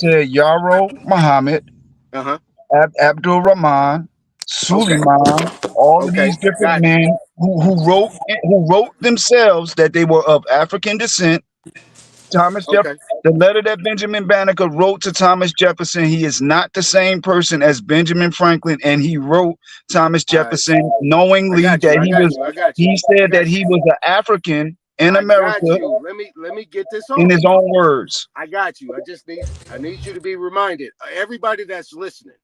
said Yarrow Muhammad, Uh-huh. Abdul Rahman, Okay. Suleiman, all of Okay. these different Got you. men who wrote themselves that they were of African descent. Thomas Jeff Okay. the letter that Benjamin Banneker wrote to Thomas Jefferson, he is not the same person as Benjamin Franklin, and he wrote Thomas All right. Jefferson I knowingly got you. that I he got was you. I got you. he I said that got you. he was an African in I got America you. Let me get this in off. his own words. I got you. I need you to be reminded. Everybody that's listening,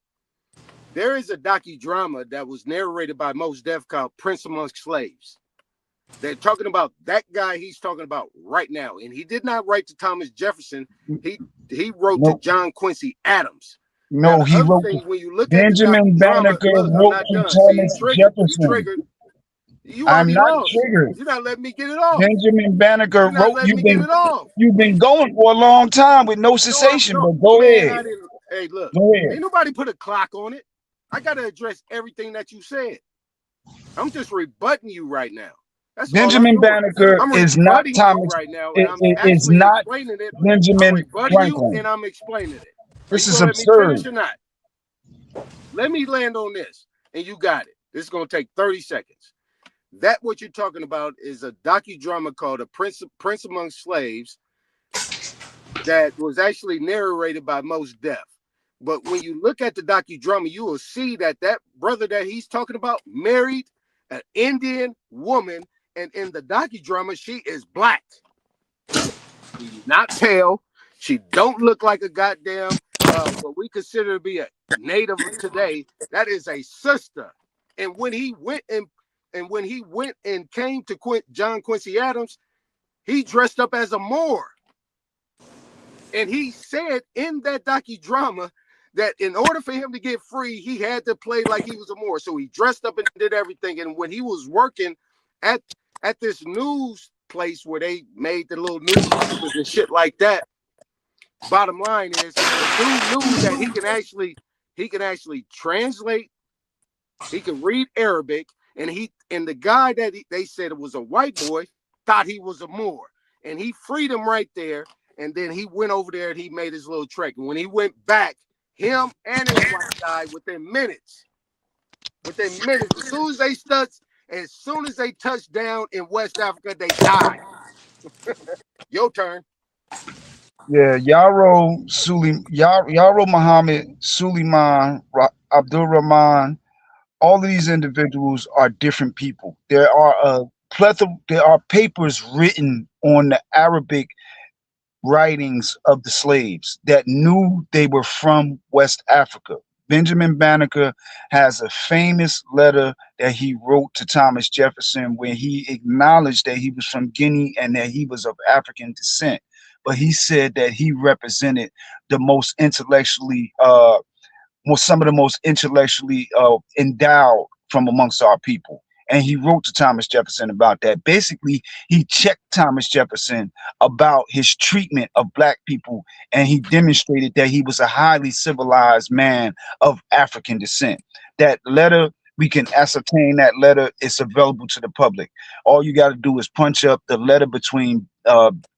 there is a docudrama that was narrated by Mos Def called Prince Amongst Slaves. They're talking about that guy he's talking about right now. And he did not write to Thomas Jefferson. He he wrote to No, John Quincy Adams. Now no, the he other wrote thing, when you look at the Benjamin docudrama, Banneker look, I'm wrote not to done. See, you Thomas triggered. You Jefferson. triggered. You I'm already not lost. triggered. You're not letting me get it off. Benjamin Banneker You're not wrote. letting me get it off. You've been going for a long time with no No, I'm cessation. no But go man. ahead, I didn't. Hey, look, go ahead. ain't nobody put a clock on it. I got to address everything that you said. I'm just rebutting you right now. That's all I'm Benjamin doing. Banneker I'm is not rebutting you Thomas. right now, and I'm Is actually not explaining it. I'm Benjamin rebutting you, Franklin. and I'm explaining it. Are This you is gonna let me absurd. finish or not? Let me land on this, and you got it. This is gonna take 30 seconds. That what you're talking about is a docudrama called "A Prince Among Slaves" that was actually narrated by Mos Def. But when you look at the docudrama, you will see that that brother that he's talking about married an Indian woman, and in the docudrama, she is black. She's not pale. She don't look like a goddamn what we consider to be a native today. That is a sister. And when he went and came to John Quincy Adams, he dressed up as a Moor. And he said in that docudrama that in order for him to get free, he had to play like he was a Moor. So he dressed up and did everything. And when he was working at this news place where they made the little newspapers and shit like that, bottom line is the dude knew that he can actually translate, he can read Arabic, and the guy that they said it was a white boy thought he was a Moor, and he freed him right there. And then he went over there and he made his little trek. And when he went back, him and his wife died within minutes. Within minutes, as soon as they touched down in West Africa, they died. Your turn. Yeah, Yarrow Muhammad, Suleiman, Abdul Rahman. All of these individuals are different people. There are a plethora. There are papers written on the Arabic writings of the slaves that knew they were from West Africa. Benjamin Banneker has a famous letter that he wrote to Thomas Jefferson where he acknowledged that he was from Guinea and that he was of African descent. But he said that he represented the most intellectually, some of the most intellectually endowed from amongst our people. And he wrote to Thomas Jefferson about that. Basically, he checked Thomas Jefferson about his treatment of black people, and he demonstrated that he was a highly civilized man of African descent. That letter, we can ascertain that letter. It's available to the public. All you got to do is punch up the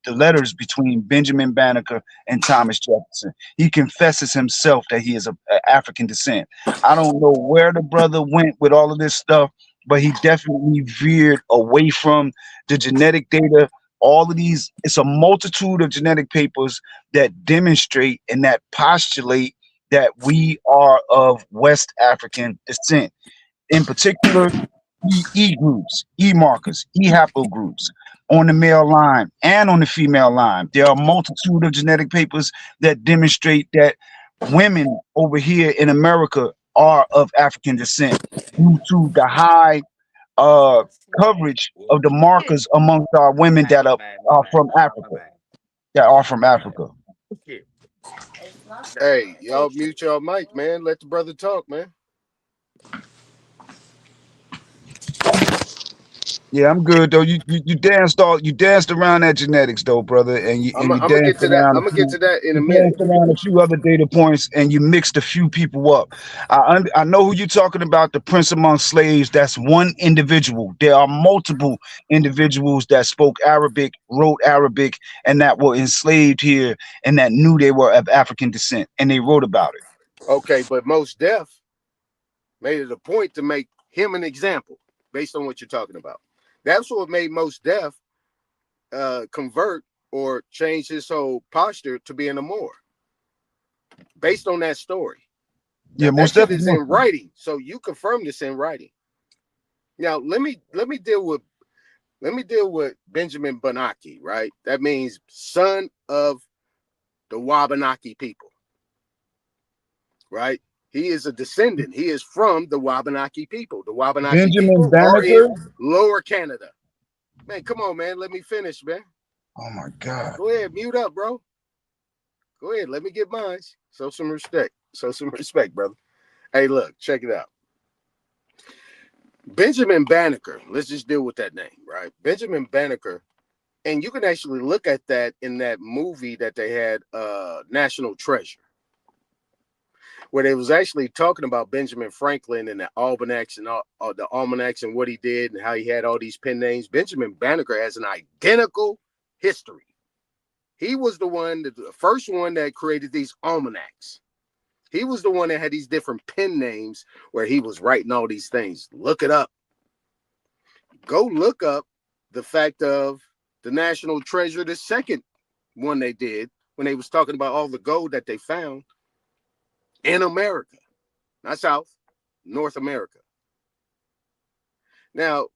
letters between Benjamin Banneker and Thomas Jefferson. He confesses himself that he is of African descent. I don't know where the brother went with all of this stuff, but he definitely veered away from the genetic data. All of these, it's a multitude of genetic papers that demonstrate and that postulate that we are of West African descent. In particular, E groups, E markers, E haplogroups on the male line and on the female line. There are a multitude of genetic papers that demonstrate that women over here in America are of African descent due to the high uh, coverage of the markers amongst our women that are from Africa, that are from Africa. Hey, y'all mute your mic, man. Let the brother talk, man. Yeah, I'm good though. You danced around that genetics though, brother, I'm and you I'm gonna get danced to that. around I'm a gonna get few to that in you a minute. danced around a few other data points, and you mixed a few people up. I know who you're talking about, the Prince among slaves. That's one individual. There are multiple individuals that spoke Arabic, wrote Arabic, and that were enslaved here, and that knew they were of African descent, and they wrote about it. Okay, but most deaf made it a point to make him an example based on what you're talking about. That's what made most deaf convert or change his whole posture to being a Moor based on that story. Yeah, Now that most shit is definitely. in writing, so you confirm this in writing. Now let me deal with Benjamin Banaki, right? That means son of the Wabanaki people, right? He is a descendant. He is from the Wabanaki people. The Wabanaki Benjamin people are in Banneker. Lower Canada. Man, come on, man. Let me finish, man. Oh my God. Go ahead, mute up, bro. Go ahead. Let me get mine. Show some respect. Show some respect, brother. Hey, look, check it out. Benjamin Banneker. Let's just deal with that name, right? Benjamin Banneker. And you can actually look at that in that movie that they had, National Treasure, where they was actually talking about Benjamin Franklin and the almanacs and all the almanacs and what he did and how he had all these pen names. Benjamin Banneker has an identical history. He was the first one that created these almanacs. He was the one that had these different pen names where he was writing all these things. Look it up. Go look up the fact of the National Treasure, the second one they did when they was talking about all the gold that they found in America, not South, North America. Now,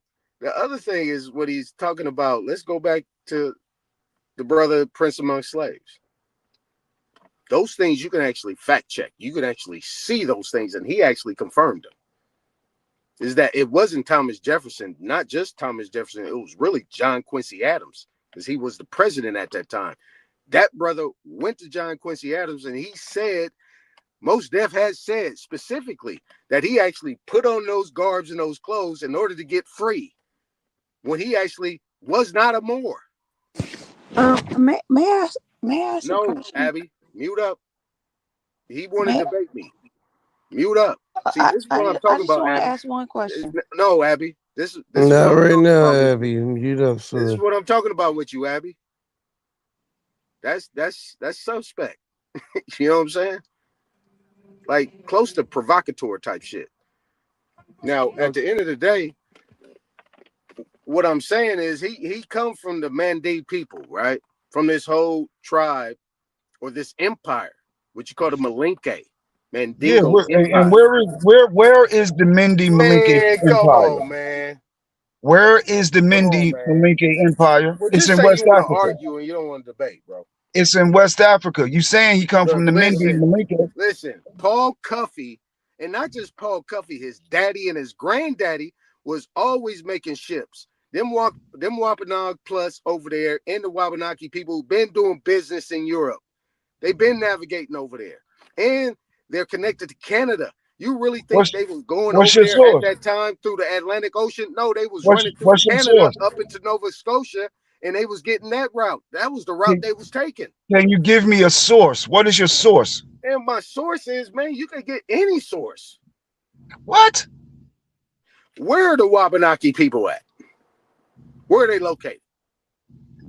the other thing is what he's talking about. Let's go back to the brother Prince Among Slaves. Those things you can actually fact check. You can actually see those things, and he actually confirmed them. Is that it wasn't Thomas Jefferson, not just Thomas Jefferson, it was really John Quincy Adams, because he was the president at that time. That brother went to John Quincy Adams and he said, Most Def has said specifically that he actually put on those garbs and those clothes in order to get free when he actually was not a Moor. May I ask a No, question? Abby, mute up. He wanted May to debate me. Mute up. See, this is what I'm I talking just about, want to Abby. ask one question. No, Abby. This is what Not I'm right talking now, about with you. Abby. Mute up, This is sir. what I'm talking about with you, Abby. That's suspect. You know what I'm saying? Like close to provocateur type shit. Now, at the end of the day, what I'm saying is he come from the Mandate people, right? From this whole tribe or this empire, what you call the Malinke, Yeah, Mandingo and Empire. where is the Mindi Malinke Man, come Empire? on, man. Where is the Come on, Mindi man. Malinke Empire? Well, It's just in say you West want to Africa. argue and you don't want to debate, bro. It's in West Africa. You saying he come from Look, the Mindi Malinke? listen. Paul Cuffey, and not just Paul Cuffey, his daddy and his granddaddy was always making ships. Them Wampanoag plus over there and the Wabanaki people who've been doing business in Europe. They've been navigating over there. And they're connected to Canada. You really think What's they was going what's over your there at source? that time through the Atlantic Ocean? No, they was What's running through what's your Canada source? up into Nova Scotia, and they was getting that route. That was the route Can, they was taking. can you give me a source? What is your source? And my source is, man, you can get any source. What? Where are the Wabanaki people at? Where are they located?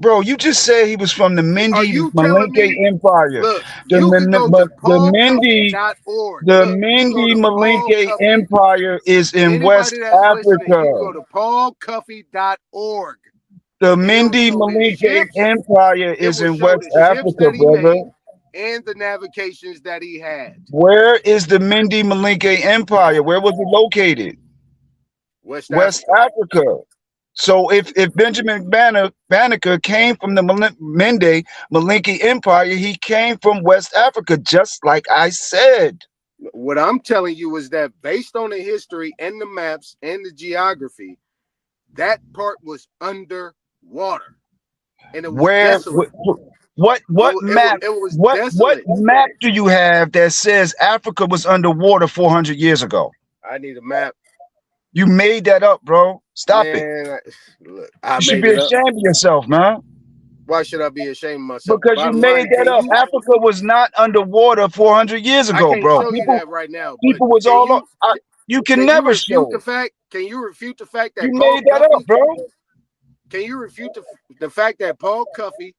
Bro, you just said he was from the Are Mindi you telling Malinke me? Empire. Look, The you can go to the Mindi paulcuffy.org. the Look, you can go Mindi to Paul Malinke Cuffy. Empire is in West Anybody that's listening, you can Africa. go to paulcuffy.org. The And it'll Mindi show his Malinke ships. Empire It is will in show West the ships Africa, that he brother. made and the navigations that he had. Where is the Mindi Malinke Empire? Where was it located? West West Africa. Africa. So if Benjamin Banneker came from the Mende Malinke Empire, he came from West Africa, just like I said. What I'm telling you is that based on the history and the maps and the geography, that part was underwater and it was Where desolate. what map It was what desolate. map do you have that says Africa was underwater 400 years ago? I need a map. You made that up, bro. Stop it. Man, look, I You should made be it up. ashamed of yourself, man. Why should I be ashamed of myself? Because you Bottom made line, that up. Africa was not underwater 400 years I ago, can't bro. show you that right now, but People was all. You can can you never refute show the it. fact? Can you refute the fact You that Paul made that up, Cuffey? bro. Can you refute the fact that Paul Cuffey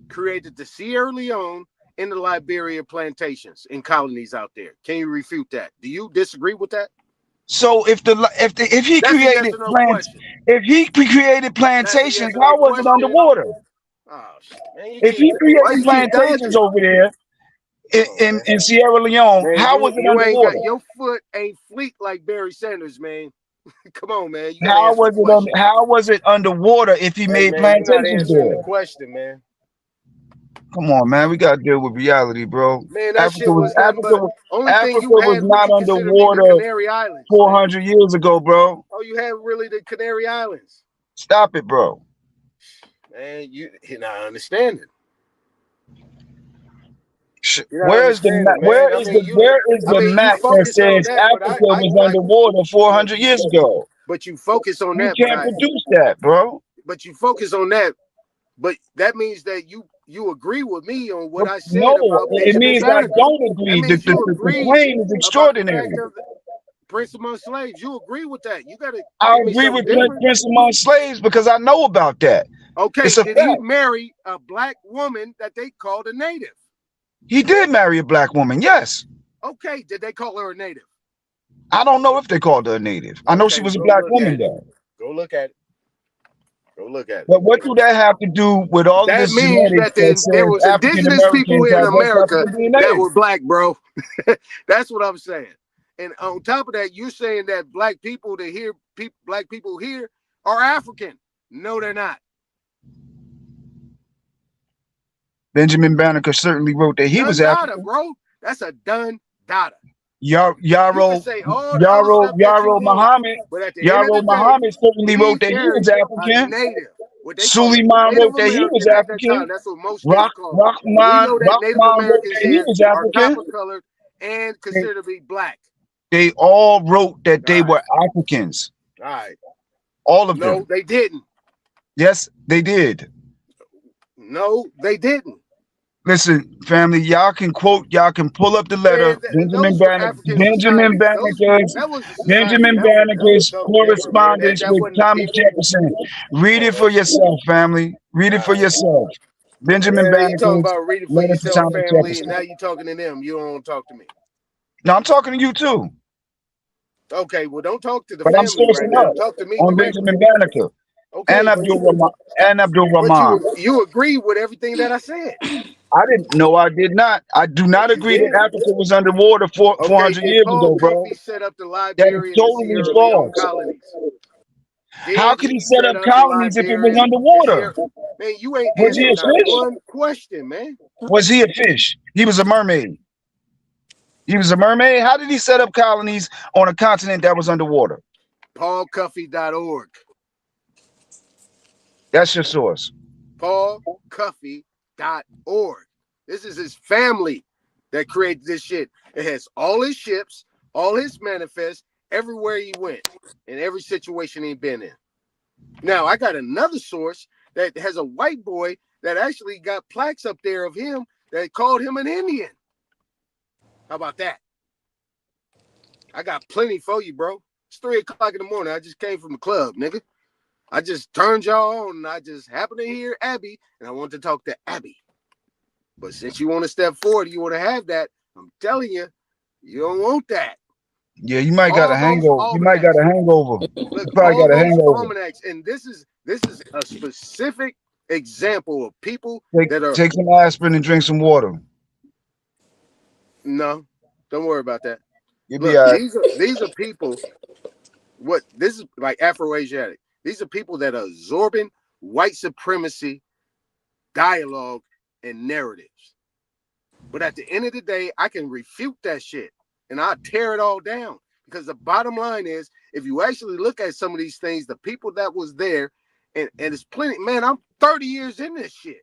created the Sierra Leone and the Liberia plantations and colonies out there? Can you refute that? Do you disagree with that? So if he That's a yes created or no plants, question. if he created That's a plantations, yes or how no was it question. underwater? Oh shit, man! If he Why created you keep plantations dodging? over there Oh man, in Sierra Leone, man, how was it you ain't got underwater? your foot ain't fleet like Barry Sanders, man. Come on, man. You got to How answer the was it question. how was it underwater if he Hey, made man, you're not plantations answering the there? question, man. Come on, man. We gotta deal with reality, bro. Man, that shit was nothing but only thing Africa you was had what not you consider to be the underwater Canary Islands, man. 400 years ago, bro. Oh, you had really the Canary Islands. Stop it, bro. Man, you're not understanding. You're not Where's the map? understanding, man. Where is the You map that focus on says that, but Africa was underwater but 400 years ago? but you focus on You that, can't produce that, bro. but you focus on that, but that means that you agree with me on what I said No, about it Benjamin means I Banneker. don't That agree. means you The agree claim is about the fact extraordinary. of the Prince Among Slaves. You agree with that. You got to I give me agree something with different. Prince Among Slaves because I know about that. Okay, It's a did he fact. marry a black woman that they called a native? He did marry a black woman, yes. Okay, did they call her a native? I don't know if they called her a native. I know she Okay, was a go black look woman, at it. though. Go look at it. Go look at it. But what do that have to do with all of That this means genetics that that there says was African indigenous people Americans here in have West America African that DNA? were black, bro. That's what I'm saying. And on top of that, you're saying that black people black people here are African. No, they're not. Benjamin Banneker certainly wrote that he Done was data, African. bro. That's a done data. Yaro You can say all the other stuff that you want, but at the end of the day, Certainly wrote he that he was married a African. native, what they call a Suleiman Native wrote that he was American at that time. African. That's what most states call them. And we Rahman know that Native wrote Americans that he here was are African. copper colored and considered to be black. They all wrote that All they right. were Africans. All right. All of No, them. they didn't. Yes, they did. No, they didn't. Listen, family, y'all can pull up the letter. Man, those were African societies. That was a society. Benjamin That was Banneker's something different, man. correspondence That with wasn't the Thomas people. Jefferson. Read it for yourself, family. Read it for yourself. Benjamin Man, you talking Banneker's about reading for letter to yourself, Thomas family, and Jefferson. now you talking to them. You don't talk to me. Now I'm talking to you too, Okay, well, don't talk to the but I'm family right sourcing now. up Talk to me on directly. Benjamin Banneker and Okay, Abdul but Rahman. you agree with everything that I said. I didn't know I did not. I do not Yes, you agree that did. Africa was underwater Okay, 400 did years Paul ago, bro. Cuffey set up the That is Liberia and the totally Sierra Leone false. colonies? How Did could he he set set up up the colonies if it was Liberian and underwater? Sierra? Man, you ain't Was he answered a not fish? one question, man. Was he a fish? He was a mermaid. He was a mermaid. How did he set up colonies on a continent that was underwater? PaulCuffey.org. That's your source. PaulCuffey.org. This is his family that created this shit. It has all his ships, all his manifests, everywhere he went, in every situation he been in. Now, I got another source that has a white boy that actually got plaques up there of him that called him an Indian. How about that? I got plenty for you, bro. It's 3 o'clock in the morning. I just came from the club, nigga. I just turned y'all on and I just happened to hear Abby and I want to talk to Abby. But since you want to step forward, you want to have that, I'm telling you, you don't want that. Yeah, you might got a All those hangover. You might got almanacs. a hangover. Look, You probably all got a those hangover. almanacs, and this is a specific example of people Take, that are take some aspirin and drink some water. no, don't worry about that. You'll be Look, all right. these are people. What this is like Afro-Asiatic. These are people that are absorbing white supremacy dialogue and narratives. But at the end of the day, I can refute that shit and I tear it all down. Because the bottom line is, if you actually look at some of these things, the people that was there, and it's plenty, man, I'm 30 years in this shit.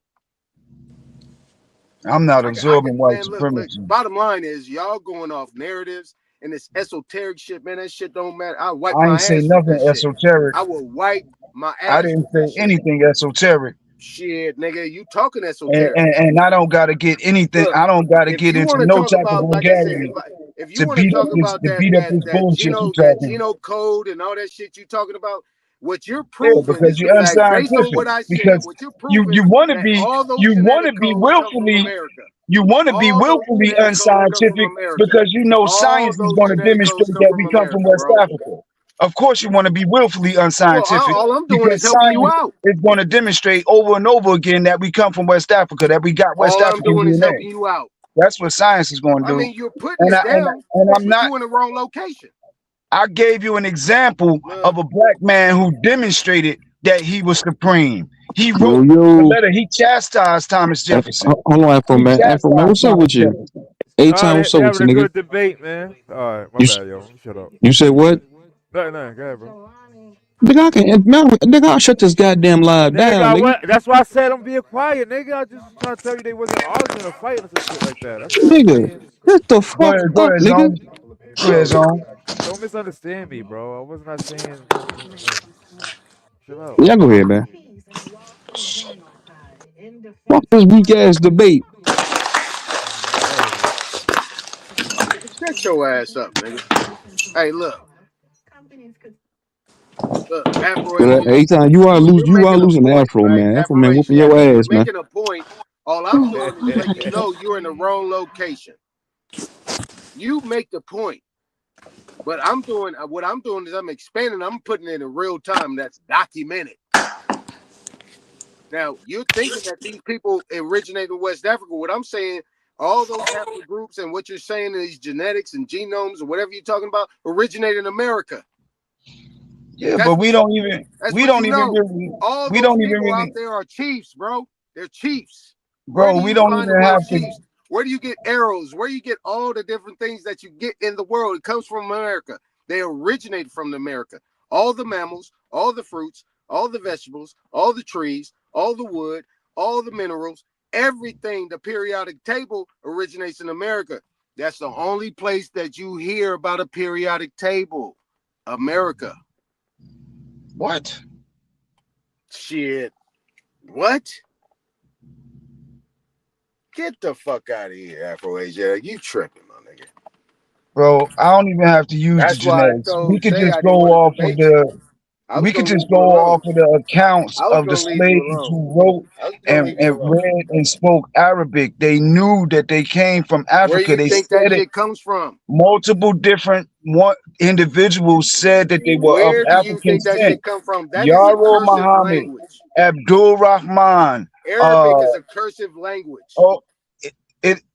I'm not absorbing white Man, look, supremacy. bottom line is y'all going off narratives and this esoteric shit, man. That shit don't matter. I wipe I ain't my say ass with nothing that shit. esoteric. I will wipe my I ass didn't with that say shit. anything esoteric. Shit, nigga, you talking And, esoteric. and, and I don't gotta get anything. Look, I don't gotta if get you into want to no talk type of about, like I said, vulgarity if you to want to beat up talk this about that bullshit you talking. Geno code and all that shit you talking about, what you're Yeah, proving because is the you're fact, based on unscientific. what I said, Because what you're you proving you want to that be all those you want to genetic be codes come from willfully America. you want to be All those willfully genetic codes come from unscientific America. because you know All science is those going to genetic codes demonstrate come that from we come from America, West bro. Africa. Of course, you want to be willfully Well, unscientific all I'm doing is because helping you science out. is going to demonstrate over and over again that we come from West Africa, that we got West All I'm African doing is DNA. helping you out. That's what science is going to I do. mean, you're putting And it I and, down, and I'm but not. you in the wrong location. I gave you an example Look, of a black man who demonstrated that he was supreme. He Yo, wrote the yo. letter. He chastised Thomas Jefferson. Hold on, Afro He man. Afro man, chastised what's up Thomas with you? Jefferson. A-Time, what's They up with having you, a nigga? good debate, man. All right, my You bad, yo. Shut up. you said what? Nothing. Go ahead, bro. Nigga, nigga, I'll shut this goddamn live Nigga down, got nigga. what? That's why I said I'm being quiet, nigga. I just was trying to tell you they wasn't arguing or fighting or some shit like that. That's all I'm Nigga, saying. shut the fuck Go up, ahead, nigga. Zone. Go ahead, Yo, Zone. don't misunderstand me, bro. I was not saying like chill out. Yeah, go ahead, man. Fuck this weak ass debate. Whatever. shut your ass up, nigga. Hey, look, Afro But Asiat. A-Time, You're you are making a losing point, Afro, right? man. Afro Afro man, whooping your Asiatic, you're ass, man. making a point. All I'm doing is letting you know you're in the wrong location. You make the point, but I'm doing what I'm doing is I'm expanding. I'm putting it in real time. That's documented. Now you're thinking that these people originate in West Africa. What I'm saying, all those haplogroups and what you're saying, these genetics and genomes or whatever you're talking about, originate in America. Yeah, That's but what that's we what don't you even know. really All we those don't even people out really there are chiefs, bro. They're chiefs. Where bro, do we you don't find the even word have to chiefs? Where do you get arrows? Where do you get all the different things that you get in the world? It comes from America. They originate from America. All the mammals, all the fruits, all the vegetables, all the trees, all the wood, all the minerals, everything, the periodic table originates in America. That's the only place that you hear about a periodic table. America. what? Shit. What? Get the fuck out of here, Afro Asia. You tripping, my nigga. Bro, I don't even have to use the That's why I genetics. We told could Shay just I go didn't want to off of debate you. the I was we could gonna just leave go you off alone. of the accounts I was of the gonna leave you slaves alone. who wrote I was gonna leave you and alone. read and spoke Arabic. They knew that they came from Where Africa. you They think that said it. shit comes from? Multiple different individuals said that they were of Where do you African think that descent. shit come from? That is a Yaro cursive Muhammad, language. Abdul Rahman. Uh, Arabic is a cursive language. oh,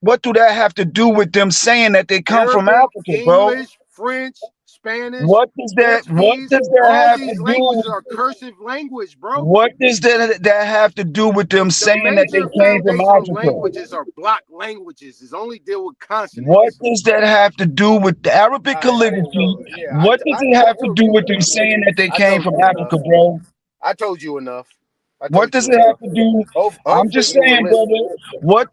what do that have to do with them saying that they come from Arabic, Africa, bro? English, French, Spanish, What Portuguese, does that all have to these do languages with are cursive language, bro. what does that have to do with them The saying that they major came from foundational Africa? languages are block languages. It's only deal with What consonants. does that have to do with the Arabic I didn't calligraphy? know. Yeah, What does it have to told do you with them enough, nigga. saying that they I came told from you enough. Africa, bro? I told you enough. I What told does you it have enough. to do? I'm Hopefully just you will saying, listen. brother. What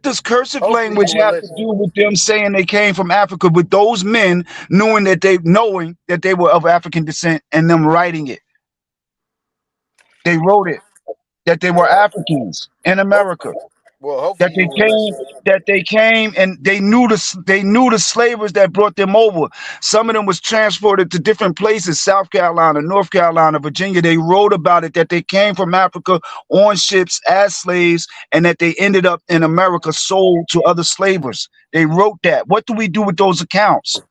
does cursive Hopefully you language will have to listen. do with them saying they came from Africa? With those men knowing that they were of African descent and them writing it, they wrote it that they were Well, Africans in hope, America. That hopefully they you will came, listen. and they knew the slavers that brought them over. Some of them was transported to different places, South Carolina, North Carolina, Virginia. They wrote about it that they came from Africa on ships as slaves and that they ended up in America sold to other slavers. They wrote that. What do we do with those accounts?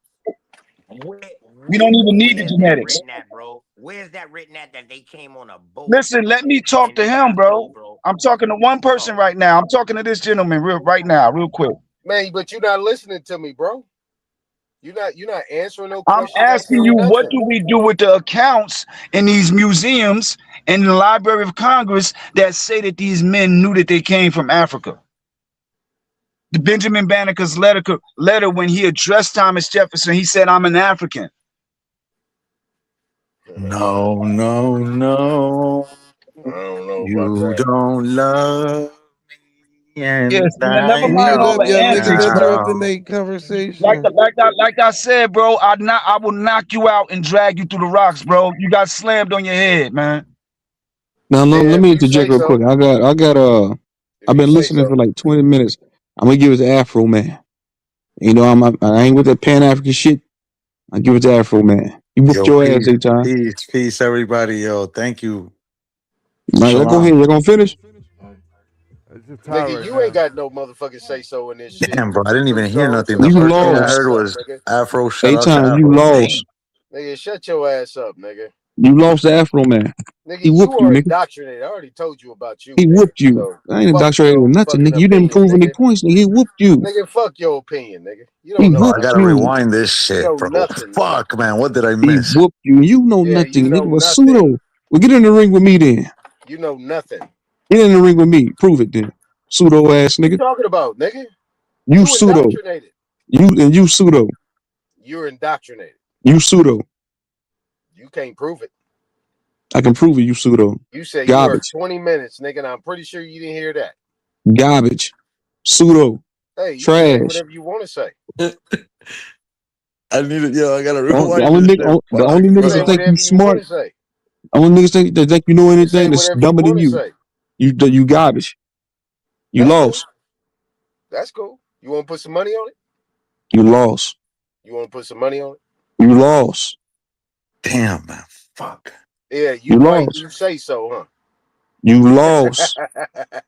We don't even need the Where's that genetics. written at, bro? Where's that written at that they came on a boat Listen, let me talk and to they him, got bro. told, bro? I'm talking to one person Oh, right now. I'm talking to this gentleman right now, real quick. Man, but you're not listening to me, bro. You're not answering no I'm questions, asking asking me you, what nothing. do we do with the accounts in these museums and in the Library of Congress that say that these men knew that they came from Africa? The Benjamin Banneker's letter when he addressed Thomas Jefferson, he said, "I'm an African." No, no, no. I don't know about You that. don't love me. Yes, And man. Never mind dying all Mute up, the y'all antics, niggas man. interrupting their now. conversation. Like I said, bro. I will knock you out and drag you through the rocks, bro. You got slammed on your head, man. Now Yeah, let if me you say interject real quick. so. If I've you been say listening for so. like 20 minutes. I'm gonna give it to Afro Man. You know, I ain't with that Pan African shit. I give it to Afro Man. You whooped Yo, your ass peace, every time. peace, everybody. Yo, thank you. All right, let's go ahead. Shalom. You're gonna finish. It's just tired Nigga, right you ain't now. got no motherfucking say so in this shit. Damn, bro, I didn't even True hear zone. nothing. So The You shut first thing your I lost. heard ass up, was nigga. Afro. Shout Eight out to times you Afro. Damn. lost. Nigga, shut your ass up, nigga. You lost to Afro Man. Nigga, He you whooped you, are nigga. indoctrinated. I already told you about you, He nigga. whooped you. So I ain't fuck indoctrinated with your nothing, nigga. fucking You didn't opinion, prove any nigga. points, nigga. He whooped you. Nigga, fuck your opinion, nigga. You He don't know Oh, I whooped gotta nothing. you. rewind this You shit, know bro. nothing, nigga. Fuck, man. What did I He miss? whooped you. You know Yeah, you nothing, nigga. know But nothing. pseudo. Well, get in the ring with me then. You know nothing. Get in the ring with me. Prove it then. Pseudo ass What you nigga. talking about, nigga? You You pseudo. indoctrinated. You pseudo. You're indoctrinated. You pseudo. You can't prove it. I can prove it. You pseudo. You said you worked Garbage. 20 minutes, nigga, and I'm pretty sure you didn't hear that. Garbage. Pseudo. Hey, you can say Trash. whatever you want to say. I needed, yo, I gotta The rewind only, this nigga, shit. the You only Fuck, can niggas say that bro. think you whatever you want smart, to say. only niggas that think you know You can say anything that's whatever you dumber than want to you. say. You garbage. You That's cool. lost. That's cool. You want to put some money on it? You lost. You want to put some money on You lost. Damn, man. Fuck. it? Yeah, You you white. lost. You say so, You lost. huh?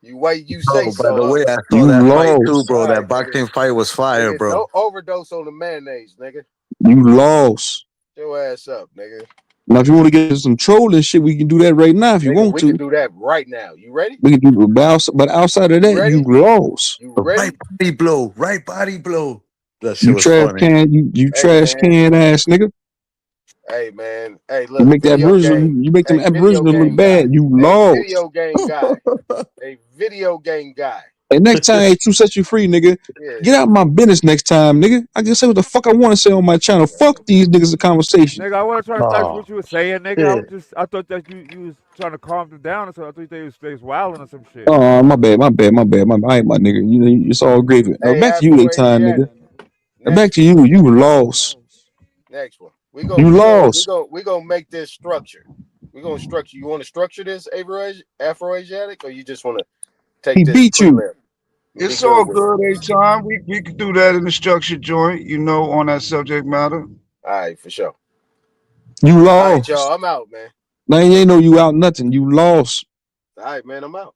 You white. You say Bro, by the so, way, I saw You that fight too, lost. huh? bro. All That right, nigga. boxing fight was fire, Nigga, bro. don't overdose on the mayonnaise, nigga. You lost. Get your ass up, nigga. Now, if you want to get into some trolling shit, we can do that right now if you Nigga, want we can to. do that right now. You ready? We can do it, but outside of You that, you ready? lost. You The right ready? body blow, right body blow. That shit You was trash funny. can, you Hey trash man. can ass nigga. Hey man. Hey, You look, make that video Aboriginal, game. you make them Hey, video Aboriginal look game guy. bad. You A lost. video game guy. A video game guy. And next time, hey, True set you free, nigga. Yeah. Get out my business next time, nigga. I can say what the fuck I want to say on my channel. Fuck these niggas in conversation. Nigga, I wasn't trying to stop Oh what you were saying, nigga. shit. I thought that you was trying to calm them down or something. I thought they was wilding or some shit. Oh, my bad. All right, my nigga. You know, it's all gravy. Now Hey, back to you, Afro they time, nigga. Asiatic. Now back Next to one. you. You lost. Next one. You lost. We gonna make this structure. We gonna structure. You want to structure this Afro Asiatic, or you just want to take He this beat you. prelim and be It's good all with it? good, A-Time. We could do that in the structured joint, on that subject matter. All right, for sure. You All right, lost. y'all. I'm out, man. Now you ain't know you out nothing. You lost. All right, man. I'm out.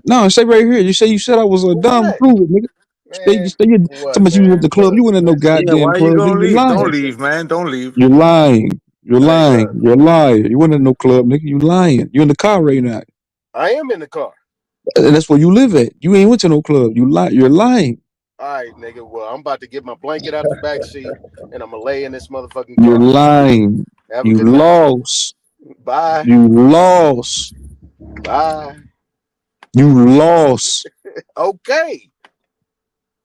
No, say right here. You said I was a For dumb. what? Prove it, nigga. Man, Stay. You for what, talking about you was at the man? club. You Look, went at no listen, Yeah, goddamn why you club, gonna nigga. You're leave? lying. Don't listen. leave, man. Don't leave. You're lying. You're Hey, lying. look. You're lying. You went at no club, nigga. You lying. You in the car right now. I am in the car. And that's where you live at. You ain't went to no club. You lie. You're lying. All right, nigga. Well, I'm about to get my blanket out the back seat, and I'm gonna lay in this motherfucking You're car. lying. Have a You good night. lost. Bye. You lost. Bye. You lost. Okay.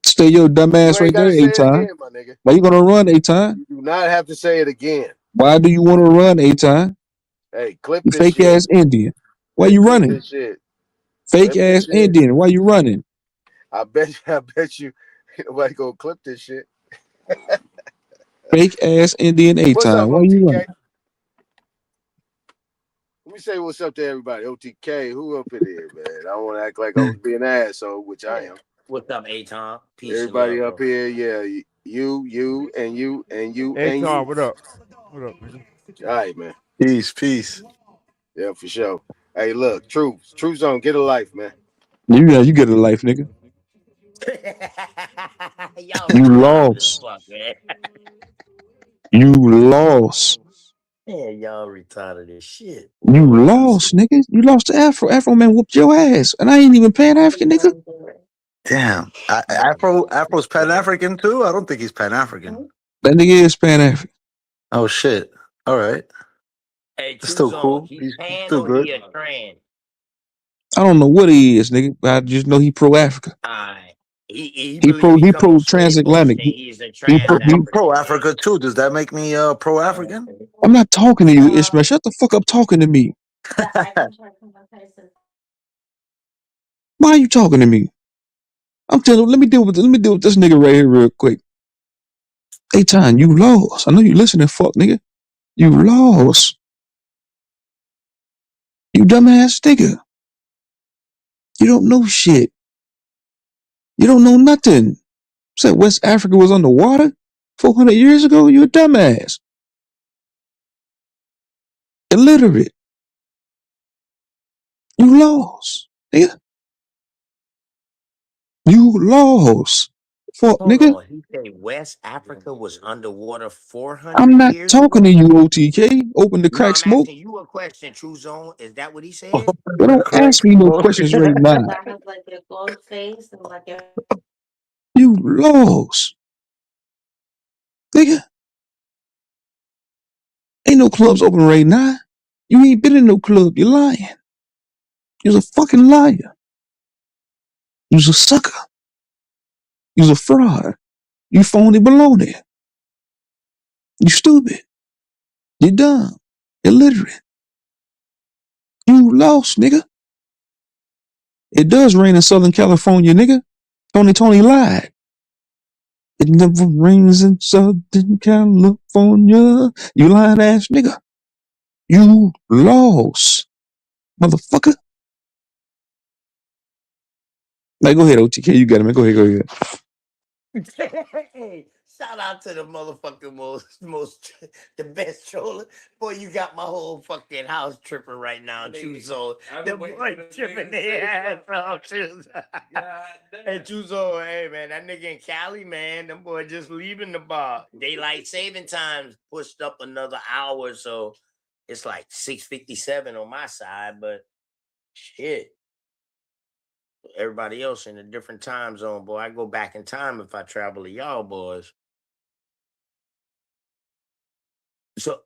Stay your dumb You ass ain't right gotta there, say it A-Time. again, my nigga. Why you gonna run, A-Time? You do not have to say it again. Why do you want to run, A-Time? Hey, clip You this fake shit. ass Indian. Why Hey, you clip running? this shit. Fake Clip this ass shit. Indian. Why you running? I bet you nobody gonna clip this shit. Fake ass Indian What's up, A-Time. Why you running? OTK? Let me say what's up to everybody. OTK, who up in here, man? I don't want to act like I was being an asshole, which I am. What's up, Aton? Peace and Everybody love, up bro. here, yeah. You, and you, and you, Hey and Tom, you. what up? What up, nigga? All right, man. Peace, peace. Yeah, for sure. Hey, look, Truth Zone, get a life, man. You get a life, nigga. Y'all You retarded as lost. fuck, man. You lost. Man, y'all retarded as shit. You Boy, I see. lost, nigga. You lost to Afro. Afro man whooped your ass. And I ain't even Pan African, nigga. Damn. Afro's Pan African too? I don't think he's Pan African. That nigga is Pan African. Oh shit. All right. Hey, It's True still Zone, cool. he He's pan still or good. he a trans? I don't know what he is, nigga, but I just know he pro Africa. Alright. He He believe pro he he come on pro slave transatlantic. boats and he's a He I'm, pro, trans he, I'm pro African, man. Africa too. Does that make me pro African? I'm not talking to you, Ishmael. Shut the fuck up talking to me. Why are you talking to me? I'm telling you, let me deal with this nigga right here real quick. Hey, Time, you lost. I know you listening, fuck nigga. You lost. You dumbass nigga. You don't know shit. You don't know nothing. Said West Africa was underwater 400 years ago? You a dumbass. Illiterate. You lost. Nigga. You lost. Fuck Hold nigga. on. He said West Africa was underwater I'm 400 not years talking to ago? you, OTK. Open the No, crack I'm smoke. asking you a question, True Zone. Is that what he Oh, said? Well, the don't crack ask me no smoke. questions right now. You lost. Nigga. Ain't no clubs open right now. You ain't been in no club. You're lying. You're a fucking liar. You're a sucker. You're a fraud. You phony baloney. You stupid. You dumb. Illiterate. You lost, nigga. It does rain in Southern California, nigga. Tony lied. It never rains in Southern California. You lying ass nigga. You lost, motherfucker. Like, go ahead, OTK. You got it, man. Go ahead. Hey, shout out to the motherfucking most the best troller. Boy, you got my whole fucking house tripping right now, Chuzo. The boy tripping their ass off, Chuzo. Hey, Chuzo, hey man, that nigga in Cali, man, them boy just leaving the bar. Daylight saving times pushed up another hour, so it's like 6:57 on my side, but shit. Everybody else in a different time zone, boy. I go back in time if I travel to y'all boys. So,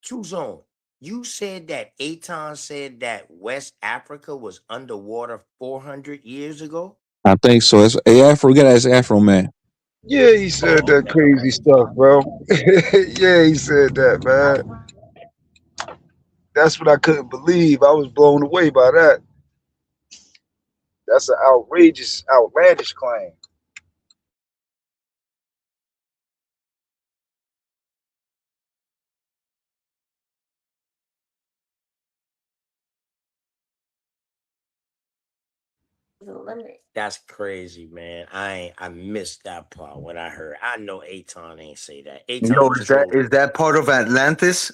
True Zone, you said that Aton said that West Africa was underwater 400 years ago? I think so. It's Afro. You gotta ask Afro, man. Yeah, he said Oh, that crazy stuff, bro. Yeah, he said that, man. That's what I couldn't believe. I was blown away by that. That's an outrageous, outlandish claim. that's crazy, man. I missed that part when I heard. I know Aton ain't say that. Yo, Aton is that trolling. part of Atlantis?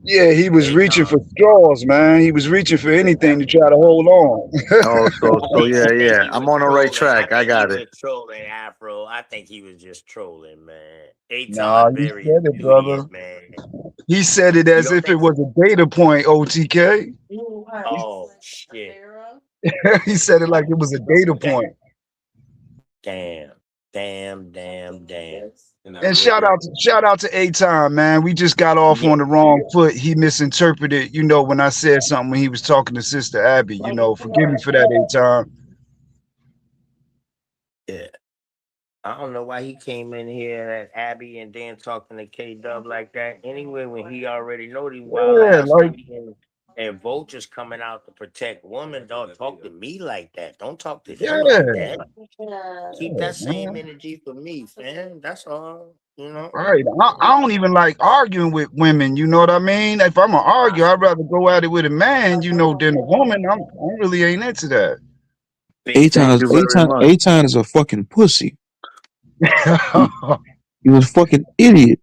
Yeah, he was reaching for Aton. straws, man. He was reaching for anything to try to hold on. Oh, so I yeah, think yeah. he I'm was on the right trolling. I track. I think he got it. was trolling Afro. I think he was just trolling, man. Nah, Aton he very said it, brother. studious, man. He said it You as don't if it think? was a data point, OTK. Oh shit! He said it like it was a data Da- point. damn. And shout out to A Time, man. We just got off Yeah, on the wrong foot. He misinterpreted, when I said something when he was talking to Sister Abby. Forgive me for that, A Time. yeah. I don't know why he came in here at Abby and then talking to K Dub like that. Anyway, when he already know these wild Yeah, ass like niggas and vultures coming out to protect women. Don't talk to me like that. Don't talk to him like yeah, that. Keep that same man. energy for me, fam. That's all. You know. Right. I don't even like arguing with women. You know what I mean? If I'm gonna argue, I'd rather go at it with a man, than a woman. I really ain't into that. Big Thank you facts. very much. Aton is a fucking pussy. He, he was a fucking idiot.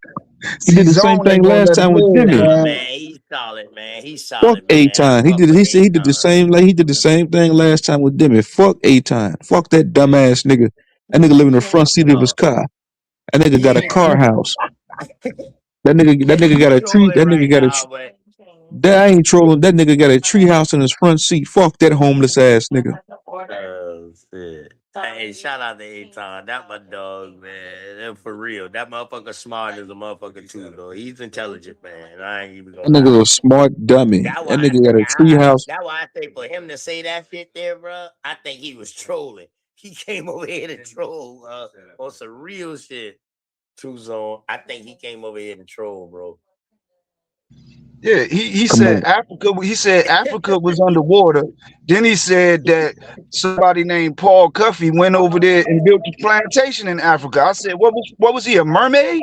He See, did the same Zone thing ain't gonna last let him time with live, Demi. Nah, man. man, he's solid, man. He's Fuck solid, man. I Aton. He fuck did with he did the Aton. same like he did the same thing last time with Demi. Fuck Aton. Fuck that dumbass nigga. That nigga live in the front seat of his No, car. That nigga he got a ain't car trolling. house. That nigga You got a tree. trolling right now, but That I ain't trolling. That nigga got a tree house in his front seat. Fuck that homeless ass nigga. oh shit. Hey, shout out to Aton. That my dog, man. And for real. That motherfucker smart as a motherfucker too, though. He's intelligent, man. I ain't even gonna That nigga's lie. a smart dummy. That That why I nigga got say a tree house. that why I say for him to say that shit there, bro. I think he was trolling. He came over here to troll on some real shit. True Zone. I think he came over here to troll, bro. Yeah, he Come said on. Africa. He said Africa was underwater. Then he said that somebody named Paul Cuffey went over there and built a plantation in Africa. I said, what was he, a mermaid?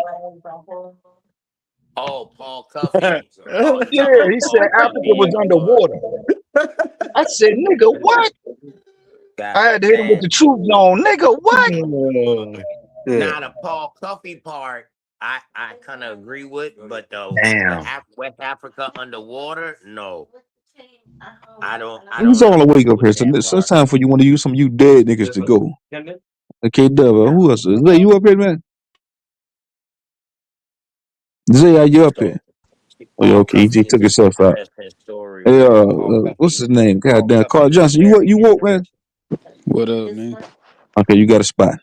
Oh, Paul Cuffey. Oh, you Yeah, talking about he said Paul Africa was Cuffey? underwater. I said, nigga, what? I Got had it, to hit him with man. the truth zone, nigga. What? Oh, shit. Now the Paul Cuffey part, I kind of agree with, but Damn. West Africa underwater, no, I It's don't all the agree wake up with here. that So it's part. time for you want to use some of you dead niggas to go. Okay, Deva. Who else? Zay, you up here, man? Zay, are you up here? So Oh, yeah, Paul okay. He Cuffey took is an himself out. interesting story, Hey, man. Paul what's Cuffey, his name? Paul Goddamn, Carl Cuffey is Johnson. You very woke, man? What up, man? Okay, you got a spot.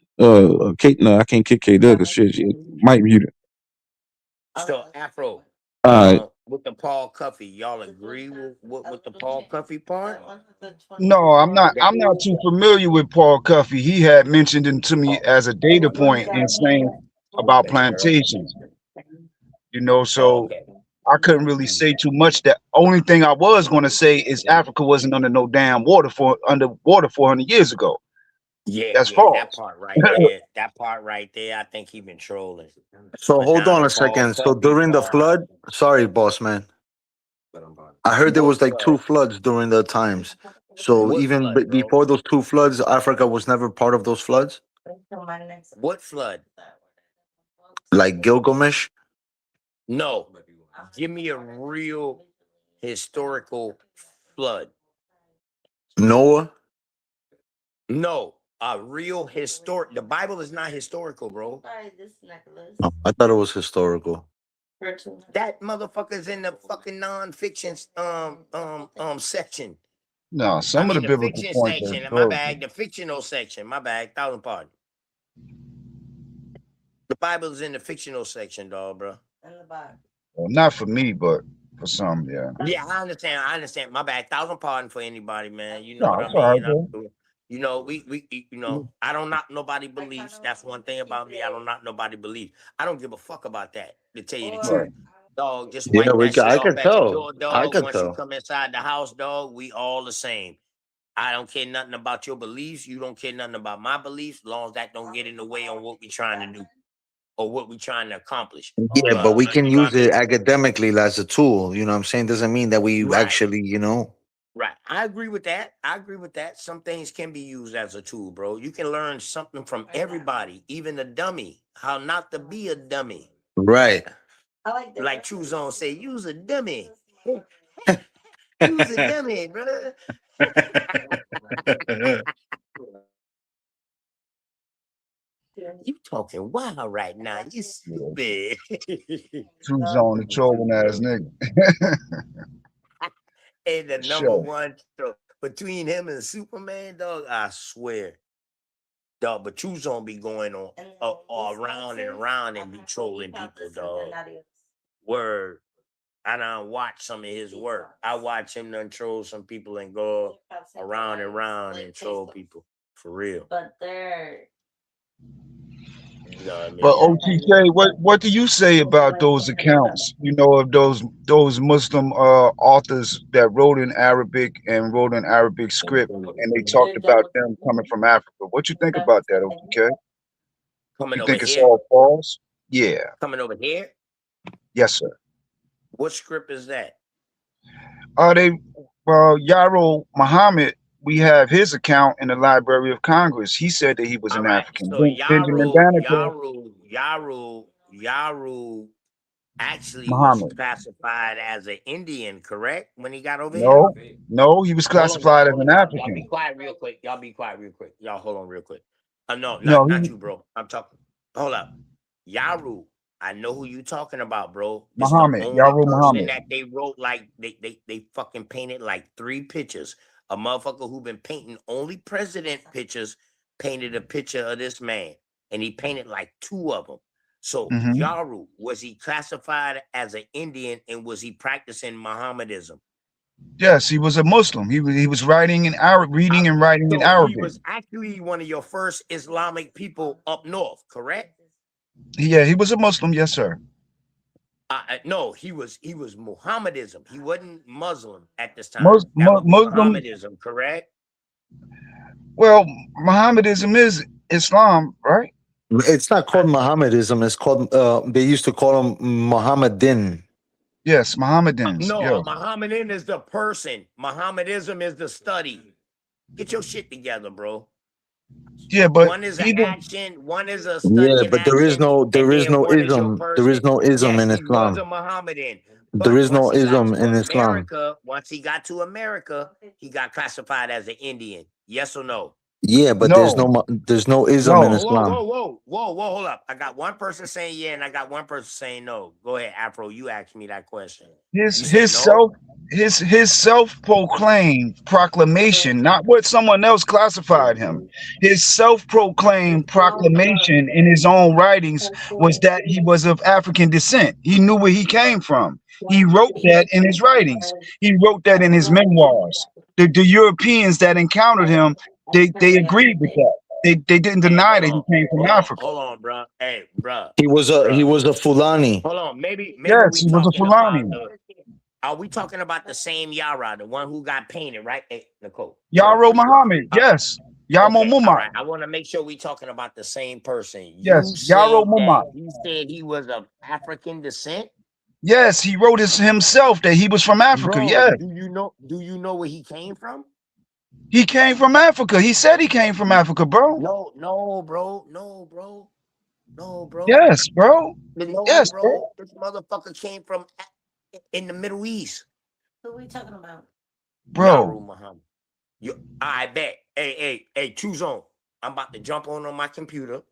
Kate, no, I can't kick K Doug because shit, she might mute it. so Afro. All right. With the Paul Cuffey, y'all agree with the Paul Cuffey part? No, I'm not. That, I'm not too familiar with Paul Cuffey. He had mentioned it to me as a data point and saying about plantations. oh, So okay. I couldn't really say too much. The only thing I was going to say is Africa wasn't under no damn underwater 400 years ago. Yeah, That's yeah, that false. part right there. That part right there, I think he been trolling. So But hold now on the a Paul second. So Cuffey during the part. flood, sorry, boss man. I heard there What was like two flood? floods during the times. So What even flood, bro? before those two floods, Africa was never part of those floods, What flood? like Gilgamesh. No. Give me a real historical flood. Noah. No. A real historic. The Bible is not historical, bro. Oh, I thought it was historical. That motherfucker's in the fucking nonfiction section. No, I some of the mean the biblical fiction points are section. My historical. bad. The fictional section. My bad. Thousand pardon. The Bible's in the fictional section, dog, bro. Well, not for me, but for some, yeah. Yeah, I understand. I understand. My bad. Thousand pardon for anybody, man. You know No, what I it's all right, mean. bro. You know, I don't knock nobody beliefs. That's one thing about me. I don't knock nobody belief. I don't give a fuck about that. To tell you the truth, Right. dog. Just Yeah, wipe that shit I off could at the tell. door, I dog. could Once you tell. come inside the house, dog, we all the same. I don't care nothing about your beliefs. You don't care nothing about my beliefs. As long as that don't get in the way on what we trying to do or what we trying to accomplish. Yeah, but we can You know what use I it mean? academically as a tool. You know what I'm saying? Doesn't mean that we Right. actually, you know. Right. I agree with that. I agree with that. Some things can be used as a tool, bro. You can learn something from everybody, even a dummy. How not to be a dummy. Right. Like True Zone say, use a dummy. Use a dummy, bro. You talking wild right now. You Yeah. stupid. True zone, the trolling ass nigga. And the number Sure. one between him and Superman, dog, I swear. Dog, but True Zone be going on around and around and be trolling people, dog. Word. I don't watch some of his work. I watch him done troll some people and go around and around and troll people. For real. You know what I But mean? OTK, what do you say about those accounts? Of those Muslim authors that wrote in Arabic and wrote in Arabic script, and they talked about them coming from Africa. What you think about that, OTK? Coming You over think it's here? all false? Yeah. Coming over here? Yes, sir. What script is that? They Yaro Muhammad, we have his account in the Library of Congress. He said that he was All an right. African. So Benjamin Banneker, Yaru actually was Muhammad. classified as an Indian, correct? When he got over here? No, he was Hold on, y'all. classified as Hold on, an y'all. Y'all be African. quiet real quick. Y'all be quiet real quick. Y'all hold on real quick. No, No, not he you, bro. I'm talking. Hold up. Yaru. I know who you talking about, bro. It's the Muhammad, only Yaro person Muhammad. that they wrote like they fucking painted like 3 pictures. A motherfucker who been painting only president pictures painted a picture of this man, and he painted like 2 of them. So Hmm. Yaru, was he classified as an Indian and was he practicing Mohammedism? Yes, he was a Muslim. He was writing in Arab, reading and writing in So he Arabic. was actually one of your first Islamic people up north, correct? Yeah, he was a Muslim. Yes, sir. No, he was Mohammedanism. He wasn't Muslim at this time. That would be Muslim. Mohammedanism, correct? Well, Mohammedanism is Islam, right? It's not called Mohammedism. It's called. They used to call him Mohammedan. Yes, Mohammedans. No, Yeah. a Mohammedan is the person. Mohammedanism is the study. Get your shit together, bro. Yeah, but One is an either action, one is a Yeah, study in but there is action, no and there is then no one is your ism. There is person. no ism Yes, in he was Islam. a Mohammedan. There But is no once he got ism to in Islam. America, he got classified as an Indian. Yes or no? Yeah, but no, there's no ism in no. Islam. Hold up. I got one person saying yeah, and I got one person saying no. Go ahead, Afro. You asked me that question. His You say his no? self his self-proclaimed proclamation, not what someone else classified him. His self-proclaimed proclamation in his own writings was that he was of African descent. He knew where he came from. He wrote that in his writings. He wrote that in his memoirs. The Europeans that encountered him, they agreed with that. They didn't Hey, deny that he came from Africa. hold on, bro. Hey, bro, He was bro. a Fulani. Hold on. Maybe Yes, we he was a talking about Fulani. Are we talking about the same Yara, the one who got painted, right? Hey, Nicole. Yaro Muhammad, yes. Yamo Okay, all Muhammad, right. I want to make sure we talking about the same person. yes. You Yaro said that Muhammad. he said he was of African descent, Yes, he wrote it himself that he was from Africa. bro. Yes, Do you know where he came from? he came from Africa. He said he came from Africa, bro. No, bro. No, bro. No, bro. Yes, bro. No, Yes, bro. bro. This motherfucker came from in the Middle East. Who we talking about? Bro. Yaru Muhammad. I bet. Hey, choose on. I'm about to jump on my computer.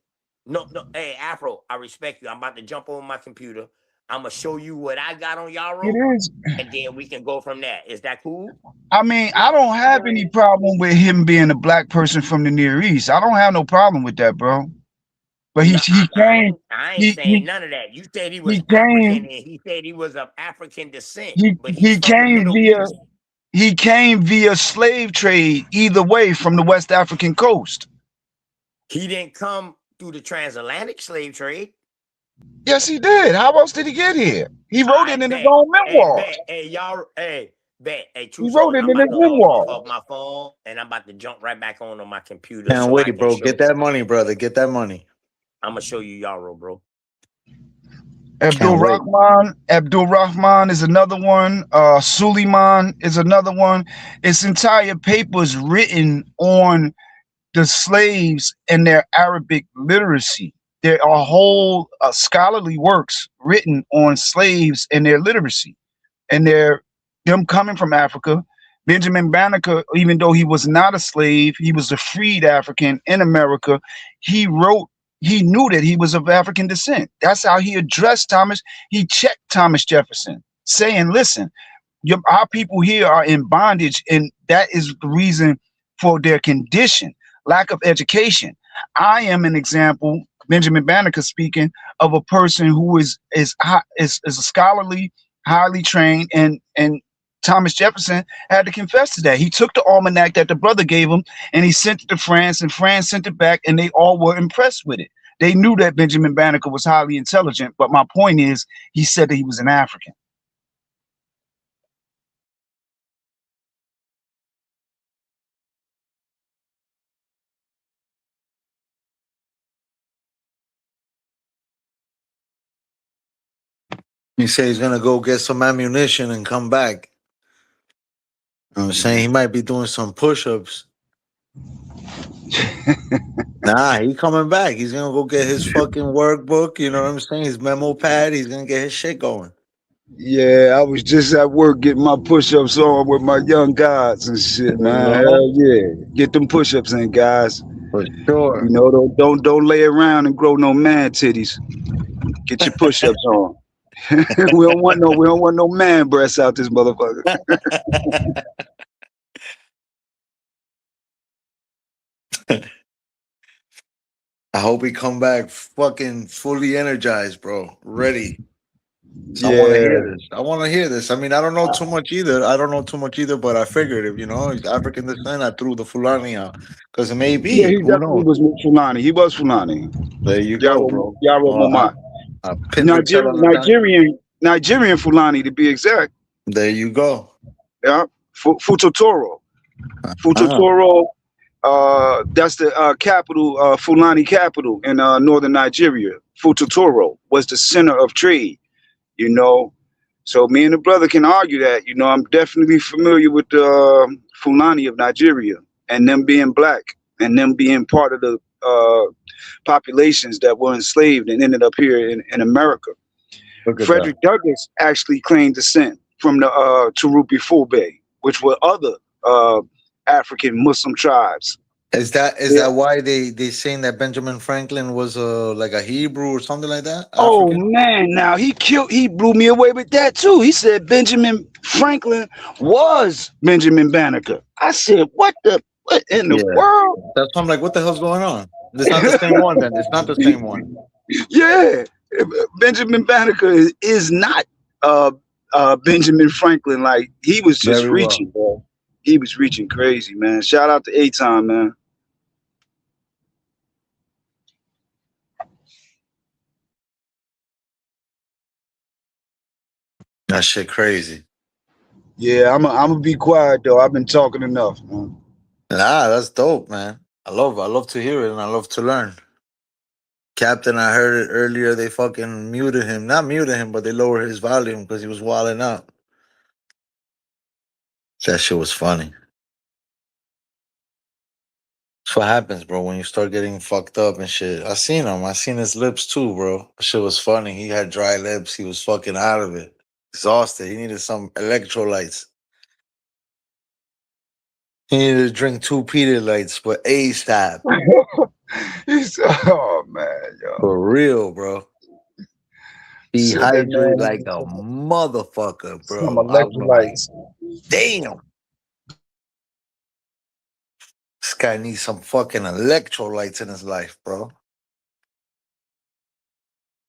No. Hey, Afro, I respect you. I'm about to jump on my computer. I'm gonna show you what I got on It Yaro, is. and then we can go from there. Is that cool? I mean, I don't have any problem with him being a black person from the Near East. I don't have no problem with that, bro. But No, he came. I ain't He saying none of that. You said he was he African, came. and he said he was of African descent, He but he's he from the came Middle via East. he came via slave trade either way from the West African coast. He didn't come through the transatlantic slave trade. Yes, he did. How else did he get here? He wrote I it in his bet. own Hey, memoirs. bet. Hey, y'all. Bet. Hey, He true wrote zone. it I'm in about his to log off memoirs. of my phone, and I'm about to jump right back on my computer Can't so I wait, can bro. show. Get that money, brother. Get that money. I'm gonna show you Yaro, bro. Abdul Can't wait. Rahman is another one. Suleiman is another one. Its entire papers written on the slaves and their Arabic literacy. There are whole scholarly works written on slaves and their literacy, and them coming from Africa. Benjamin Banneker, even though he was not a slave, he was a freed African in America. He wrote, he knew that he was of African descent. That's how he addressed Thomas. He checked Thomas Jefferson, saying, listen, our people here are in bondage, and that is the reason for their condition, lack of education. I am an example, Benjamin Banneker speaking, of a person who is a scholarly, highly trained, and Thomas Jefferson had to confess to that. He took the almanac that the brother gave him and he sent it to France, and France sent it back, and they all were impressed with it. They knew that Benjamin Banneker was highly intelligent, but my point is, he said that he was an African. He said he's gonna go get some ammunition and come back. You know what I'm saying he might be doing some push-ups. Nah, he coming back. He's gonna go get his fucking workbook. You know what I'm saying? His memo pad. He's gonna get his shit going. Yeah, I was just at work getting my push-ups on with my young guys and shit, man. No, Hell yeah, get them push-ups in, guys. for You sure. know, don't lay around and grow no man titties. Get your push-ups on. We don't want no man breasts out this motherfucker. I hope he come back fucking fully energized, bro. Ready. I want to Yeah, hear this. I want to hear this. I mean, I don't know too much either. But I figured if he's African descent, I threw the Fulani out because it may yeah, be. he Who definitely knows? was Fulani. He was Fulani. There you go, bro. Yaro Well, Momat. I pinned the tail on the donkey. Nigerian Nigerian Fulani to be exact. There you go. Yeah, Futotoro. Ah, Futotoro. That's the capital, Fulani capital in northern Nigeria. Fututoro was the center of trade. You know, so me and the brother can argue that. You know, I'm definitely familiar with the Fulani of Nigeria and them being black and them being part of the populations that were enslaved and ended up here in America. look at that. Frederick Douglass actually claimed descent from the Turupi Fulbe, which were other uh, African Muslim tribes. Is that why they saying that Benjamin Franklin was like a Hebrew or something like that? Oh African? man, now he blew me away with that too. He said Benjamin Franklin was Benjamin Banneker. I said, what in the Yeah. world? That's why I'm like, what the hell's going on? It's not the same one then. It's not the same one. Yeah. Benjamin Banneker is not uh Benjamin Franklin. Like he was just Very well. reaching, bro. He was reaching crazy, man. Shout out to A Time, man. That shit crazy. Yeah, I'm gonna be quiet though. I've been talking enough, man. Nah, that's dope, man. I love to hear it and I love to learn. Captain, I heard it earlier. They fucking muted him. Not muted him, but they lowered his volume because he was wilding out. That shit was funny. That's what happens, bro, when you start getting fucked up and shit. I seen him. I seen his lips too, bro. That shit was funny. He had dry lips. He was fucking out of it. Exhausted. He needed some electrolytes. He needed to drink two Pedialytes, but ASAP. He's, oh man, yo. For real, bro. Said that Dehydrate man like needs a motherfucker, some bro. I'm like, electrolytes. damn. This guy needs some fucking electrolytes in his life, bro.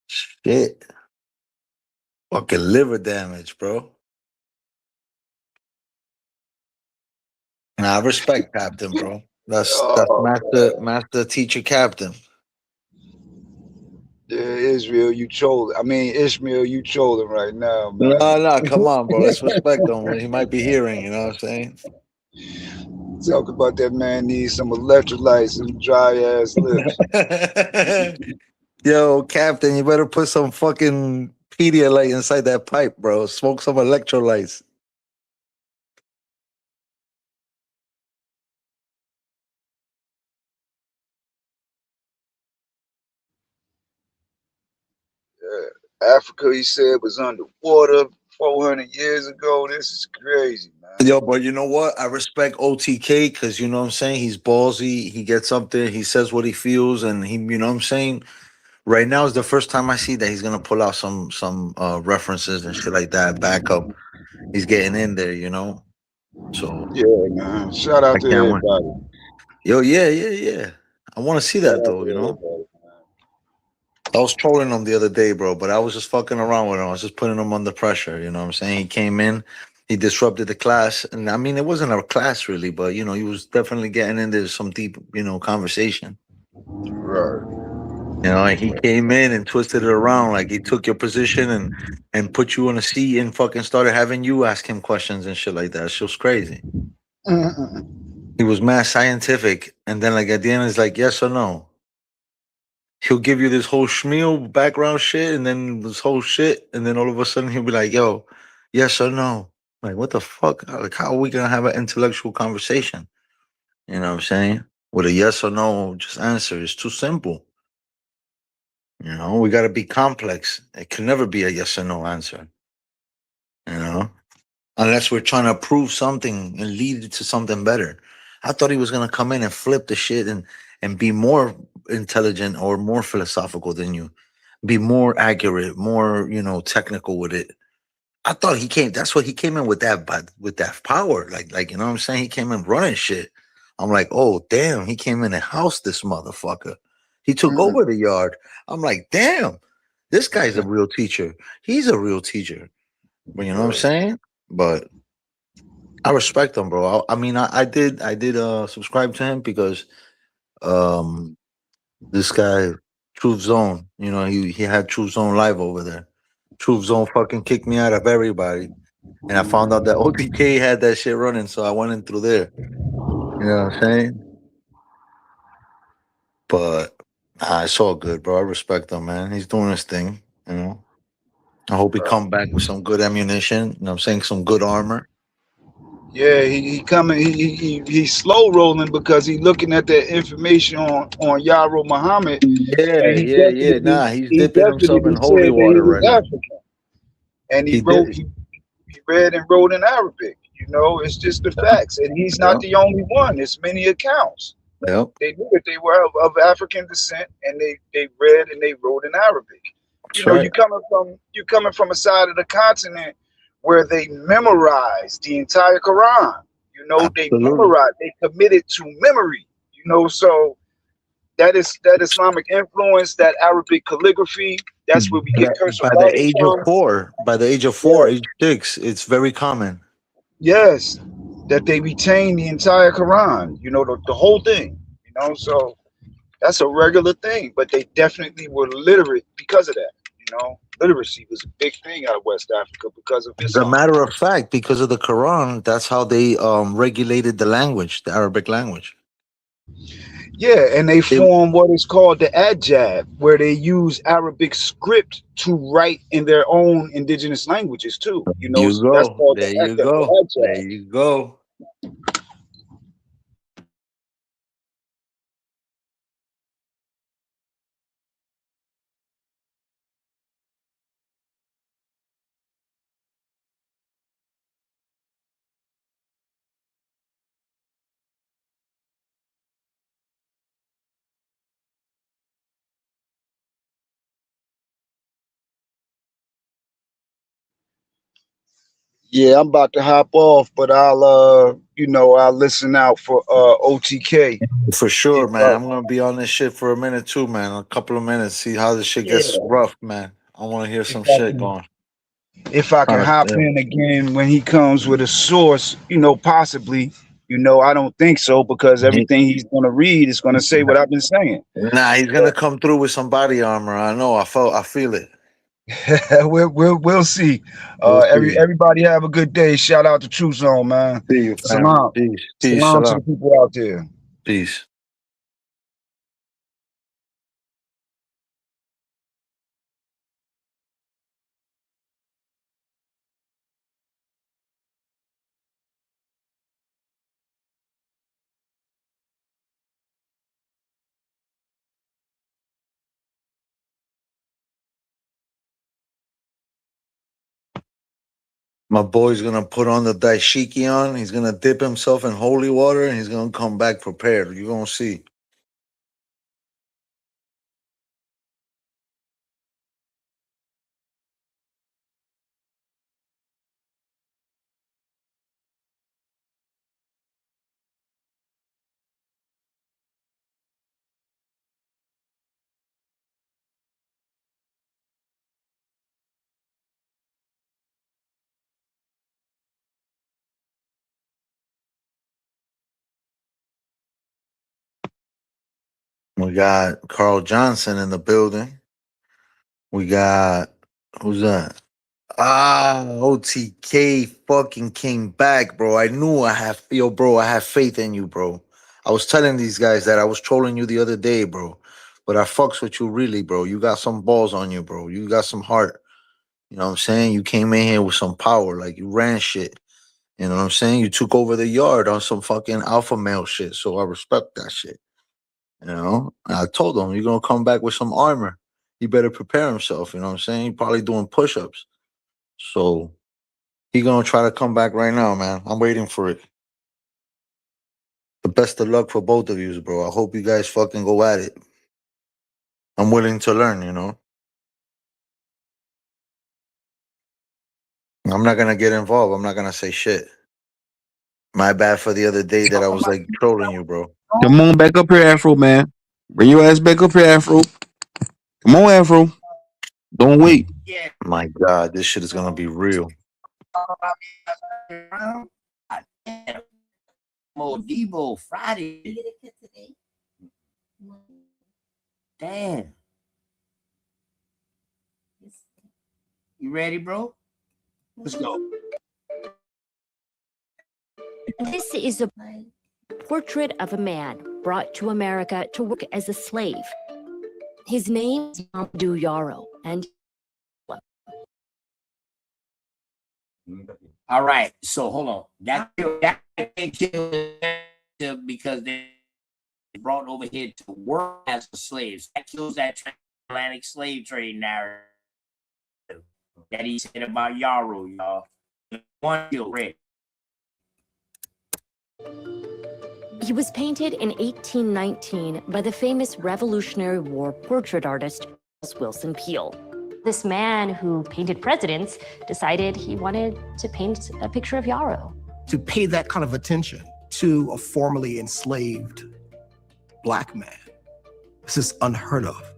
Shit. Fucking liver damage, bro. Nah, I respect Captain, bro. That's Oh man. master teacher Captain. Yeah, Israel, you trolling. I mean Ishmael, you trolling right now, No, man. no, come on, bro. Let's respect him. He might be hearing, you know what I'm saying? Talk about that man needs some electrolytes and dry ass lips. Yo, Captain, you better put some fucking Pedialyte inside that pipe, bro. Smoke some electrolytes. Africa, he said, was underwater 400 years ago. This is crazy, man. Yo, but you know what? I respect OTK because you know what I'm saying? He's ballsy. He gets up there. He says what he feels. And he, you know what I'm saying? Right now is the first time I see that he's gonna pull out some references and shit like that. Backup. He's getting in there, you know. So Yeah, man. Shout I out to can't wait. everybody. Yo, yeah. I want to see Shout that out though, to you know. everybody. I was trolling him the other day, bro, but I was just fucking around with him. I was just putting him under pressure, you know what I'm saying? He came in, he disrupted the class. And I mean, it wasn't a class really, but, you know, he was definitely getting into some deep, you know, conversation. Right. You know, like he came in and twisted it around. Like he took your position and put you on a seat and fucking started having you ask him questions and shit like that. Shit was crazy. Mm-mm. He was mad scientific. And then, like, at the end, it's like, yes or no. He'll give you this whole schmeal background shit and then this whole shit. And then all of a sudden, he'll be like, yo, yes or no. Like, what the fuck? Like, how are we going to have an intellectual conversation? You know what I'm saying? With a yes or no just answer. It's too simple. You know, we got to be complex. It can never be a yes or no answer. You know, unless we're trying to prove something and lead it to something better. I thought he was gonna come in and flip the shit and be more intelligent or more philosophical than you, be more accurate, more technical with it. I thought he came. That's what he came in with that, but with that power, like you know what I'm saying. He came in running shit. I'm like, oh damn, he came in and housed this motherfucker. He took Mm-mm. over the yard. I'm like, damn, this guy's a real teacher. He's a real teacher. But you know what I'm Right. saying? But I respect him, bro. I mean, I did subscribe to him because um this guy Truth Zone, he had Truth Zone live over there. Truth Zone fucking kicked me out of everybody. And I found out that OTK had that shit running, so I went in through there. You know what I'm saying? But it's all good, bro. I respect him, man. He's doing his thing, you know. I hope he come back with some good ammunition. You know what I'm saying? Some good armor. Yeah, he coming. He's slow rolling because he looking at that information on Yaro Muhammad, Yeah, and yeah, yeah. Nah, he's he dipping himself in definitely holy said that he water was right now. African, and He did. he read and wrote in Arabic. You know, it's just the facts, and he's not Yep. the only one. There's many accounts. Yep. They knew that they were of African descent, and they read and they wrote in Arabic. You That's know, right. you coming from a side of the continent where they memorize the entire Quran. You know, they Absolutely. memorize, they committed to memory. You know, so that Islamic influence, that Arabic calligraphy, that's where we get cursive By the writing age of from. 4, by the age of 4, Yes, age 6, it's very common. yes, that they retain the entire Quran. You know, the whole thing. You know, so that's a regular thing, but they definitely were literate because of that. You know, literacy was a big thing out of West Africa because of As a Islam. matter of fact, because of the Quran, that's how they regulated the language, the Arabic language. Yeah, and they It, form what is called the adjab, where they use Arabic script to write in their own indigenous languages too. You know, you so that's go. called There you the go. There adjab. you go. Yeah, I'm about to hop off, but I'll listen out for OTK. For If sure, man. I'm gonna be on this shit for a minute too, man. A couple of minutes, see how this shit gets yeah, rough, man. I want to hear if some I shit can going. if I can Trying hop to, in again when he comes with a source, possibly. I don't think so because everything he's gonna read is gonna say what I've been saying. nah, he's gonna come through with some body armor. I know. I feel it. We'll see. We'll see. Everybody have a good day. Shout out to True Zone, man. See you, fam. Salam. Peace. Peace. Salam to the Salam. people out there. Peace. My boy's gonna put on the daishiki on. He's gonna dip himself in holy water, and he's gonna come back prepared. You're gonna see. We got Carl Johnson in the building. We got who's that? OTK fucking came back, bro. I knew bro. I have faith in you, bro. I was telling these guys that I was trolling you the other day, bro. But I fucks with you really, bro. You got some balls on you, bro. You got some heart. You know what I'm saying? You came in here with some power, like you ran shit. You know what I'm saying? You took over the yard on some fucking alpha male shit. So I respect that shit. You know? And I told him, you're gonna come back with some armor. He better prepare himself. You know what I'm saying? He probably doing push-ups. So he gonna try to come back right now, man. I'm waiting for it. The best of luck for both of you, bro. I hope you guys fucking go at it. I'm willing to learn, you know? I'm not gonna get involved. I'm not gonna say shit. My bad for the other day that I was like trolling you, bro. Come on back up here, Afro, man. Bring your ass back up here, Afro. Come on, Afro. Don't wait. My God, this shit is gonna be real. Mo Debo Friday. Damn. You ready, bro? Let's go. This is a portrait of a man brought to America to work as a slave. His name is Mamadou Yarrow, and all right, so hold on. That because they brought over here to work as slaves. That kills that transatlantic slave trade narrative that he said about Yarrow, y'all. One kill red. he was painted in 1819 by the famous Revolutionary War portrait artist Wilson Peale. This man who painted presidents decided he wanted to paint a picture of Yarrow. To pay that kind of attention to a formerly enslaved Black man, this is unheard of.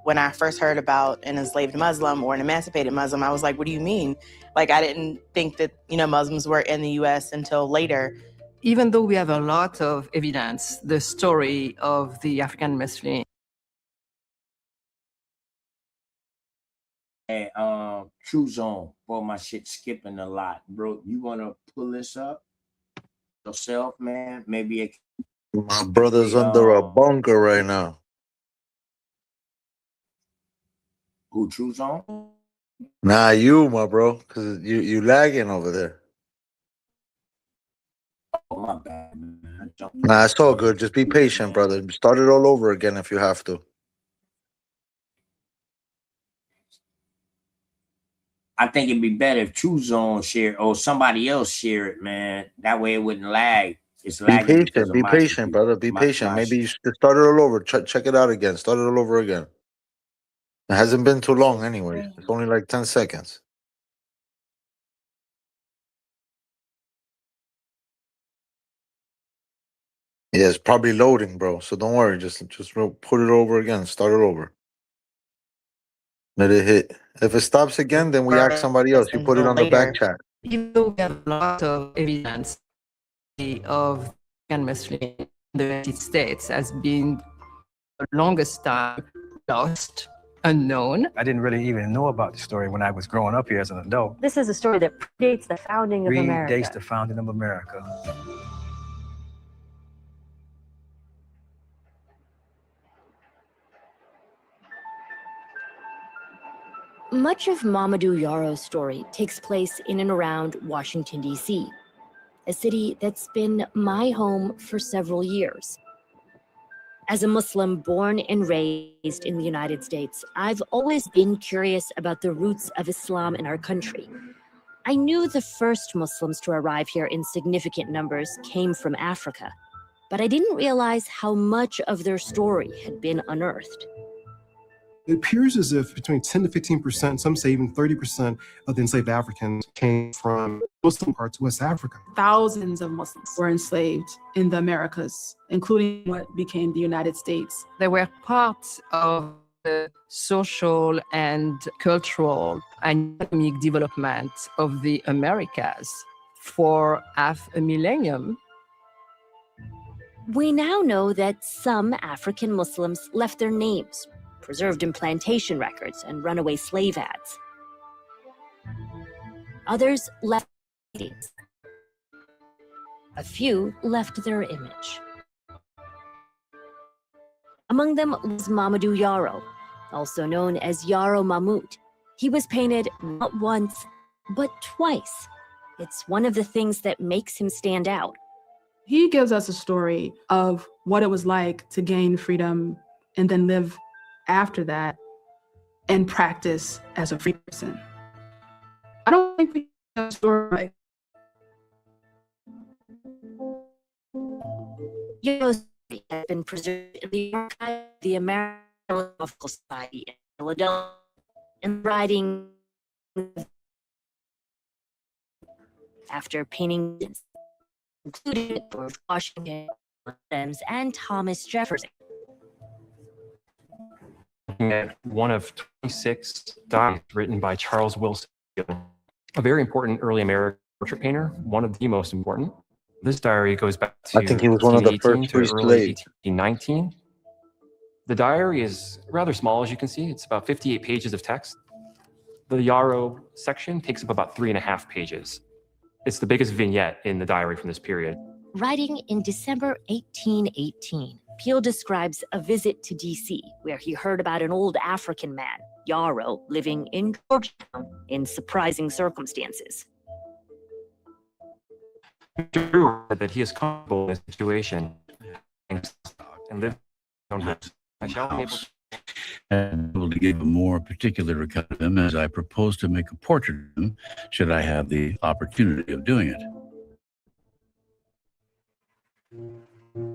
When I first heard about an enslaved Muslim or an emancipated Muslim, I was like, what do you mean? Like, I didn't think that, Muslims were in the US until later. Even though we have a lot of evidence, the story of the African Muslim. Hey, True Zone, boy, my shit skipping a lot, bro. You wanna pull this up yourself, man? Maybe it. My brother's under a bunker right now. Who, True Zone? Nah, you, my bro, because you lagging over there. Oh, my bad, man. Nah, it's all good. Just be patient, brother. Start it all over again if you have to. I think it'd be better if True Zone share or somebody else share it, man. That way it wouldn't lag. It's lagging. Be patient, brother. Be patient. Maybe you should start it all over. Check it out again. Start it all over again. It hasn't been too long anyway. It's only like 10 seconds. Yeah, it's probably loading, bro. So don't worry. Just put it over again. Start it over. Let it hit. If it stops again, then we ask somebody else. You put it on the back chat. Even though we have a lot of evidence of African Muslim in the United States has been the longest time lost, unknown. I didn't really even know about the story when I was growing up here as an adult. This is a story that predates the founding of America. Predates the founding of America. Much of Mamadou Yarrow's story takes place in and around Washington, D.C., a city that's been my home for several years. As a Muslim born and raised in the United States, I've always been curious about the roots of Islam in our country. I knew the first Muslims to arrive here in significant numbers came from Africa, but I didn't realize how much of their story had been unearthed. It appears as if between 10 to 15%, some say even 30% of the enslaved Africans came from Muslim parts of West Africa. Thousands of Muslims were enslaved in the Americas, including what became the United States. They were part of the social and cultural and economic development of the Americas for half a millennium. We now know that some African Muslims left their names preserved in plantation records and runaway slave ads. Others left writings. A few left their image. Among them was Mamadou Yarrow, also known as Yarrow Mahmoud. He was painted not once, but twice. It's one of the things that makes him stand out. He gives us a story of what it was like to gain freedom and then live after that and practice as a free person. I don't think we have a story like Yarrow's story has been preserved in the archive of the American Philosophical Society in Philadelphia and writing after painting, including George Washington, Adams, and Thomas Jefferson. At one of 26 diaries written by Charles Wilson, a very important early American portrait painter, one of the most important. This diary goes back to I think he was one of the first free slaves. 1819. The diary is rather small, as you can see. It's about 58 pages of text. The Yarrow section takes up about 3.5 pages. It's the biggest vignette in the diary from this period. Writing in December 1818, Peel describes a visit to D.C., where he heard about an old African man, Yarrow, living in Georgetown in surprising circumstances. True that he is comfortable in the situation and live on house. I shall be able to and able to give a more particular account of him as I propose to make a portrait of him, should I have the opportunity of doing it.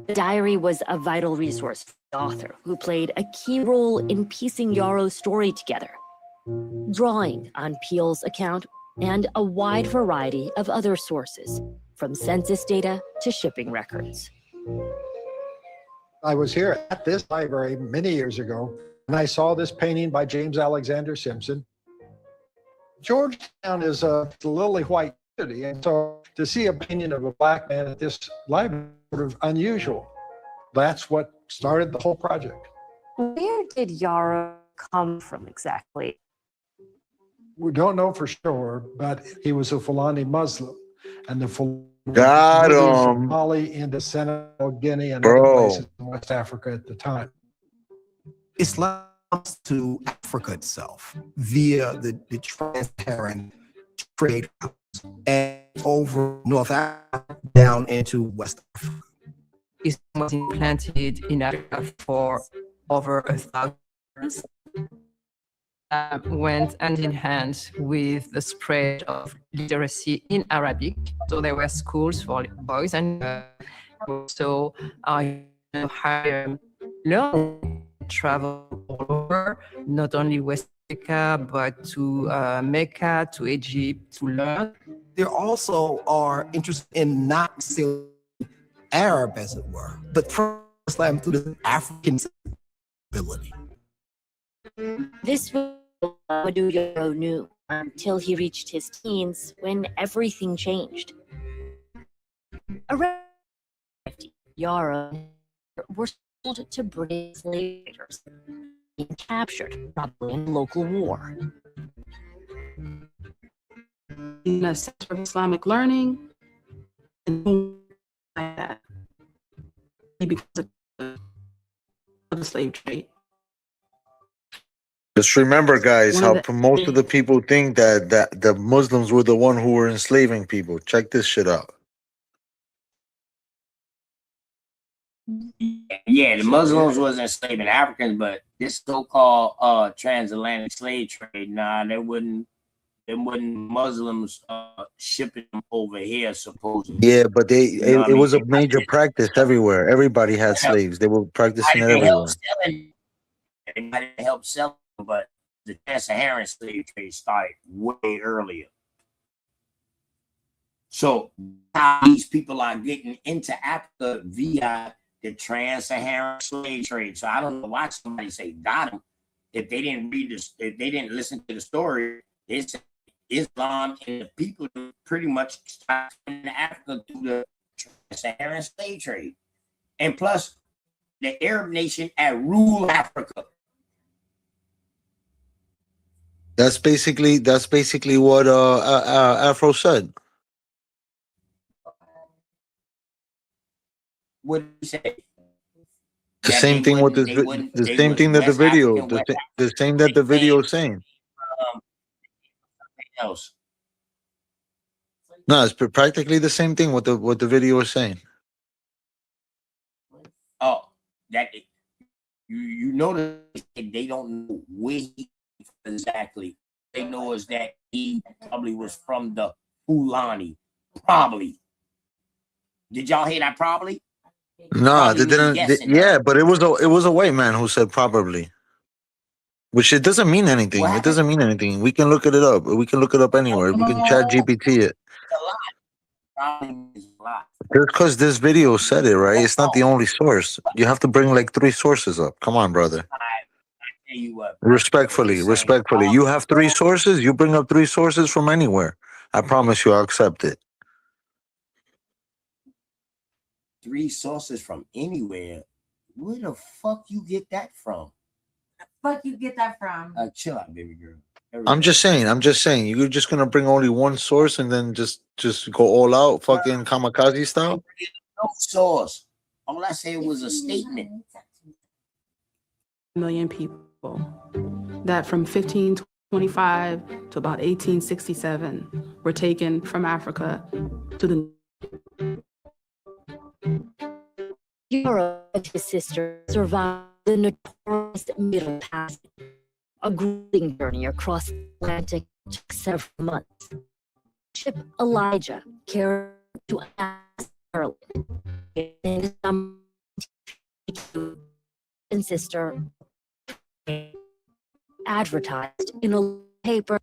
The diary was a vital resource for the author, who played a key role in piecing Yarrow's story together, drawing on Peel's account and a wide variety of other sources, from census data to shipping records. I was here at this library many years ago, and I saw this painting by James Alexander Simpson. Georgetown is a lily white city, and so to see a painting of a black man at this library is sort of unusual. That's what started the whole project. Where did Yarrow come from exactly? We don't know for sure, but he was a Fulani Muslim, and the Fulani Got moving from him. Mali into Senegal, Guinea, and Bro. other places in West Africa at the time. Islam comes to Africa itself via the trans-Saharan trade routes and over North Africa down into West Africa. Islam was implanted in Africa for over 1,000 years. Went hand in hand with the spread of literacy in Arabic. So there were schools for boys and also higher learning, travel all over, not only West Africa, but to Mecca, to Egypt, to learn. There also are interested in not still Arab, as it were, but from Islam through the African ability. This was what Mamadou Yarrow knew until he reached his teens, when everything changed. Around 50, Yarrow were sold to British slave traders, being captured, probably in local war. In a center of Islamic learning, and like that, because of the slave trade. Just remember, guys, how most of the people think that the Muslims were the one who were enslaving people. Check this shit out. Yeah, the Muslims was enslaving Africans, but this so-called transatlantic slave trade, nah, they wouldn't Muslims shipping them over here supposedly. Yeah, but You know what I it mean? was a major practice everywhere. Everybody had slaves. They were practicing it everywhere. They might have helped sell them, but the trans-Saharan slave trade started way earlier. So how these people are getting into Africa via the trans-Saharan slave trade. So I don't know why somebody say got them. If they didn't read this, if they didn't listen to the story, they said Islam and the people pretty much started in Africa through the trans-Saharan slave trade. And plus, the Arab nation had ruled Africa. That's basically what Afro said. What did he say? The same thing with the same thing that the video, the same that the video is saying. Else. No, it's practically the same thing what the video is saying. Oh, that you notice they don't know where he exactly. They know is that he probably was from the Fulani. Probably. Did y'all hear that? Probably. No, they didn't. Yeah, but it was a white man who said probably, which it doesn't mean anything. It doesn't mean anything. We can look it up. We can look it up anywhere. We can chat GPT it. Just because this video said it, right? It's not the only source. You have to bring like 3 sources up. Come on, brother. Respectfully. You have 3 sources. You bring up 3 sources from anywhere. I promise you, I'll accept it. 3 sources from anywhere. Where the fuck you get that from? The fuck you get that from? Chill out, baby girl. I'm just saying. You're just gonna bring only one source and then just go all out, fucking kamikaze style. No source. All I said was a statement. Million people that from 1525 to about 1867 were taken from Africa to the Yarrow and his sister survived the notorious Middle Passage, a grueling journey across the Atlantic that took several months. Ship Elijah carried to Ireland. In some and sister advertised in a paper.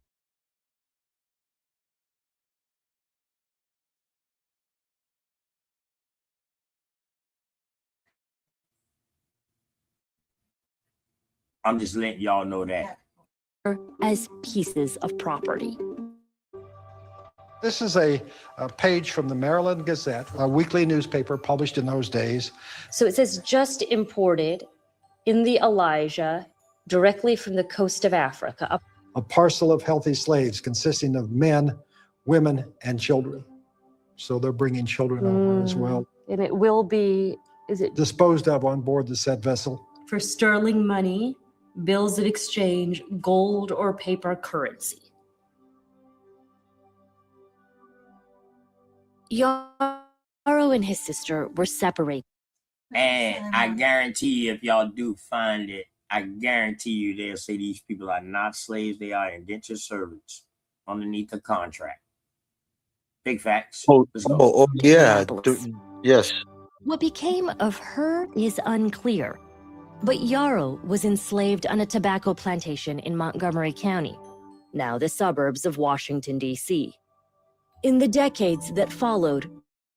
I'm just letting y'all know that. As pieces of property. This is a page from the Maryland Gazette, a weekly newspaper published in those days. So it says just imported in the Elijah directly from the coast of Africa. A parcel of healthy slaves consisting of men, women, and children. So they're bringing children over as well. And it will be, is it disposed of on board the said vessel. for sterling money, bills of exchange, gold or paper currency? Yarrow and his sister were separated. And I guarantee you, if y'all do find it, I guarantee you they'll say these people are not slaves, they are indentured servants underneath the contract. Big facts. Yeah. Yes. What became of her is unclear, but Yarrow was enslaved on a tobacco plantation in Montgomery County, now the suburbs of Washington, D.C. In the decades that followed,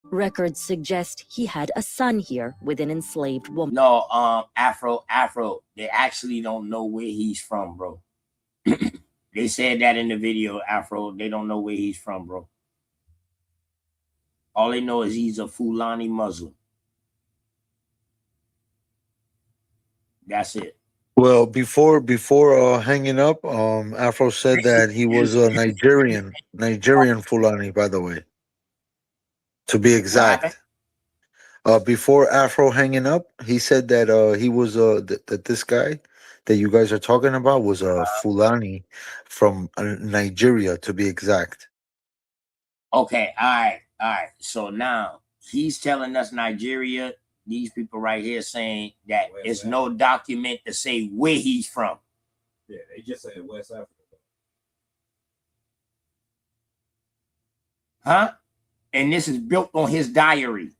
records suggest he had a son here with an enslaved woman. No, Afro, they actually don't know where he's from, bro. They said that in the video, Afro, they don't know where he's from, bro. All they know is he's a Fulani Muslim. That's it. Well, before hanging up, Afro said that he was a Nigerian Fulani, by the way, to be exact. Before Afro hanging up, he said that he was that this guy that you guys are talking about was a Fulani from Nigeria, to be exact. Okay, all right. So now he's telling us Nigeria. These people right here saying that there's no document to say where he's from. Yeah, they just said West Africa. Huh? And this is built on his diary.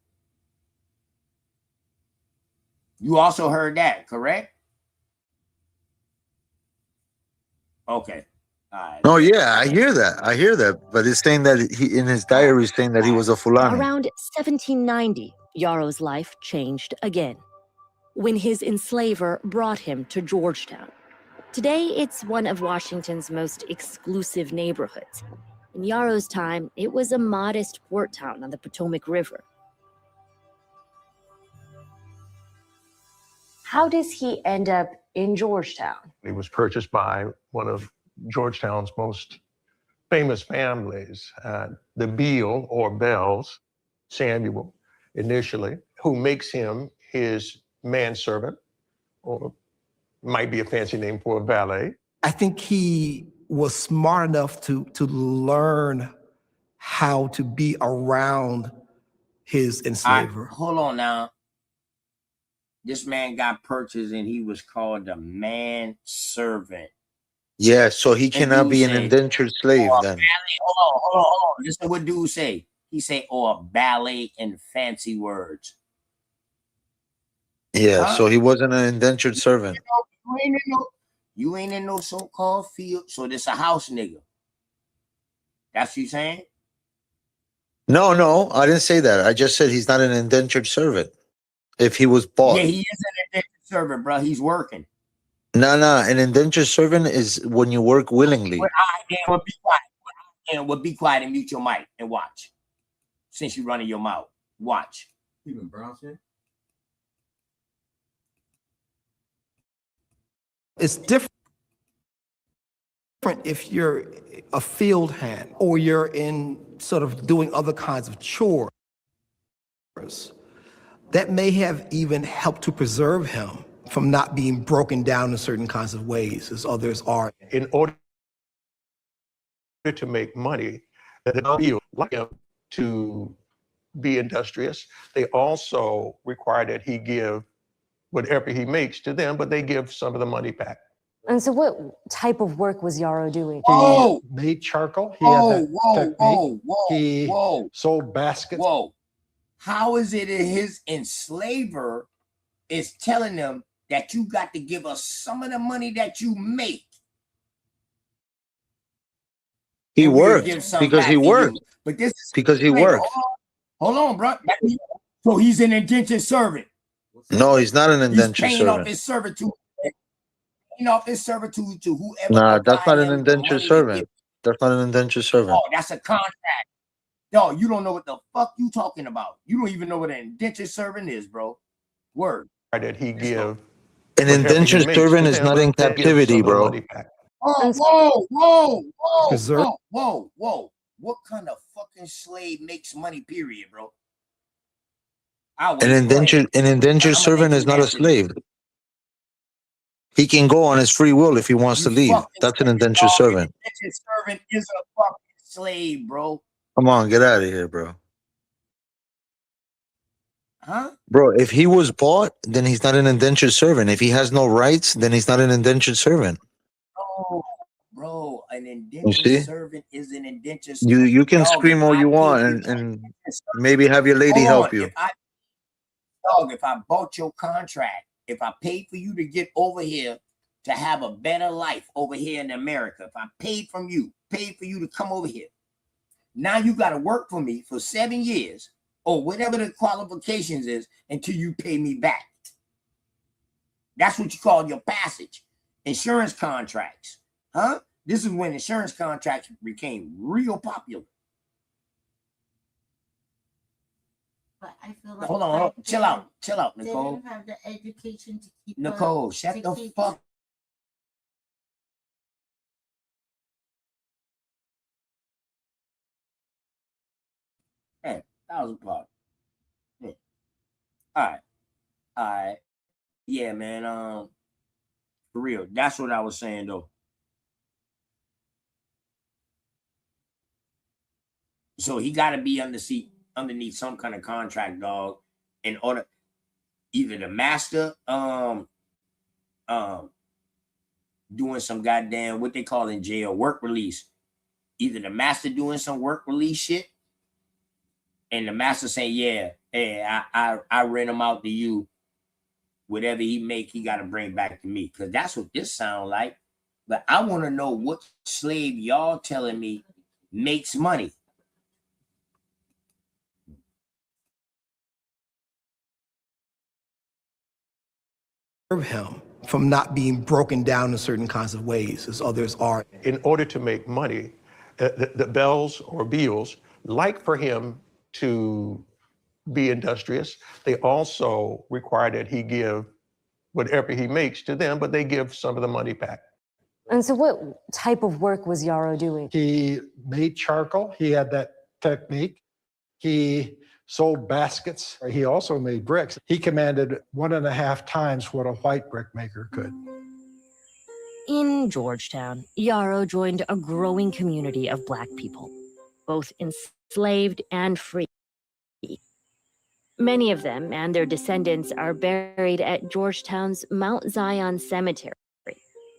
You also heard that, correct? Okay. All right. Oh yeah, I hear that. But it's saying that he in his diary is saying that he was a Fulani. Around 1790, Yarrow's life changed again, when his enslaver brought him to Georgetown. Today, it's one of Washington's most exclusive neighborhoods. In Yarrow's time, it was a modest port town on the Potomac River. How does he end up in Georgetown? He was purchased by one of Georgetown's most famous families, the Beale or Bells, Samuel, initially, who makes him his manservant, or might be a fancy name for a valet. I think he was smart enough to learn how to be around his enslaver. Hold on now. This man got purchased and he was called the manservant. Yeah, so he cannot be an indentured slave then. Hold on. Listen to what dude say. He say, or a ballet in fancy words. Yeah, so he wasn't an indentured servant. You ain't in no so-called field. So this a house nigga. That's what you saying? No, I didn't say that. I just said he's not an indentured servant. If he was bought. Yeah, he is an indentured servant, bro. He's working. No. An indentured servant is when you work willingly. Well, be quiet. Well, be quiet and mute your mic and watch. Since you're running your mouth, watch. Even brown skin? It's different. different if you're a field hand or you're in sort of doing other kinds of chores. That may have even helped to preserve him from not being broken down in certain kinds of ways as others are. In order to make money, they feel like him to be industrious. They also require that he give whatever he makes to them, but they give some of the money back. And so what type of work was Yarrow doing? He made charcoal. He had that technique. He sold baskets. Whoa. How is it that his enslaver is telling them that you got to give us some of the money that you make? He and we'll worked give some because back he to worked. you? But this is Because he enslaver. worked. Hold on, bro. So he's an indentured servant. No, he's not an He's indentured paying off servant. his servitude. Paying off his servitude to whoever Nah, can that's buy not an him the indentured money to servant. give. That's not an indentured servant. Oh, that's a contract. No, you don't know what the fuck you talking about. You don't even know what an indentured servant is, bro. Word. That he give. An indentured servant is not in captivity, bro. Whoa. What kind of fucking slave makes money, period, bro? An indentured servant is not a slave. He can go on his free will if he wants to leave. That's an indentured servant. An indentured servant is a fucking slave, bro. Come on, get out of here, bro. Huh? Bro, if he was bought, then he's not an indentured servant. If he has no rights, then he's not an indentured servant. Oh, bro, an You indentured see? servant is an indentured servant. You can Dog, scream all you want and maybe have your lady help you. If I bought your contract, if I paid for you to get over here to have a better life over here in America, if I paid for you to come over here, now you got to work for me for 7 years or whatever the qualifications is until you pay me back. That's what you call your passage. Insurance contracts, huh? This is when insurance contracts became real popular. But I feel like Hold on, chill out, they Nicole. didn't have the education to keep Nicole, shut the fuck. Hey, 1,000 bucks. Yeah. All right. Yeah, man. For real, that's what I was saying though. So he got to be underneath some kind of contract, dog, in order either the master doing some goddamn what they call in jail work release, either the master doing some work release shit, and the master saying, yeah, hey, I rent him out to you. Whatever he make, he got to bring back to me, because that's what this sound like. But I want to know what slave y'all telling me makes money. Him from not being broken down in certain kinds of ways as others are. In order to make money, the Bells or Beals like for him to be industrious. They also require that he give whatever he makes to them, but they give some of the money back. And so what type of work was Yarrow doing? He made charcoal. He had that technique. He sold baskets. He also made bricks. He commanded 1.5 times what a white brickmaker could. In Georgetown, Yarrow joined a growing community of Black people, both enslaved and free. Many of them and their descendants are buried at Georgetown's Mount Zion Cemetery,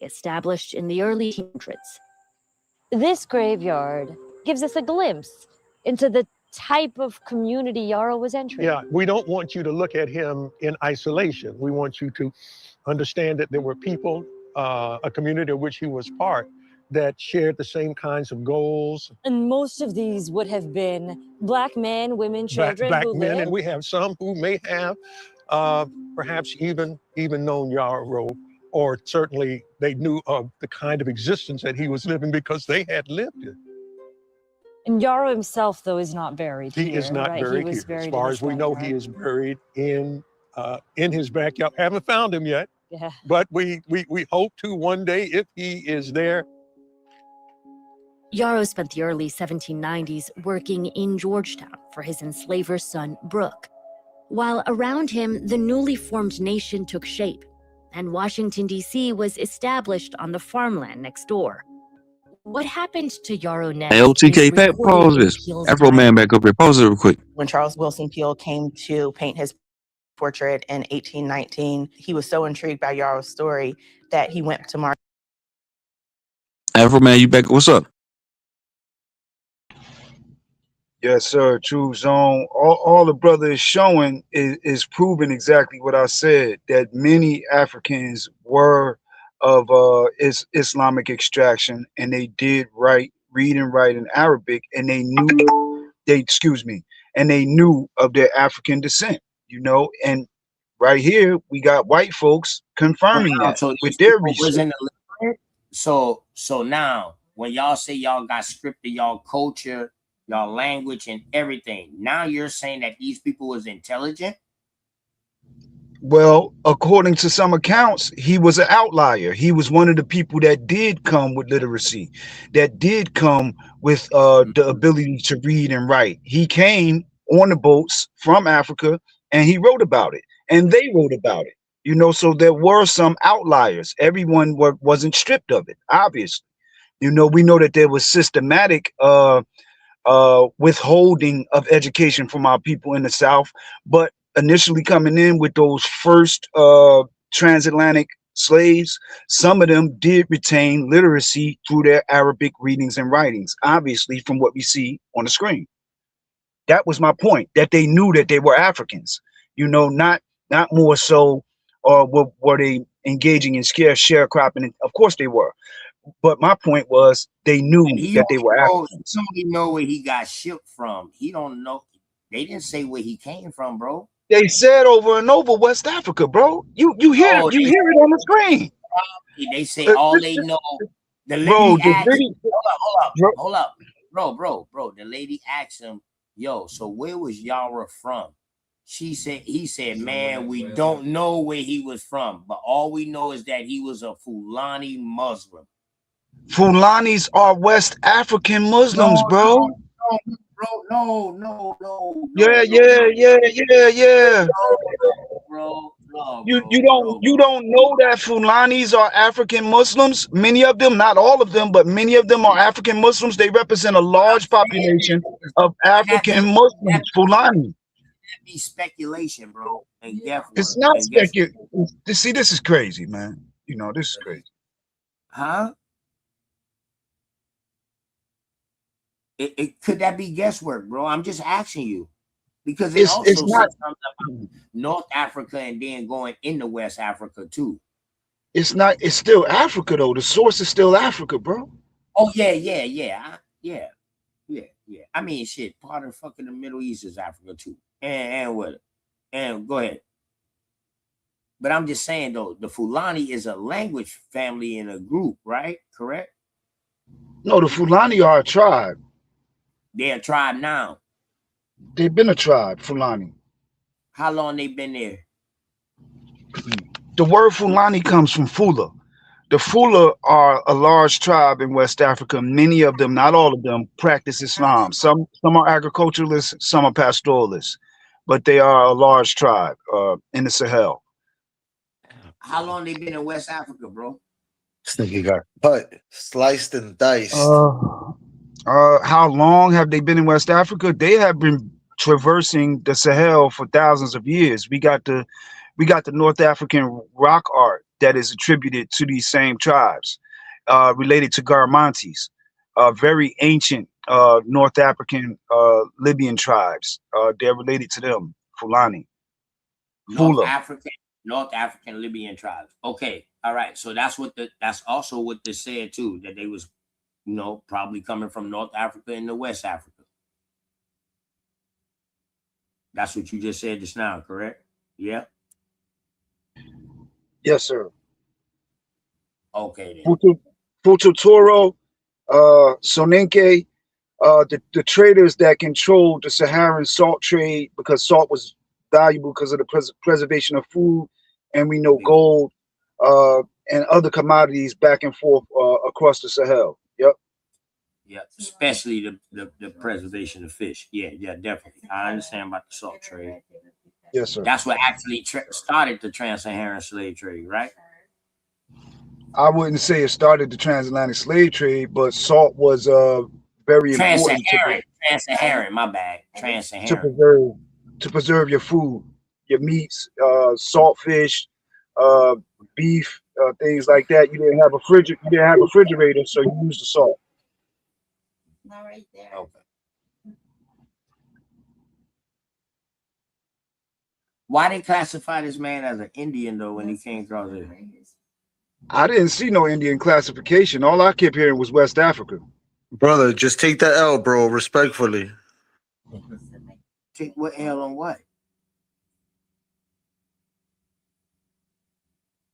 established in the early 1800s. This graveyard gives us a glimpse into the type of community Yarrow was entering. Yeah, we don't want you to look at him in isolation. We want you to understand that there were people, a community of which he was part, that shared the same kinds of goals. And most of these would have been Black men, women, children Black who men, lived. and we have some who may have perhaps even known Yarrow, or certainly they knew of the kind of existence that he was living because they had lived it. And Yarrow himself, though, is not buried here. He is not right? buried He was here. buried As far as we know, he is buried in his backyard. Haven't found him yet, Yeah. but we hope to one day if he is there. Yarrow spent the early 1790s working in Georgetown for his enslaver's son, Brooke. While around him, the newly formed nation took shape, and Washington, D.C. was established on the farmland next door. What happened to Yarrow next is LTK, recorded pause in this. Peele's Afro diary. man back up here. Pause it real quick. When Charles Wilson Peele came to paint his portrait in 1819, he was so intrigued by Yarrow's story that he went to market. Afro man, you back? What's up? Yes, sir. True zone. All the brother is showing is proving exactly what I said, that many Africans were of Islamic extraction, and they did read and write in Arabic, and and they knew of their African descent, and right here we got white folks confirming that So with these their people research. wasn't illiterate. So now when y'all say y'all got scripted, y'all culture, y'all language and everything, now you're saying that these people was intelligent? Well, according to some accounts, he was an outlier. He was one of the people that did come with literacy, that did come with the ability to read and write. He came on the boats from Africa, and he wrote about it, and they wrote about it. So there were some outliers. Everyone wasn't stripped of it, obviously. We know that there was systematic withholding of education from our people in the South, but initially coming in with those first transatlantic slaves, some of them did retain literacy through their Arabic readings and writings, obviously from what we see on the screen. That was my point, that they knew that they were Africans, not more so, or were they engaging in sharecropping? Of course they were. But my point was they knew And he that they only were know, Africans. he only know where he got shipped from. He don't know. They didn't say where he came from, bro. They said over and over West Africa, bro. You hear Oh, it on the screen. they say all they know. The Bro, lady the asked, video, hold up, bro. The lady asked him, yo, so where was Yara from? He said, man, we don't know where he was from, but all we know is that he was a Fulani Muslim. Fulanis are West African Muslims, bro. No, Yeah. bro. You don't know that Fulanis are African Muslims? Many of them, not all of them, but many of them are African Muslims. They represent a large population of African Muslims, Fulani. That be speculation, bro. And It's not speculation. See, this is crazy, man. This is crazy. Huh? Could that be guesswork, bro? I'm just asking you. Because it also It's not. says something about North Africa and then going into West Africa too. It's not. It's still Africa though. The source is still Africa, bro. Oh yeah. I mean, shit. Part of fucking the Middle East is Africa too, and what? And go ahead. But I'm just saying though, the Fulani is a language family in a group, right? Correct? No, the Fulani are a tribe. They're a tribe now. They've been a tribe, Fulani. How long they been there? The word Fulani comes from Fula. The Fula are a large tribe in West Africa. Many of them, not all of them, practice Islam. Some are agriculturalists, some are pastoralists, but they are a large tribe in the Sahel. How long they been in West Africa, bro? This nigga got cut, sliced and diced. How long have they been in West Africa? They have been traversing the Sahel for thousands of years. We got the North African rock art that is attributed to these same tribes, related to Garamantes, very ancient North African Libyan tribes. They're related to them, Fulani. North African Libyan tribes. Okay, all right. So that's also what they said too, that they was, probably coming from North Africa into West Africa. That's what you just said just now, correct? Yeah. Yes, sir. Okay then. Futu Toro, Sonenke, the traders that controlled the Saharan salt trade, because salt was valuable because of the preservation of food, and we know gold and other commodities back and forth across the Sahel. Yep. Yeah, especially the preservation of fish. Yeah, definitely. I understand about the salt trade. Yes, sir. That's what actually started the trans-Saharan slave trade, right? I wouldn't say it started the transatlantic slave trade, but salt was very important Trans-Saharan, my bad. to Trans-Saharan. preserve to preserve your food, your meats, salt fish, uh, beef, things like that. You didn't have you didn't have a refrigerator, so you used the salt. Not right there. Okay. Why they classify this man as an Indian though when he came across here? I didn't see no Indian classification. All I kept hearing was West Africa. Brother, just take that L, bro, respectfully. Take what L on what?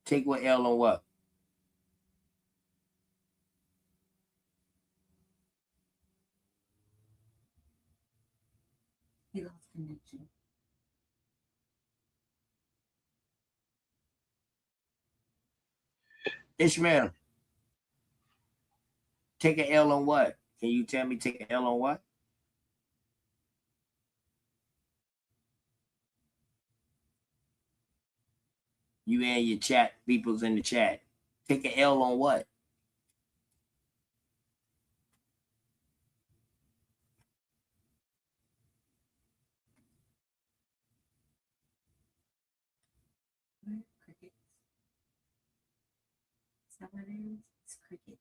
Take what L on what? He lost connection. Ishmael, take an L on what? Can you tell me take an L on what? You and your chat, people's in the chat. Take an L on what? Crickets. Is that what it is? It's crickets.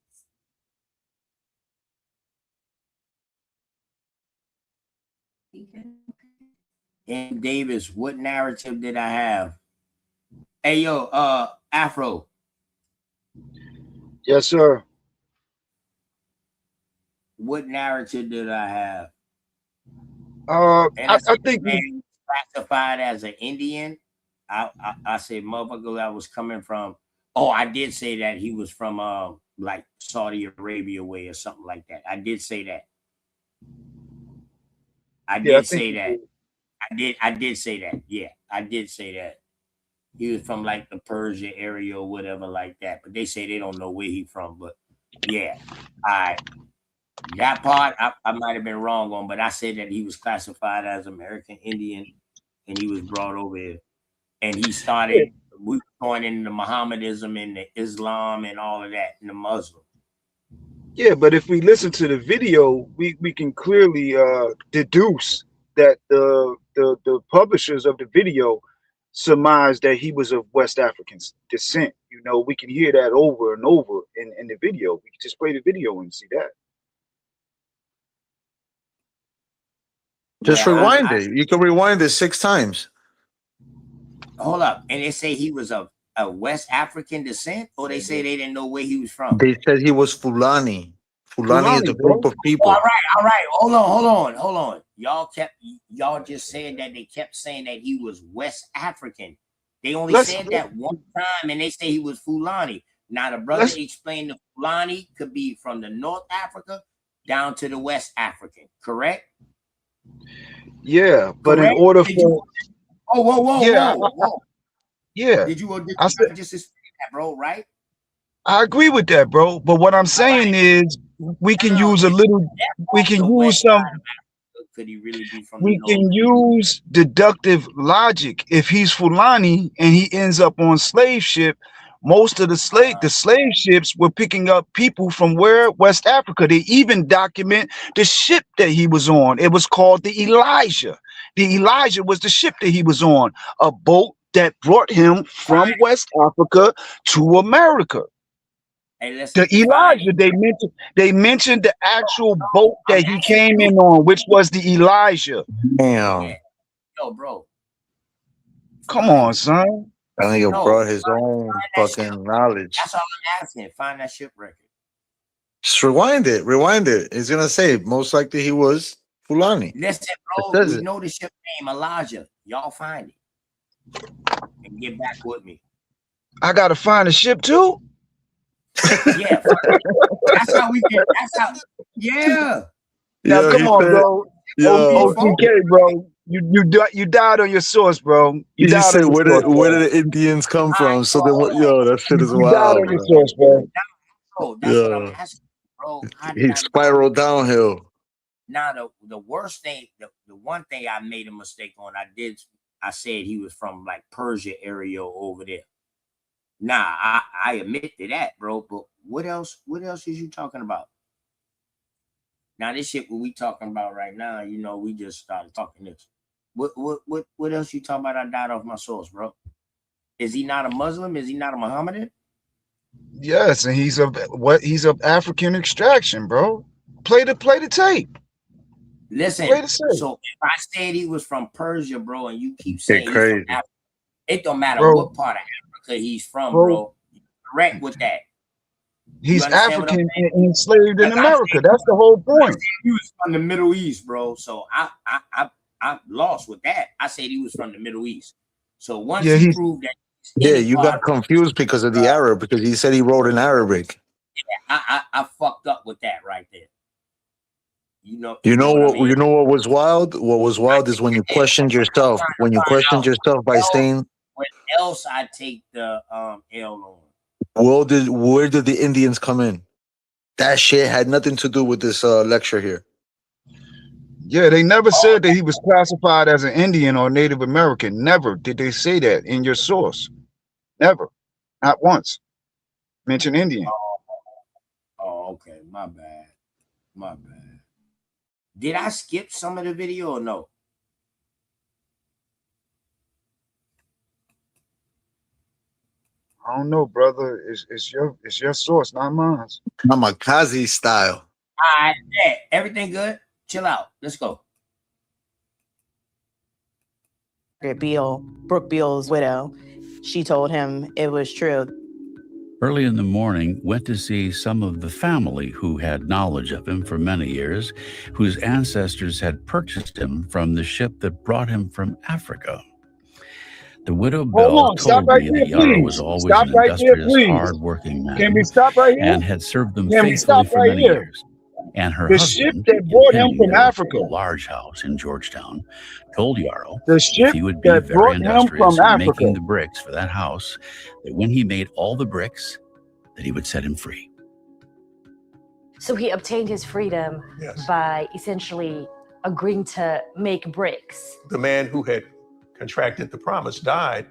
And Davis, what narrative did I have? Hey yo, Afro. Yes, sir. What narrative did I have? I think man classified as an Indian. I said, motherfucker, I was coming from. Oh, I did say that he was from like Saudi Arabia way or something like that. I did say that. I did say that. I did say that. Yeah, I did say that. He was from like the Persia area or whatever like that. But they say they don't know where he from. But yeah, that part I might have been wrong on, but I said that he was classified as American Indian and he was brought over here. And he started going into Mohammedanism and the Islam and all of that, and the Muslim. Yeah, but if we listen to the video, we can clearly deduce that the publishers of the video surmised that he was of West African descent. You know, we can hear that over and over in the video. We can just play the video and see that. Just rewind it. You can rewind it 6 times. Hold up. And they say he was of a West African descent, or they say they didn't know where he was from? They said he was Fulani. Fulani is a group of people. Oh, all right. Hold on. Y'all just said that they kept saying that he was West African. They only said that one time, and they say he was Fulani. Now the brother explained the Fulani could be from the North Africa down to the West African, correct? Yeah, but in order for whoa. Yeah. Did you just explain that, bro, right? I agree with that, bro. But what I'm saying is we can use a little, we can use some, could he really be from we can use deductive logic. If he's Fulani and he ends up on slave ship, most of the slave ships were picking up people from where? West Africa. They even document the ship that he was on. It was called the Elijah. The Elijah was the ship that he was on, a boat that brought him from West Africa to America. Hey, listen, the Elijah, they mentioned the actual boat that he came in on, which was the Elijah. Damn. Yeah. Yo, bro. Come on, son. That nigga brought his own fucking knowledge. That's all I'm asking. Find that ship record. Just rewind it. It's gonna say most likely he was Fulani. Listen, bro, we know the ship name Elijah. Y'all find it and get back with me. I gotta find a ship too. Yeah, that's how we get. That's how. Yeah. Now come on, bro. OTK, bro. You died on your source, bro. You just said where did the Indians come from? So then, that shit is you wild. Died on your source, bro. That's what I'm asking, bro. How did He I? spiraled downhill. Now the worst thing, the one thing I made a mistake on, I said he was from like Persia area over there. Nah, I admit to that, bro. But what else? What else is you talking about? Now this shit what we talking about right now, you know, we just started talking this. What else you talking about? I died off my source, bro. Is he not a Muslim? Is he not a Mohammedan? Yes, and he's of African extraction, bro. Play the tape. Play Listen, the tape. so if I said he was from Persia, bro, and you keep Get saying he's from crazy. Africa, it don't matter Bro, what part of Africa he's from, bro, bro. You're correct with that. You he's understand what I'm African saying? and enslaved in Because America. That's the whole I point. said he was from the Middle East, bro. So I lost with that. I said he was from the Middle East. So once Yeah, he he's proved that Yeah, any you part got of confused because of the Arab, because he said he wrote in Arabic. I fucked up with that right there. You know what I mean? You know what was wild? What was wild is when you questioned yourself. When you questioned yourself by saying, What else I take the L on? where did the Indians come in? That shit had nothing to do with this lecture here. Yeah, they never said that he was classified as an Indian or Native American. Never did they say that in your source. Never. Not once. Mention Indian. Oh, okay. My bad. My bad. Did I skip some of the video or no? I don't know, brother. It's your source, not mine. Kamikaze style. All right, yeah. Everything good? Chill out. Let's go. Brooke Beal's widow, she told him it was true. Early in the morning, went to see some of the family who had knowledge of him for many years, whose ancestors had purchased him from the ship that brought him from Africa. The widow Bell Hold on. Stop told right me there, that Yarrow was please. always Stop an right there, industrious, please. hard-working Can we man stop right here? and had served them Can we faithfully stop for right many here? years. And her The ship husband, that brought him intending from to Africa. build a large house in Georgetown, told Yarrow The if ship he would be that very brought him industrious from in Africa. making the bricks for that house, that when he made all the bricks, that he would set him free. So he obtained his freedom by essentially agreeing to make bricks. The man who had contracted the promise died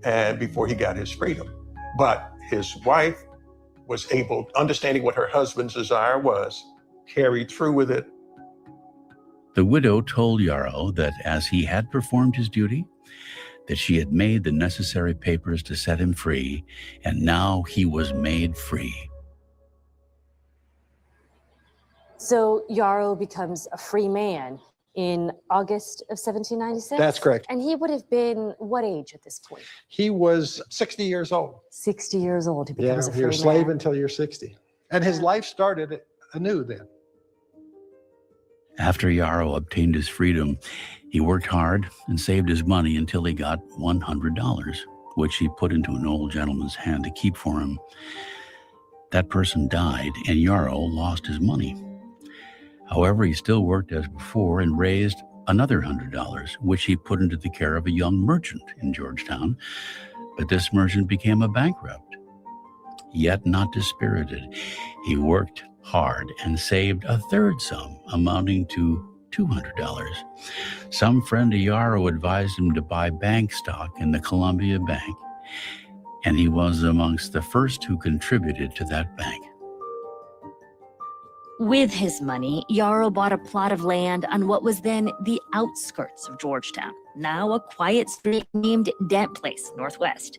and before he got his freedom. But his wife was able, understanding what her husband's desire was, carried through with it. The widow told Yarrow that as he had performed his duty, that she had made the necessary papers to set him free, and now he was made free. So Yarrow becomes a free man in August of 1796? That's correct. And he would have been what age at this point? He was 60 years old. 60 years old. He Yeah, becomes a free you're a slave man. until you're 60. And his life started anew then. After Yarrow obtained his freedom, he worked hard and saved his money until he got $100, which he put into an old gentleman's hand to keep for him. That person died, and Yarrow lost his money. However, he still worked as before and raised another $100, which he put into the care of a young merchant in Georgetown. But this merchant became a bankrupt. Yet not dispirited, he worked hard and saved a third sum, amounting to $200. Some friend of Yarrow advised him to buy bank stock in the Columbia Bank, and he was amongst the first who contributed to that bank. With his money, Yarrow bought a plot of land on what was then the outskirts of Georgetown, now a quiet street named Dent Place, Northwest.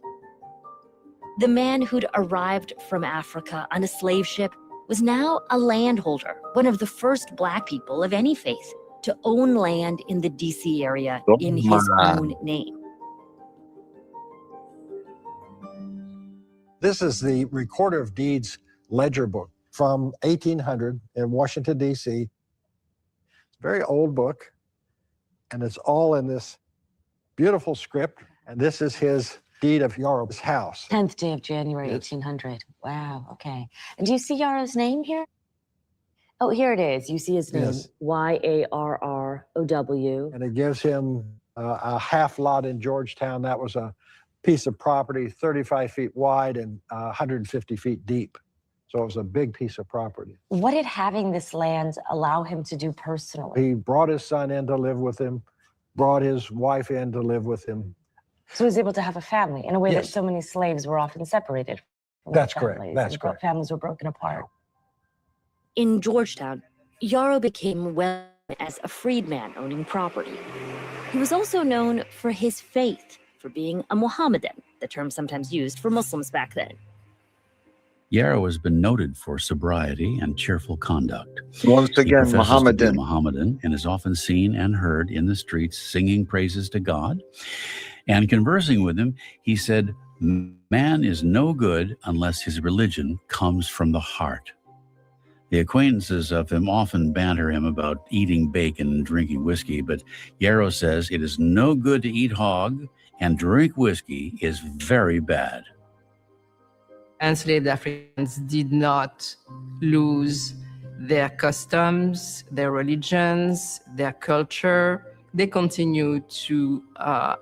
The man who'd arrived from Africa on a slave ship was now a landholder, one of the first Black people of any faith to own land in the DC area in his own name. This is the Recorder of Deeds ledger book from 1800 in Washington, D.C. It's a very old book, and it's all in this beautiful script. And this is his deed of Yarrow's house. 10th day of January, Yes. 1800. Wow, okay. And do you see Yarrow's name here? Oh, here it is. You see his name, Yes. Yarrow. And it gives him a half lot in Georgetown. That was a piece of property 35 feet wide and 150 feet deep. So it was a big piece of property. What did having this land allow him to do personally? He brought his son in to live with him, brought his wife in to live with him. So he was able to have a family in a way that Yes. so many slaves were often separated from That's their correct. families, That's and correct. families were broken apart. In Georgetown, Yarrow became well known as a freedman owning property. He was also known for his faith, for being a Mohammedan, the term sometimes used for Muslims back then. Yarrow has been noted for sobriety and cheerful conduct. Once He again, professes to be a Mohammedan. Mohammedan and is often seen and heard in the streets singing praises to God. And conversing with him, he said, "Man is no good unless his religion comes from the heart." The acquaintances of him often banter him about eating bacon and drinking whiskey, but Yarrow says it is no good to eat hog, and drink whiskey is very bad. Enslaved Africans did not lose their customs, their religions, their culture. They continued to,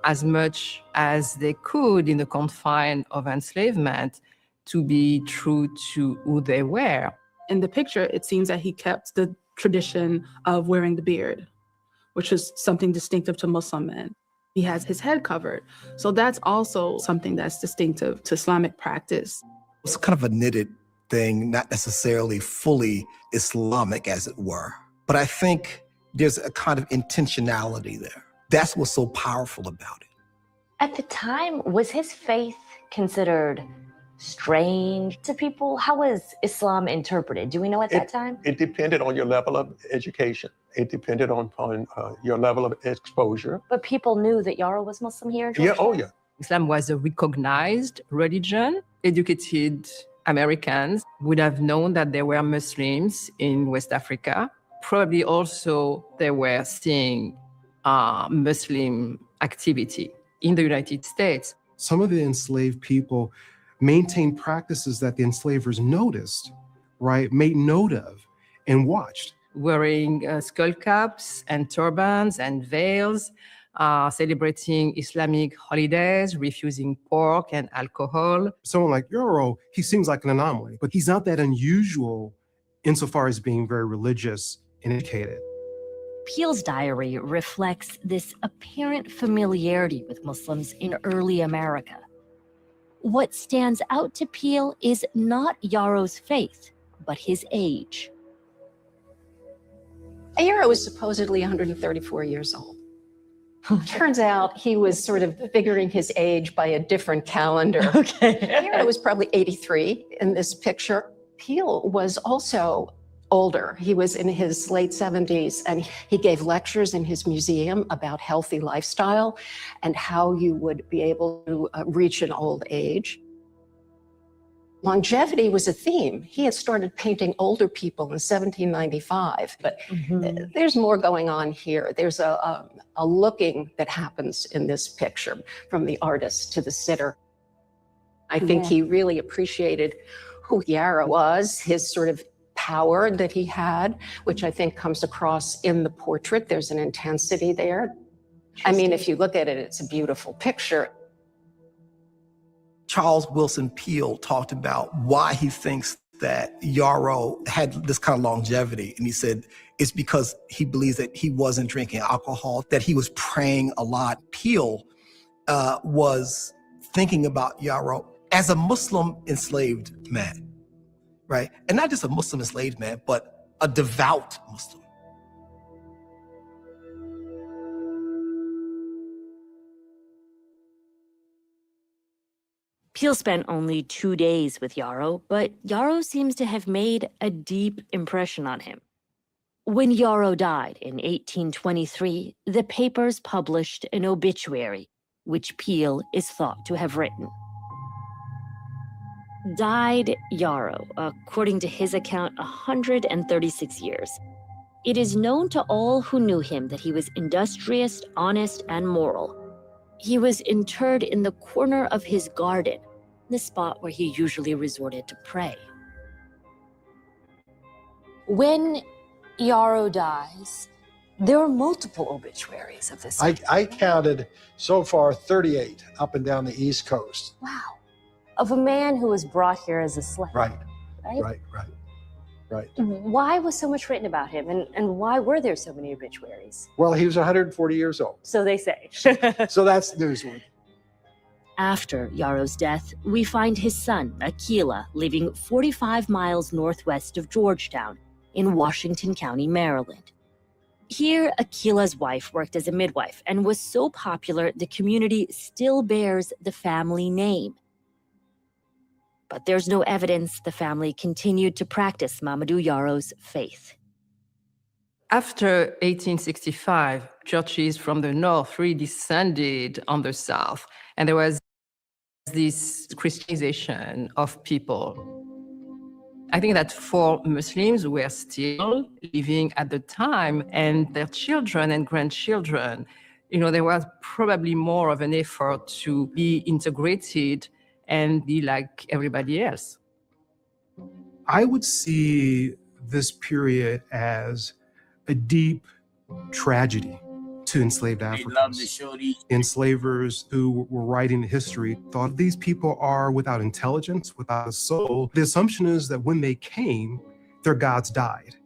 as much as they could in the confines of enslavement, to be true to who they were. In the picture, it seems that he kept the tradition of wearing the beard, which is something distinctive to Muslim men. He has his head covered. So that's also something that's distinctive to Islamic practice. It's kind of a knitted thing, not necessarily fully Islamic, as it were. But I think there's a kind of intentionality there. That's what's so powerful about it. At the time, was his faith considered strange to people? How was Islam interpreted? Do we know at that time? It depended on your level of education. It depended on your level of exposure. But people knew that Yarrow was Muslim here in Yeah, Georgetown? oh yeah. Islam was a recognized religion. Educated Americans would have known that there were Muslims in West Africa. Probably also they were seeing Muslim activity in the United States. Some of the enslaved people maintained practices that the enslavers noticed, right, made note of and watched. Wearing skull caps and turbans and veils, celebrating Islamic holidays, refusing pork and alcohol. Someone like Yarrow, he seems like an anomaly, but he's not that unusual insofar as being very religious and educated. Peel's diary reflects this apparent familiarity with Muslims in early America. What stands out to Peel is not Yarrow's faith, but his age. Yarrow was supposedly 134 years old. Turns out he was sort of figuring his age by a different calendar. Okay. Yarrow was probably 83 in this picture. Peel was also older. He was in his late 70s, and he gave lectures in his museum about healthy lifestyle and how you would be able to reach an old age. Longevity was a theme. He had started painting older people in 1795, but there's more going on here. There's a looking that happens in this picture from the artist to the sitter. I think he really appreciated who Yarrow was, his sort of power that he had, which I think comes across in the portrait. There's an intensity there. I mean, if you look at it, it's a beautiful picture. Charles Wilson Peel talked about why he thinks that Yarrow had this kind of longevity. And he said it's because he believes that he wasn't drinking alcohol, that he was praying a lot. Peel was thinking about Yarrow as a Muslim enslaved man, right? And not just a Muslim enslaved man, but a devout Muslim. Peel spent only 2 days with Yarrow, but Yarrow seems to have made a deep impression on him. When Yarrow died in 1823, the papers published an obituary, which Peel is thought to have written. Died Yarrow, according to his account, 136 years. It is known to all who knew him that he was industrious, honest, and moral. He was interred in the corner of his garden, the spot where he usually resorted to pray. When Yarrow dies, there are multiple obituaries of this. I counted so far 38 up and down the East Coast. Wow. Of a man who was brought here as a slave. Right. right? Right. Why was so much written about him, and why were there so many obituaries? Well, he was 140 years old. So they say. So that's newsworthy. After Yarrow's death, we find his son, Aquila, living 45 miles northwest of Georgetown in Washington County, Maryland. Here, Aquila's wife worked as a midwife and was so popular the community still bears the family name. But there's no evidence the family continued to practice Mamadou Yarrow's faith. After 1865, churches from the north really descended on the south, and there was this Christianization of people. I think that for Muslims who were still living at the time, and their children and grandchildren, there was probably more of an effort to be integrated and be like everybody else. I would see this period as a deep tragedy to enslaved Africans. Enslavers who were writing history thought these people are without intelligence, without a soul. The assumption is that when they came, their gods died.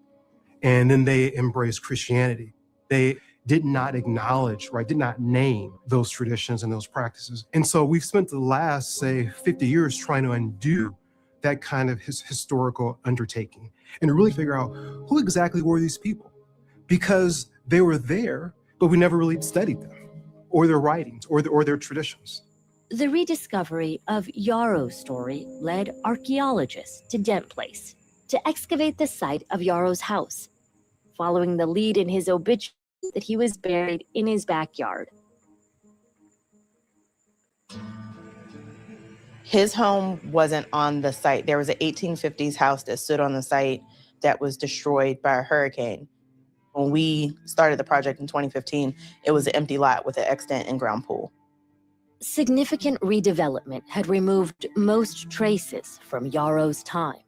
And then they embraced Christianity. They did not acknowledge, did not name those traditions and those practices. And so we've spent the last, say, 50 years trying to undo that kind of historical undertaking and to really figure out who exactly were these people. Because they were there, but we never really studied them, or their writings, or their traditions. The rediscovery of Yarrow's story led archaeologists to Dent Place to excavate the site of Yarrow's house, following the lead in his obituary that he was buried in his backyard. His home wasn't on the site. There was an 1850s house that stood on the site that was destroyed by a hurricane. When we started the project in 2015, it was an empty lot with an extant in-ground pool. Significant redevelopment had removed most traces from Yarrow's time.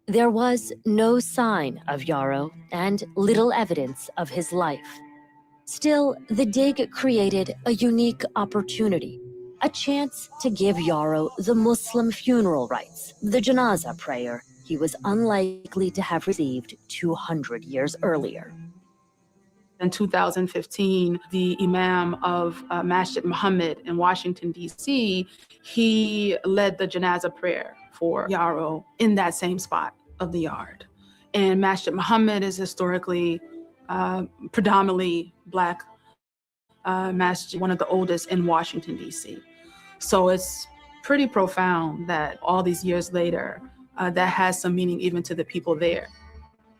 There was no sign of Yarrow and little evidence of his life. Still, the dig created a unique opportunity, a chance to give Yarrow the Muslim funeral rites, the janazah prayer he was unlikely to have received 200 years earlier. In 2015, the Imam of Masjid Muhammad in Washington, D.C., he led the janazah prayer for Yarrow in that same spot of the yard. And Masjid Muhammad is historically predominantly Black masjid, one of the oldest in Washington, D.C. So it's pretty profound that all these years later, that has some meaning even to the people there.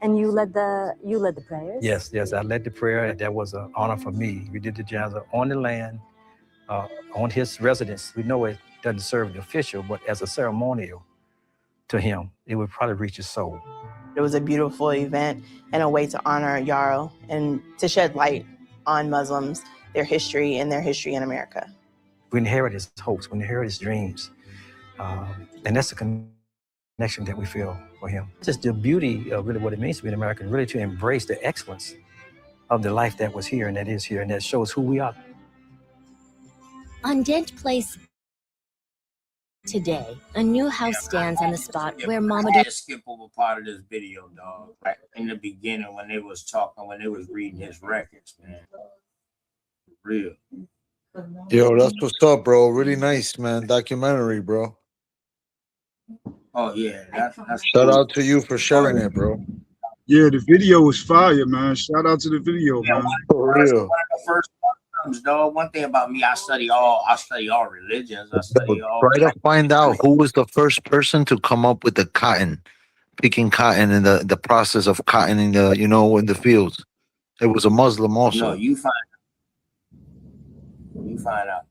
And you led the prayers? Yes, I led the prayer, and that was an honor for me. We did the janazah on the land, on his residence. We know it doesn't serve the official, but as a ceremonial to him, it would probably reach his soul. It was a beautiful event and a way to honor Yarrow and to shed light on Muslims, their history, and their history in America. We inherit his hopes, we inherit his dreams, and that's the connection that we feel for him. Just the beauty of really what it means to be an American, really to embrace the excellence of the life that was here and that is here, and that shows who we are. On Dent Place today, a new house stands on the spot where I had Mamadou... to skip over part of this video, dog. Right in the beginning when they was reading his records, man. Real. Yo, that's what's up, bro. Really nice, man. Documentary, bro. Oh yeah, that's Shout out to you for sharing it, bro. Yeah, the video was fire, man. Shout out to the video, man. For real. One of the first Muslims, dog. One thing about me, I study all religions. I study all. Try to find out who was the first person to come up with the cotton, picking cotton and the process of cotton in the in the fields. It was a Muslim also. No, you find out.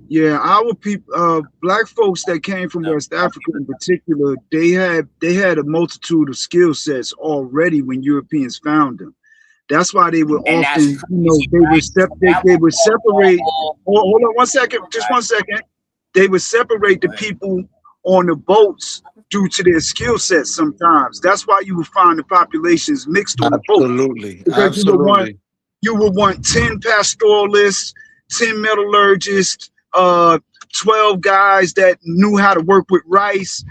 Yeah, our people, Black folks that came from West Africa in particular, they had a multitude of skill sets already when Europeans found them. That's why they would often, they would separate. Hold on 1 second, just 1 second. They would separate the people on the boats due to their skill sets. Sometimes that's why you would find the populations mixed on the boat. Because you would want 10 pastoralists, 10 metallurgists, 12 guys that knew how to work with rice,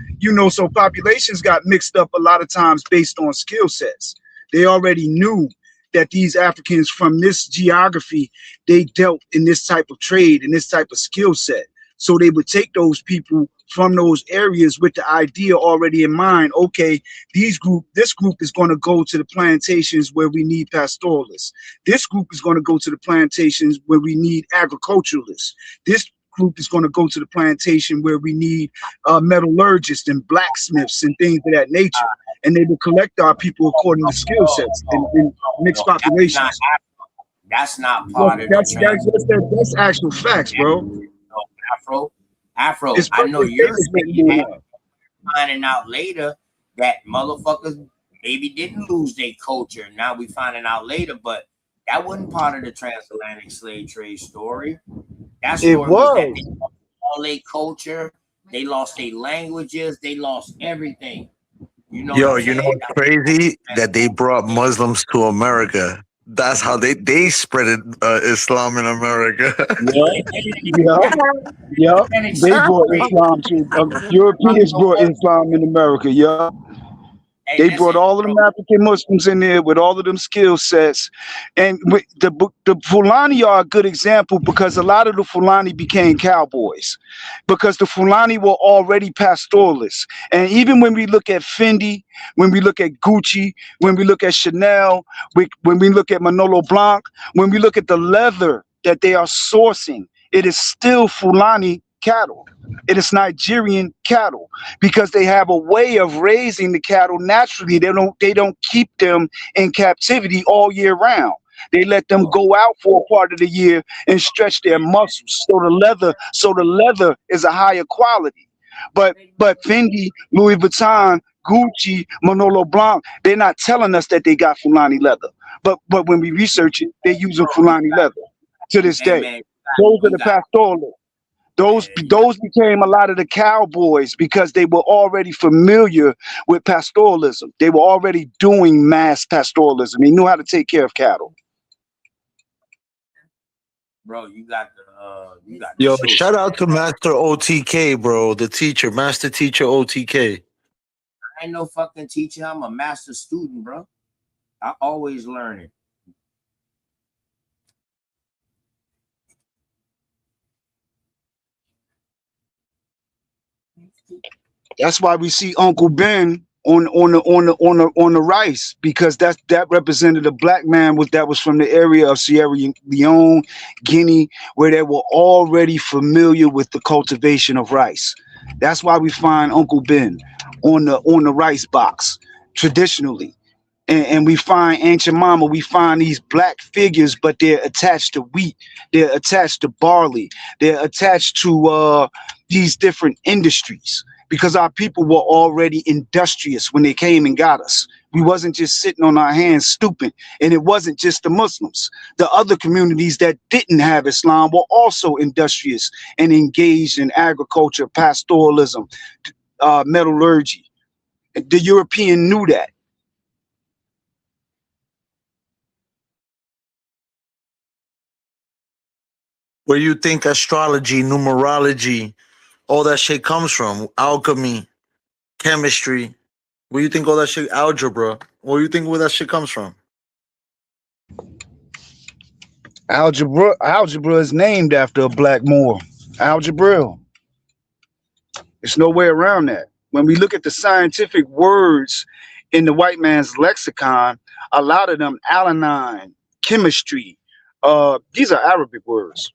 so populations got mixed up a lot of times based on skill sets. They already knew that these Africans from this geography, they dealt in this type of trade and this type of skill set. So they would take those people from those areas with the idea already in mind. Okay, this group is going to go to the plantations where we need pastoralists. This group is going to go to the plantations where we need agriculturalists. This group is going to go to the plantation where we need metallurgists and blacksmiths and things of that nature. And they will collect our people according to skill sets and mixed populations. That's not part of the That's actual facts, bro. Afro, I know you're finding out later that motherfuckers maybe didn't lose their culture. Now we finding out later, but that wasn't part of the transatlantic slave trade story. That story was that they lost all their culture, they lost their languages, they lost everything. You know what's crazy? That they brought Muslims to America. That's how they spread Islam in America. Yep. They brought Islam to Europeans brought Islam in America. Yep. They brought all of them African Muslims in there with all of them skill sets. And the Fulani are a good example because a lot of the Fulani became cowboys because the Fulani were already pastoralists. And even when we look at Fendi, when we look at Gucci, when we look at Chanel, when we look at Manolo Blanc, when we look at the leather that they are sourcing, it is still Fulani cattle. It is Nigerian cattle because they have a way of raising the cattle naturally. They don't keep them in captivity all year round. They let them go out for a part of the year and stretch their muscles. So the leather is a higher quality. But Fendi, Louis Vuitton, Gucci, Manolo Blanc, they're not telling us that they got Fulani leather. But when we research it, they're using Fulani leather to this day. Those are the pastoralists. Those became a lot of the cowboys because they were already familiar with pastoralism. They were already doing mass pastoralism. They knew how to take care of cattle. Bro, you got Yo, shout out to Master OTK, bro, the teacher, Master Teacher OTK. I ain't no fucking teacher. I'm a master student, bro. I always learning. That's why we see Uncle Ben on the rice because that represented a black man that was from the area of Sierra Leone, Guinea, where they were already familiar with the cultivation of rice. That's why we find Uncle Ben on the rice box traditionally. And we find Ancient Mama, we find these black figures, but they're attached to wheat, they're attached to barley, they're attached to these different industries because our people were already industrious when they came and got us. We wasn't just sitting on our hands stupid, and it wasn't just the Muslims. The other communities that didn't have Islam were also industrious and engaged in agriculture, pastoralism, metallurgy. The European knew that. Where you think astrology, numerology, all that shit comes from? Alchemy, chemistry. Where you think all that shit, algebra? Where you think where that shit comes from? Algebra is named after a black Moor. Algebra. There's no way around that. When we look at the scientific words in the white man's lexicon, a lot of them, alanine, chemistry, these are Arabic words.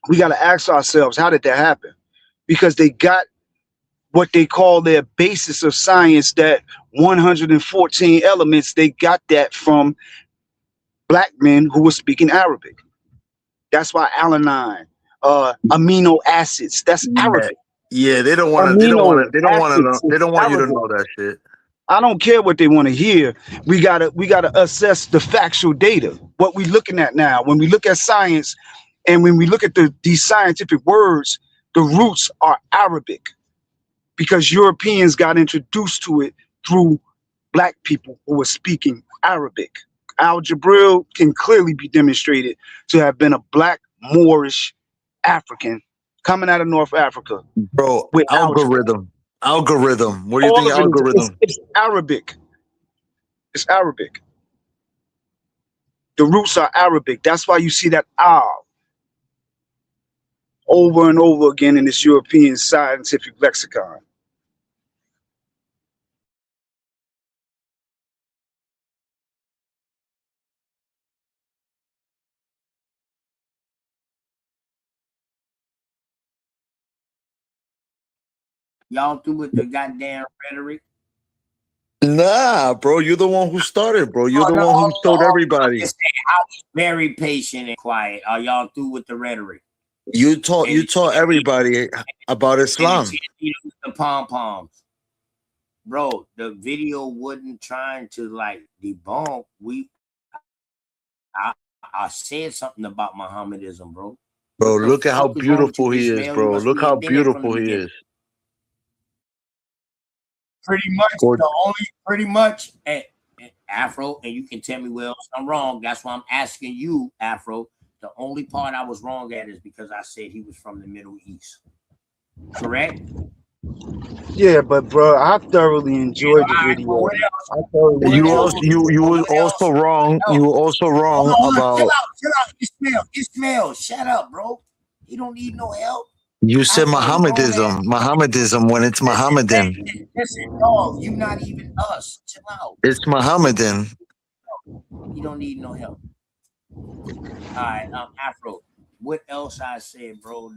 We got to ask ourselves, how did that happen? Because they got what they call their basis of science, that 114 elements, they got that from black men who were speaking Arabic. That's why alanine, amino acids, that's Arabic. Yeah, they don't want to know. They don't want you to know that shit. I don't care what they want to hear. We gotta assess the factual data. What we looking at now, when we look at science, and when we look at these scientific words, the roots are Arabic, because Europeans got introduced to it through black people who were speaking Arabic. Al-Jabril can clearly be demonstrated to have been a black Moorish African coming out of North Africa Bro, with algebra. algorithm. What do you All think of it algorithm? it's Arabic. It's Arabic. The roots are Arabic. That's why you see that over and over again in this European scientific lexicon. Y'all through with the goddamn rhetoric? Nah, bro, you're the one who started, bro. You're Oh, the no, one who showed I'm everybody. just saying, I was very patient and quiet. Are y'all through with the rhetoric? You taught everybody about And Islam. the pom poms, bro. The video wasn't trying to like debunk. I said something about Mohammedism, bro. Bro, What the look at how fuck is wrong with you, beautiful he is, Ishmael? You bro. must Look be how in it from the beautiful he beginning. is. Pretty much Gord- pretty much Afro, and you can tell me where else I'm wrong. That's why I'm asking you, Afro. The only part I was wrong at is because I said he was from the Middle East. Correct? Yeah, but bro, I thoroughly enjoyed the video. I thoroughly You enjoyed also the you video. you were also wrong. You were also wrong Hold on, about. chill out, Ishmael, shut up, bro. He don't need no help. You said Afro, a grown ass. Mohammedism when it's Mohammedan. Listen, dog, you not even us. Chill out. It's Mohammedan. You don't need no help. All right, Afro. What else I said, bro?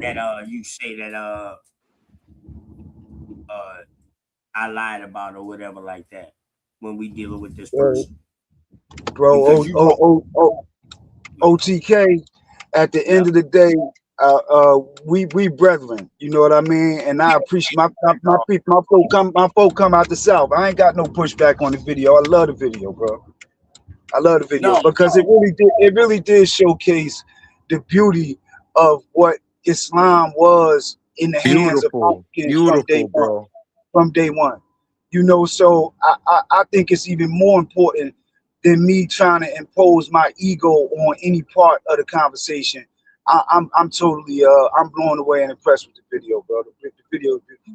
That you say that I lied about or whatever like that when we dealing with this person. Bro, Because you wrong. OTK. At the end of the day, we brethren. You know what I mean? And I appreciate my folk come out the south. I ain't got no pushback on the video. I love the video, bro. I love the video because it really did showcase the beauty of what Islam was in the hands of Africans from day one. You know, so I think it's even more important than me trying to impose my ego on any part of the conversation. I'm totally I'm blown away and impressed with the video, bro. The video is beautiful.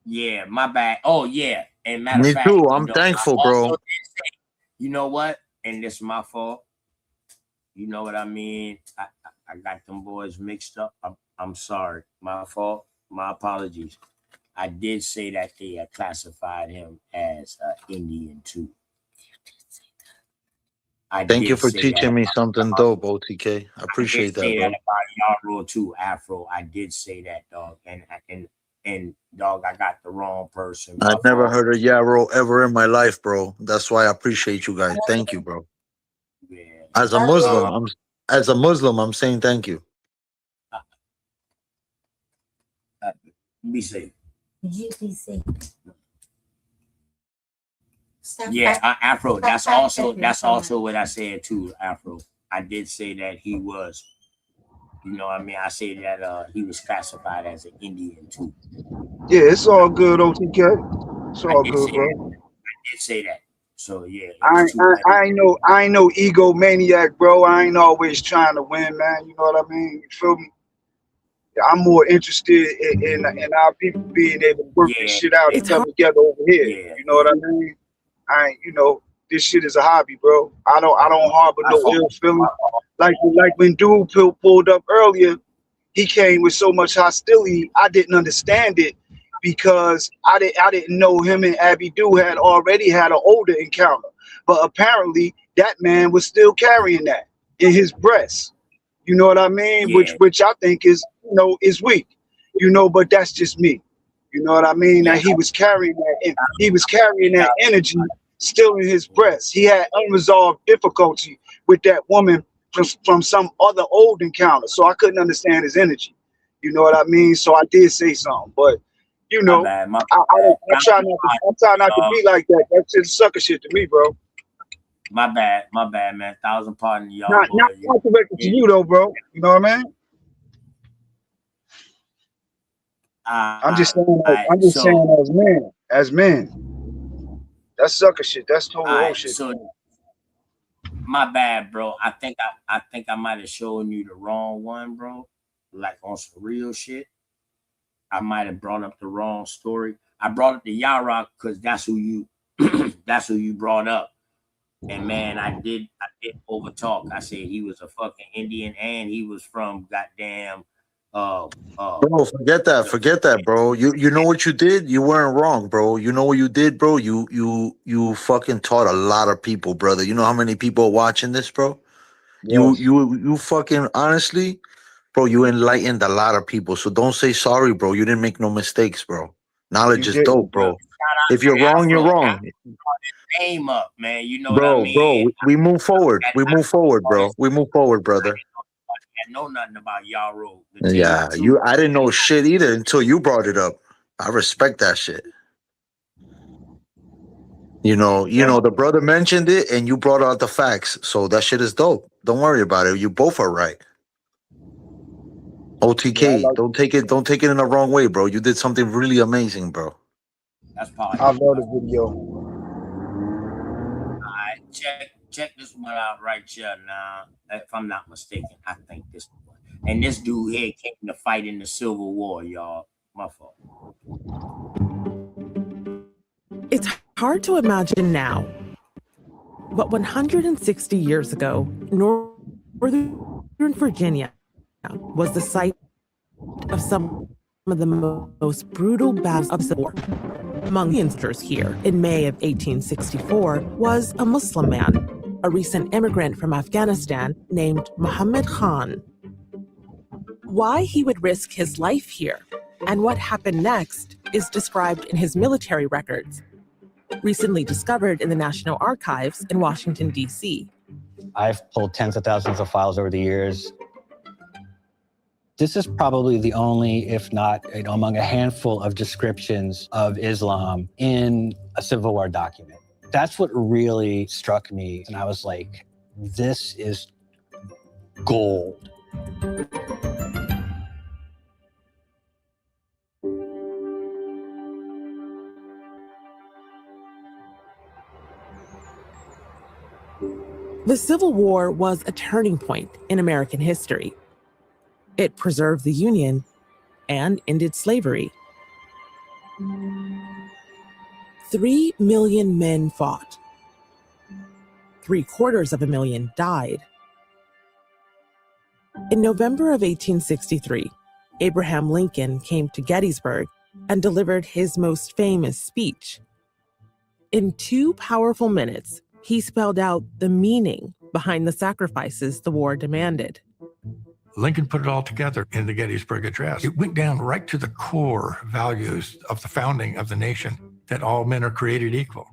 Yeah, my bad. Oh yeah, and matter of Me fact, too. I'm thankful, bro. You know what? And this is my fault. You know what I mean? I got them boys mixed up. I'm sorry. My fault. My apologies. I did say that they had classified him as Indian too. Thank you for teaching me something dope, OTK. I appreciate that, bro. That about Yaro too, Afro. I did say that, dog. And dog, I got the wrong person. I never heard of Yarrow ever in my life, bro. That's why I appreciate you guys. Thank you, bro. Yeah. As a Muslim, I'm saying thank you. Be safe. You be safe. Yeah, Afro. That's also what I said too, Afro. I did say that he was, you know what I mean? I said that he was classified as an Indian too. Yeah, it's all good, OTK. It's all good, bro. I did say that. So yeah, I ain't no egomaniac, bro. I ain't always trying to win, man. You know what I mean? You feel me? I'm more interested in our people being able to work this shit out and come together over here. You know what I mean? You know, this shit is a hobby, bro. I don't harbor no ill feeling. Like when dude pulled up earlier, he came with so much hostility. I didn't understand it because I didn't know him and Abby had already had an older encounter. But apparently that man was still carrying that in his breast. You know what I mean? Yeah. Which I think is, you know, is weak. You know, but that's just me. You know what I mean? That he was carrying that energy still in his breast. He had unresolved difficulty with that woman from some other old encounter. So I couldn't understand his energy. You know what I mean? So I did say something, but you know, I try not to be like that. That's just sucker shit to me, bro. My bad, man. 1,000 pardon, y'all. Not directed to you though, bro. You know what I mean? I'm just saying as men. That's sucker shit. That's total whole shit. So My bad, bro. I think I might have shown you the wrong one, bro. Like on some real shit. I might have brought up the wrong story. I brought up the Yarok because that's who you that's who you brought up. And man, I did overtalk. I said he was a fucking Indian and he was from goddamn Bro, forget that, bro. You know what you did? You weren't wrong, bro. You know what you did, bro? You fucking taught a lot of people, brother. You know how many people are watching this, bro? Yes. You fucking honestly, bro, you enlightened a lot of people. So don't say sorry, bro. You didn't make no mistakes, bro. Knowledge You is didn't. dope, bro. If you're wrong, you're wrong. Name up, man. You know what I Bro, mean? we move forward. We move forward, bro. We move forward, brother. I know nothing about Yaro. Yeah, I didn't know shit either until you brought it up. I respect that shit. You know, the brother mentioned it and you brought out the facts. So that shit is dope. Don't worry about it. You both are right. OTK, don't take it in the wrong way, bro. You did something really amazing, bro. That's probably I love the video. Alright, check this one out right here now. If I'm not mistaken, I think this one. And this dude here came to fight in the Civil War, y'all. My fault. It's hard to imagine now, but 160 years ago, Northern Virginia was the site of some of the most brutal battles of the Civil War. Among the insurgents here in May of 1864 was a Muslim man, a recent immigrant from Afghanistan named Muhammad Khan. Why he would risk his life here and what happened next is described in his military records, recently discovered in the National Archives in Washington, D.C. I've pulled tens of thousands of files over the years. This is probably the only, if not among a handful of descriptions of Islam in a Civil War document. That's what really struck me. And I was like, this is gold. The Civil War was a turning point in American history. It preserved the Union and ended slavery. 3 million men fought. 750,000 died. In November of 1863, Abraham Lincoln came to Gettysburg and delivered his most famous speech. In 2 powerful minutes, he spelled out the meaning behind the sacrifices the war demanded. Lincoln put it all together in the Gettysburg Address. It went down right to the core values of the founding of the nation, that all men are created equal.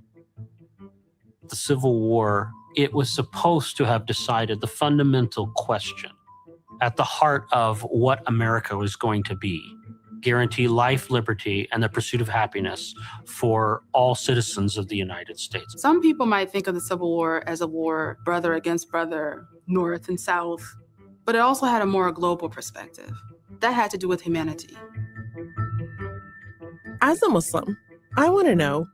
The Civil War, it was supposed to have decided the fundamental question at the heart of what America was going to be. Guarantee life, liberty, and the pursuit of happiness for all citizens of the United States. Some people might think of the Civil War as a war brother against brother, North and South, but it also had a more global perspective. That had to do with humanity. As a Muslim, I want to know,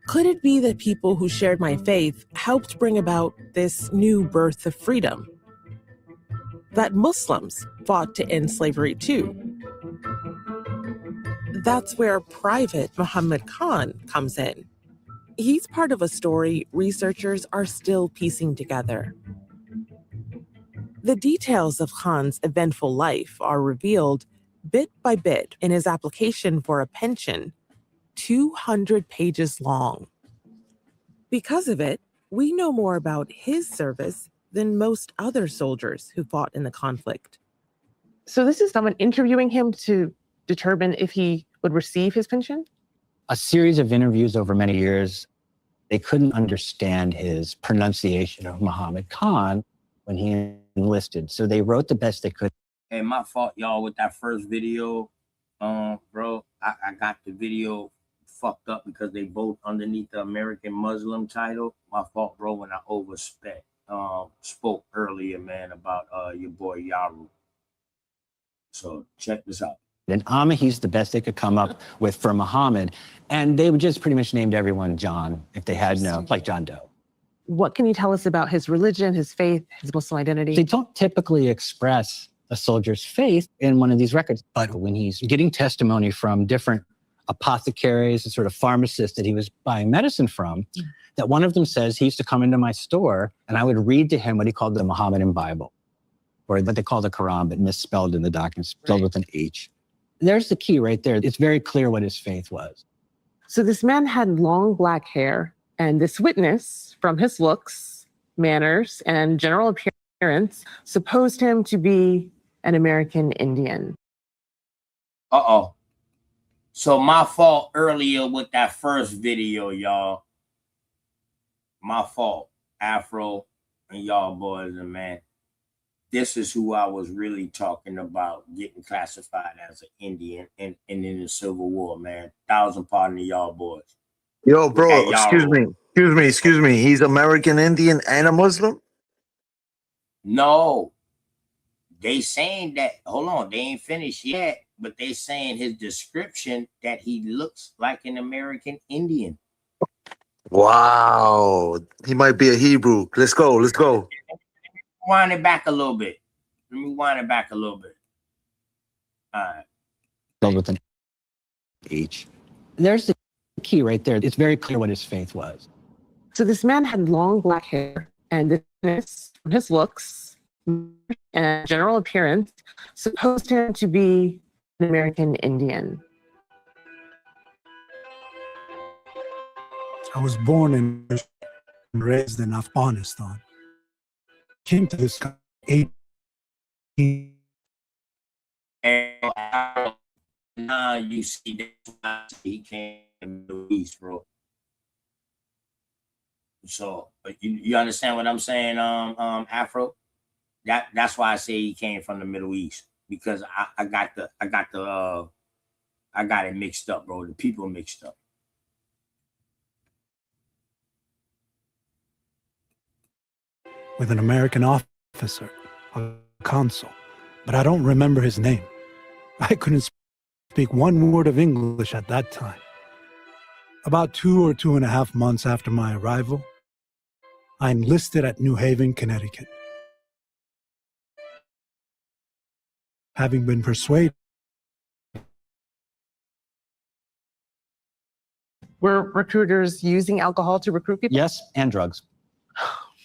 could it be that people who shared my faith helped bring about this new birth of freedom? That Muslims fought to end slavery too? That's where Private Muhammad Khan comes in. He's part of a story researchers are still piecing together. The details of Khan's eventful life are revealed bit by bit in his application for a pension, 200 pages long. Because of it, we know more about his service than most other soldiers who fought in the conflict. So this is someone interviewing him to determine if he would receive his pension? A series of interviews over many years, they couldn't understand his pronunciation of Muhammad Khan when he enlisted. So they wrote the best they could. Hey, my fault, y'all, with that first video. Bro, I got the video fucked up because they both underneath the American Muslim title. My fault, bro, when I spoke earlier, man, about your boy Yaru. So check this out. And Amihi's the best they could come up with for Muhammad. And they would just pretty much named everyone John if they had no, like John Doe. What can you tell us about his religion, his faith, his Muslim identity? They don't typically express a soldier's faith in one of these records, but when he's getting testimony from different apothecaries and sort of pharmacists that he was buying medicine from, that one of them says he used to come into my store and I would read to him what he called the Mohammedan Bible, or what they call the Quran, but misspelled in the document, spelled with an H. There's the key right there. It's very clear what his faith was. So this man had long black hair, and this witness, from his looks, manners, and general appearance, supposed him to be an American Indian. Uh-oh. So my fault earlier with that first video, y'all. My fault. Afro and y'all boys and man. This is who I was really talking about getting classified as an Indian and in the Civil War, man. 1,000 pardon to y'all boys. Yo, bro, Hey, y'all. excuse me. He's American Indian and a Muslim? No. They saying that, hold on, they ain't finished yet, but they saying his description that he looks like an American Indian. Wow. He might be a Hebrew. Let's go. Wind it back a little bit. Let me wind it back a little bit. All right. Spelled with an H. There's the key right there. It's very clear what his faith was. So this man had long black hair, and this witness, from his looks and general appearance, supposed him to be an American Indian. I was born and raised in Afghanistan. Came to this country 18. Now you see that he came from the Middle East, bro. So you understand what I'm saying, Afro? That's why I say he came from the Middle East, because I got it mixed up, bro. The people mixed up. With an American officer, a consul, but I don't remember his name. I couldn't speak one word of English at that time. About 2 or 2.5 months after my arrival, I enlisted at New Haven, Connecticut. Having been persuaded. Were recruiters using alcohol to recruit people? Yes, and drugs.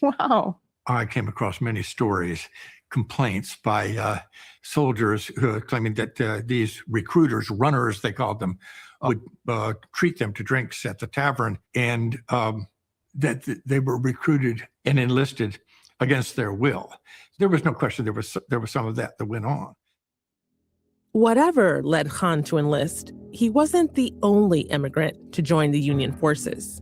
Wow. I came across many stories, complaints by soldiers who claiming that these recruiters, runners, they called them, would treat them to drinks at the tavern, and that they were recruited and enlisted against their will. There was no question there was some of that went on. Whatever led Khan to enlist, he wasn't the only immigrant to join the Union forces.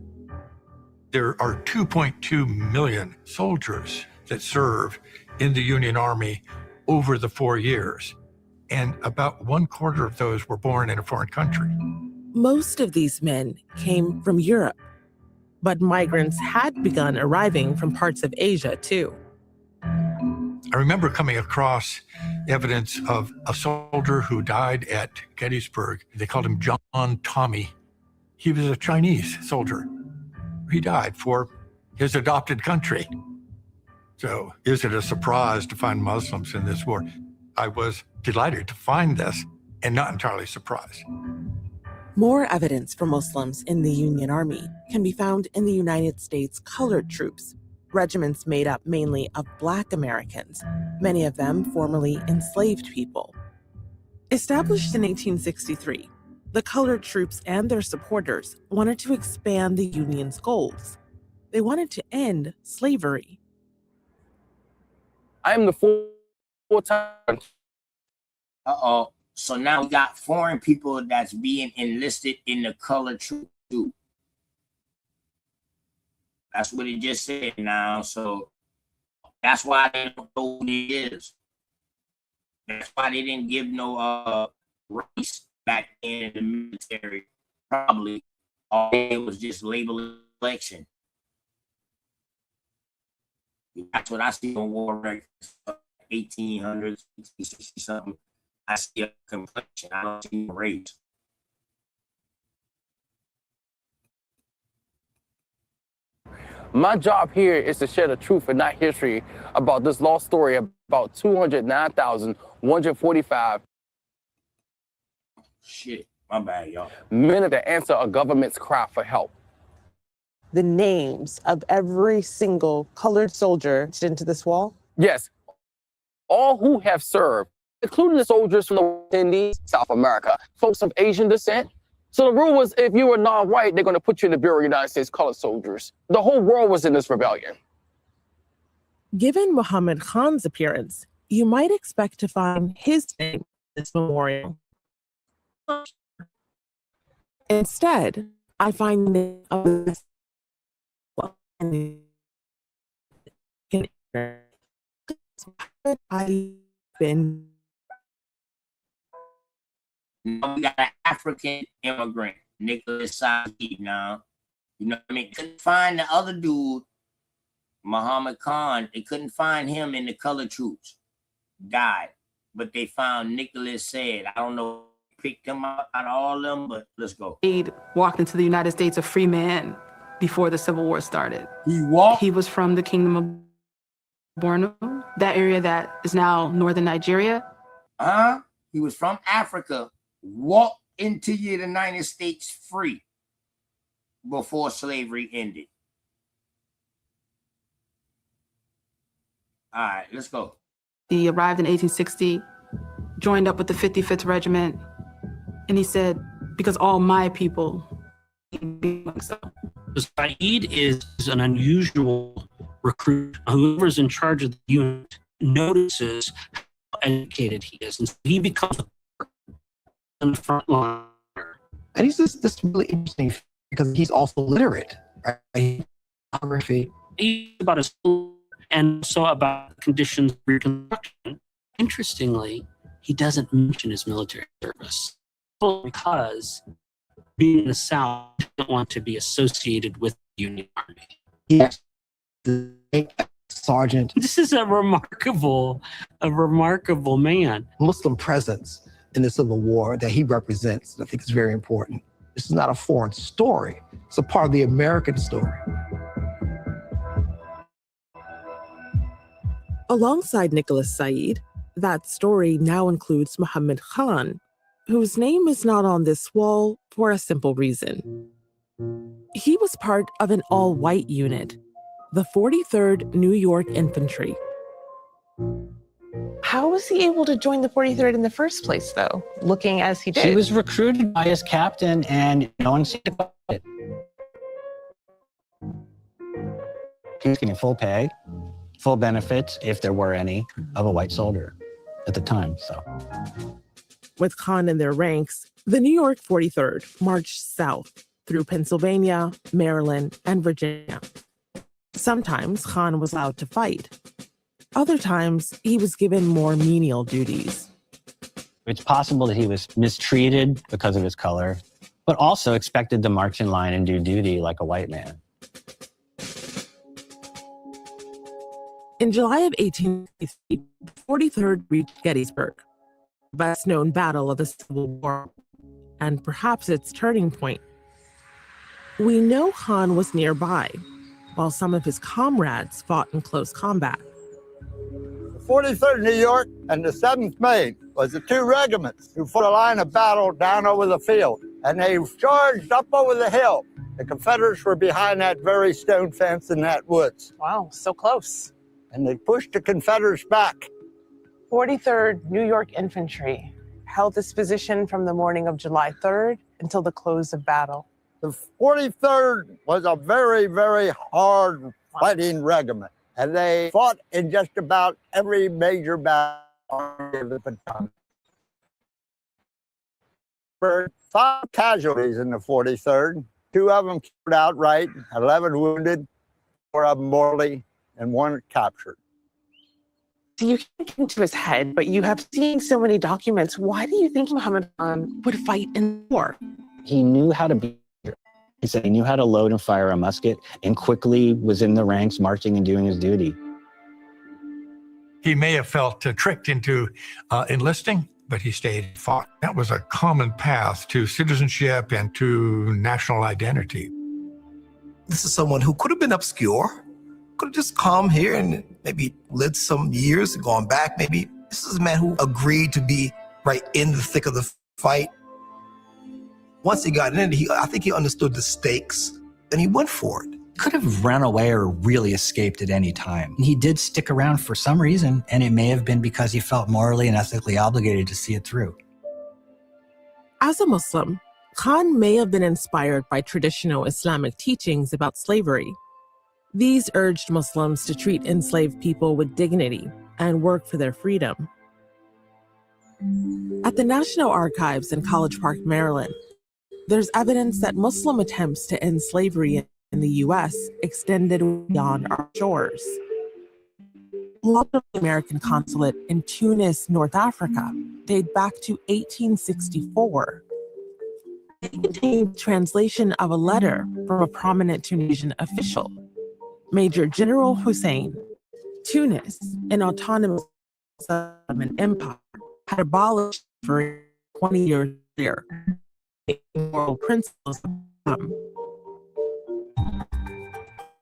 There are 2.2 million soldiers that serve in the Union Army over the 4 years, and about 1/4 of those were born in a foreign country. Most of these men came from Europe, but migrants had begun arriving from parts of Asia too. I remember coming across evidence of a soldier who died at Gettysburg. They called him John Tommy. He was a Chinese soldier. He died for his adopted country. So is it a surprise to find Muslims in this war? I was delighted to find this and not entirely surprised. More evidence for Muslims in the Union Army can be found in the United States colored troops, regiments made up mainly of Black Americans, many of them formerly enslaved people. Established in 1863, the colored troops and their supporters wanted to expand the Union's goals. They wanted to end slavery. I am the full-time. Uh-oh. So now we got foreign people that's being enlisted in the colored troop too. That's what it just said now. So that's why they don't know who he is. That's why they didn't give no race back in the military. Probably all it was just label election. That's what I see on war records, 1800s, 1860 something. I see a complexion. I don't see a race. My job here is to share the truth and not history about this lost story about 209,145 Shit, my bad, y'all. men that answer a government's cry for help. The names of every single colored soldier into this wall? Yes, all who have served, including the soldiers from the West Indies, South America, folks of Asian descent. So the rule was if you were non-white, they're going to put you in the Bureau of United States colored soldiers. The whole world was in this rebellion. Given Muhammad Khan's appearance, you might expect to find his name in this memorial. Instead, I find the name of this Now we got an African immigrant, Nicholas Said. Now, you know what I mean? Couldn't find the other dude, Muhammad Khan. They couldn't find him in the colored troops. Died, but they found Nicholas Said. I don't know, picked him out of all of them, but let's go. He walked into the United States a free man before the Civil War started. He walked? He was from the Kingdom of Borno, that area that is now northern Nigeria. He was from Africa, walked into the United States free before slavery ended. All right, let's go. He arrived in 1860, joined up with the 55th Regiment, and he said, because all my people be amongst them. Said is an unusual recruit. Whoever's in charge of the unit notices how educated he is, and so he becomes on the front line. And he's this really interesting because he's also literate, right? Geography. He's about his and so about the conditions of Reconstruction. Interestingly, he doesn't mention his military service because being in the South, he doesn't want to be associated with the Union Army. Yes, the sergeant. This is a remarkable man. Muslim presence in the Civil War that he represents, I think is very important. This is not a foreign story. It's a part of the American story. Alongside Nicholas Said, that story now includes Muhammad Khan, whose name is not on this wall for a simple reason. He was part of an all-white unit, the 43rd New York Infantry. How was he able to join the 43rd in the first place, though, looking as he did? He was recruited by his captain, and no one seemed to quit it. He was getting full pay, full benefits, if there were any, of a white soldier at the time. So, with Khan in their ranks, the New York 43rd marched south through Pennsylvania, Maryland, and Virginia. Sometimes Khan was allowed to fight. Other times, he was given more menial duties. it's possible that he was mistreated because of his color, but also expected to march in line and do duty like a white man. In July of 1860, the 43rd reached Gettysburg, the best-known battle of the Civil War, and perhaps its turning point. We know Khan was nearby, while some of his comrades fought in close combat. The 43rd New York and the 7th Maine was the two regiments who fought a line of battle down over the field, and they charged up over the hill. The Confederates were behind that very stone fence in that woods. Wow, so close. And they pushed the Confederates back. 43rd New York Infantry held this position from the morning of July 3rd until the close of battle. The 43rd was a very, very hard fighting regiment, and they fought in just about every major battle of the Potomac. There were 5 casualties in the 43rd, 2 of them killed outright, 11 wounded, 4 of them mortally, and 1 captured. So you can't get into his head, but you have seen so many documents. Why do you think Muhammad Khan would fight in war? He knew how to be. He said he knew how to load and fire a musket and quickly was in the ranks marching and doing his duty. He may have felt tricked into enlisting, but he stayed and fought. That was a common path to citizenship and to national identity. This is someone who could have been obscure, could have just come here and maybe lived some years, gone back maybe. This is a man who agreed to be right in the thick of the fight. Once he got in, I think he understood the stakes, and he went for it. Could have run away or really escaped at any time. He did stick around for some reason, and it may have been because he felt morally and ethically obligated to see it through. As a Muslim, Khan may have been inspired by traditional Islamic teachings about slavery. These urged Muslims to treat enslaved people with dignity and work for their freedom. At the National Archives in College Park, Maryland, there's evidence that Muslim attempts to end slavery in the U.S. extended beyond our shores. A lot of the American consulate in Tunis, North Africa, date back to 1864. It contained translation of a letter from a prominent Tunisian official, Major General Hussein. Tunis, an autonomous Ottoman empire, had abolished for 20 years earlier the moral principles of Islam.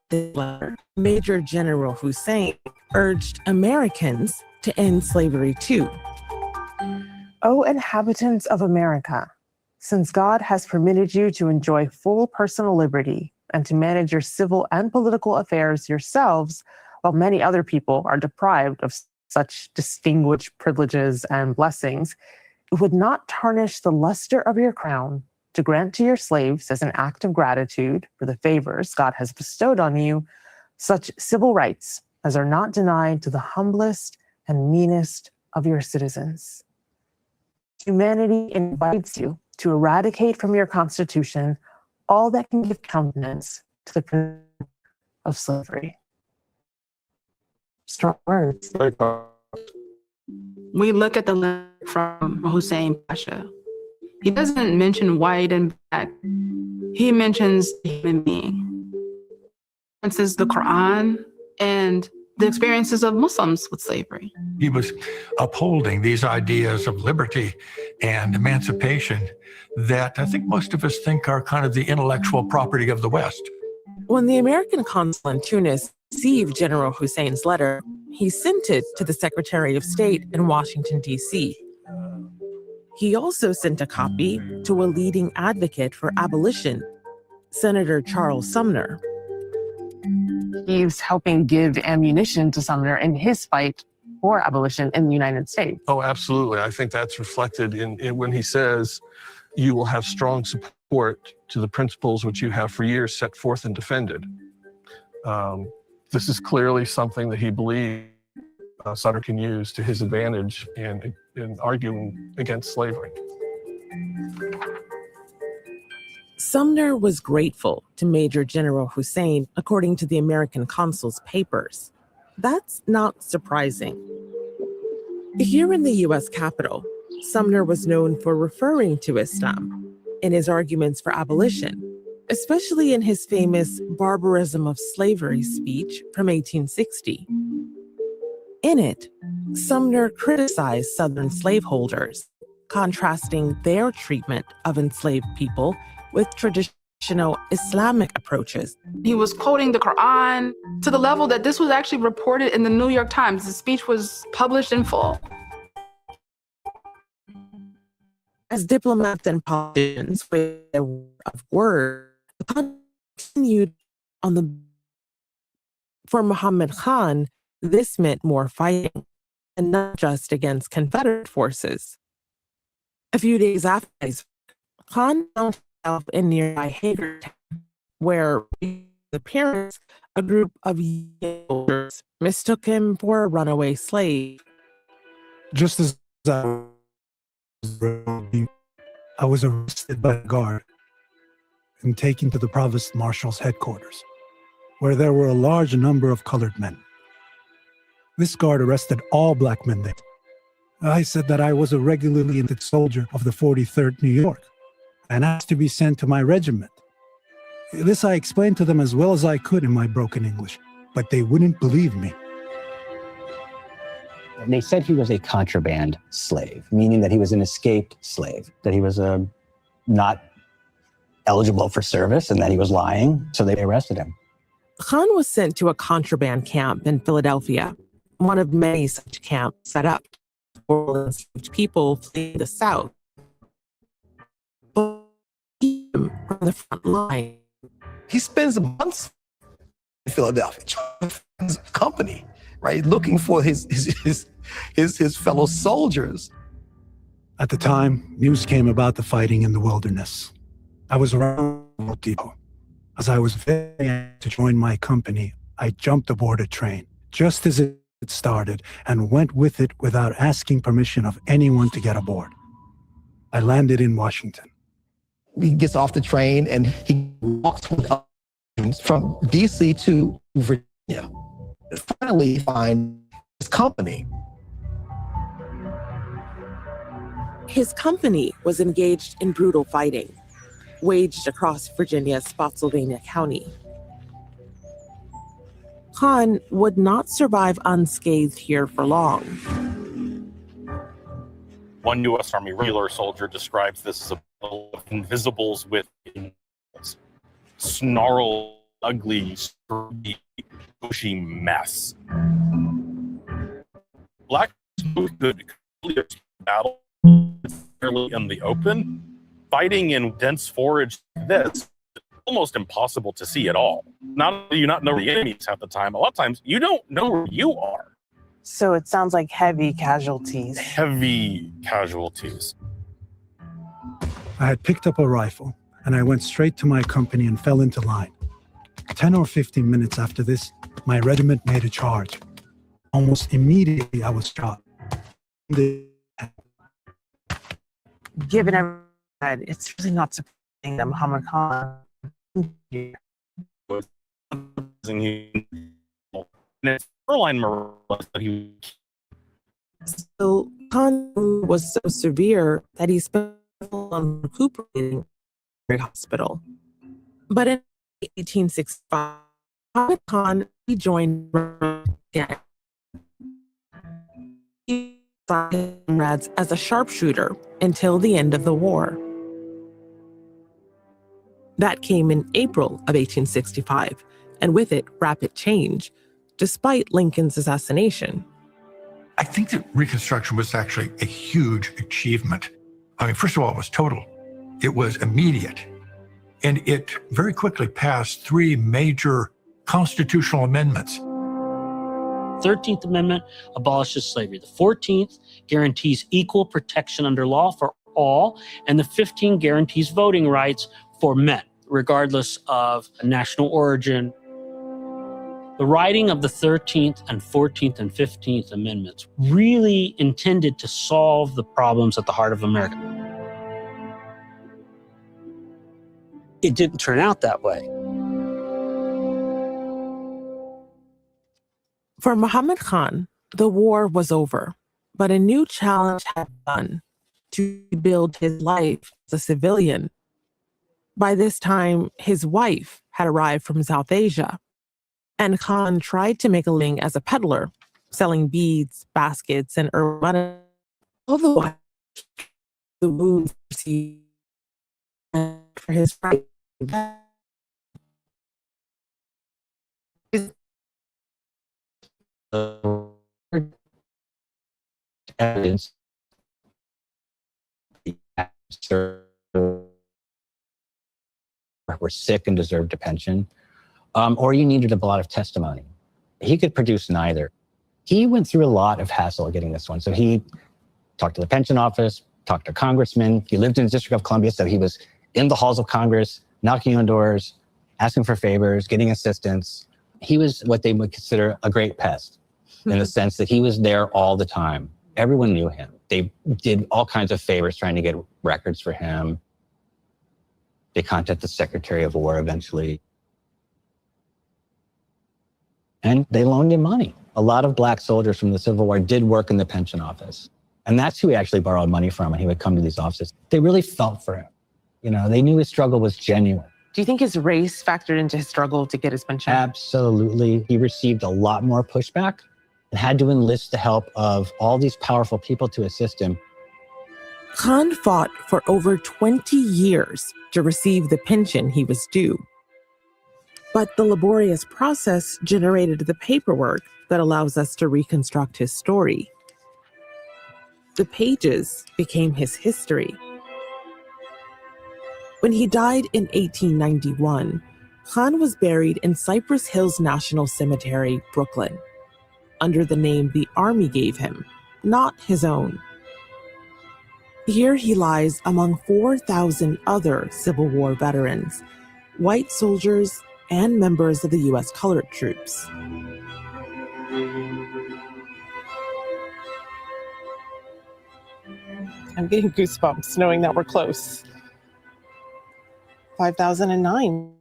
This letter, Major General Hussein urged Americans to end slavery too. O inhabitants of America, since God has permitted you to enjoy full personal liberty and to manage your civil and political affairs yourselves, while many other people are deprived of such distinguished privileges and blessings, it would not tarnish the luster of your crown to grant to your slaves as an act of gratitude for the favors God has bestowed on you, such civil rights as are not denied to the humblest and meanest of your citizens. Humanity invites you to eradicate from your Constitution all that can give countenance to the principle of slavery. Strong words. We look at the letter from Hussein Pasha. He doesn't mention white and black. He mentions the human being. It says the Quran and the experiences of Muslims with slavery. He was upholding these ideas of liberty and emancipation that I think most of us think are kind of the intellectual property of the West. When the American consul in Tunis received General Hussein's letter, he sent it to the Secretary of State in Washington, D.C. He also sent a copy to a leading advocate for abolition, Senator Charles Sumner. He's helping give ammunition to Sumner in his fight for abolition in the United States. Oh, absolutely. I think that's reflected in when he says, you will have strong support to the principles which you have for years set forth and defended. This is clearly something that he believed Sumner can use to his advantage in arguing against slavery. Sumner was grateful to Major General Hussein, according to the American consul's papers. That's not surprising. Here in the U.S. Capitol, Sumner was known for referring to Islam in his arguments for abolition, especially in his famous Barbarism of Slavery speech from 1860. In it, Sumner criticized Southern slaveholders, contrasting their treatment of enslaved people with traditional Islamic approaches. He was quoting the Quran to the level that this was actually reported in the New York Times. The speech was published in full. As diplomats and politicians with their war of word, continued on the. For Muhammad Khan, this meant more fighting, and not just against Confederate forces. A few days after his, Khan found himself in nearby Hagerstown, where the parents, a group of soldiers, mistook him for a runaway slave. Just as I was arrested by a guard and taken to the provost marshal's headquarters, where there were a large number of colored men. This guard arrested all black men there. I said that I was a regularly enlisted soldier of the 43rd New York and asked to be sent to my regiment. This I explained to them as well as I could in my broken English, but they wouldn't believe me. They said he was a contraband slave, meaning that he was an escaped slave, that he was not eligible for service and that he was lying, so they arrested him. Khan was sent to a contraband camp in Philadelphia, one of many such camps set up for enslaved people fleeing the South. But from the front line. He spends months in Philadelphia trying to find his company, right? Looking for his fellow soldiers. At the time, news came about the fighting in the wilderness. I was around Depot. As I was very anxious to join my company, I jumped aboard a train just as it started and went with it without asking permission of anyone to get aboard. I landed in Washington. He gets off the train and he walks with us from D.C. to Virginia. And finally, he finds his company. His company was engaged in brutal fighting, waged across Virginia's Spotsylvania County. Khan would not survive unscathed here for long. One U.S. Army regular soldier describes this as a battle of invisibles with invisibles. Snarled, ugly, scurvy, bushy mess. Black could clearly battle fairly in the open. Fighting in dense forage like this is almost impossible to see at all. Not only do you not know where the enemies at the time, a lot of times you don't know where you are. So it sounds like heavy casualties. Heavy casualties. I had picked up a rifle, and I went straight to my company and fell into line. 10 or 15 minutes after this, my regiment made a charge. Almost immediately, I was shot. Given everything, it's really not surprising that Muhammad Khan. So Khan was so severe that he spent on recuperating in a hospital. But in 1865, Muhammad Khan rejoined again. He comrades as a sharpshooter until the end of the war. That came in April of 1865, and with it, rapid change, despite Lincoln's assassination. I think that Reconstruction was actually a huge achievement. I mean, first of all, it was total. It was immediate. And it very quickly passed 3 major constitutional amendments. 13th Amendment abolishes slavery. The 14th guarantees equal protection under law for all, and the 15th guarantees voting rights for men, regardless of national origin. The writing of the 13th and 14th and 15th Amendments really intended to solve the problems at the heart of America. It didn't turn out that way. For Muhammad Khan, the war was over, but a new challenge had begun to build his life as a civilian. By this time, his wife had arrived from South Asia, and Khan tried to make a living as a peddler, selling beads, baskets, and herb money. All the while, the wounds received for his fight. Evidence were sick and deserved a pension, or you needed a lot of testimony. He could produce neither. He went through a lot of hassle getting this one. So he talked to the pension office, talked to congressmen. He lived in the District of Columbia, so he was in the halls of Congress, knocking on doors, asking for favors, getting assistance. He was what they would consider a great pest, in the sense that he was there all the time. Everyone knew him. They did all kinds of favors trying to get records for him. They contacted the Secretary of War eventually. And they loaned him money. A lot of black soldiers from the Civil War did work in the pension office. And that's who he actually borrowed money from when he would come to these offices. They really felt for him. You know, they knew his struggle was genuine. Do you think his race factored into his struggle to get his pension? Absolutely. He received a lot more pushback and had to enlist the help of all these powerful people to assist him. Khan fought for over 20 years to receive the pension he was due. But the laborious process generated the paperwork that allows us to reconstruct his story. The pages became his history. When he died in 1891, Khan was buried in Cypress Hills National Cemetery, Brooklyn, under the name the Army gave him, not his own. Here he lies among 4,000 other Civil War veterans, white soldiers, and members of the U.S. colored troops. I'm getting goosebumps knowing that we're close. 5,009.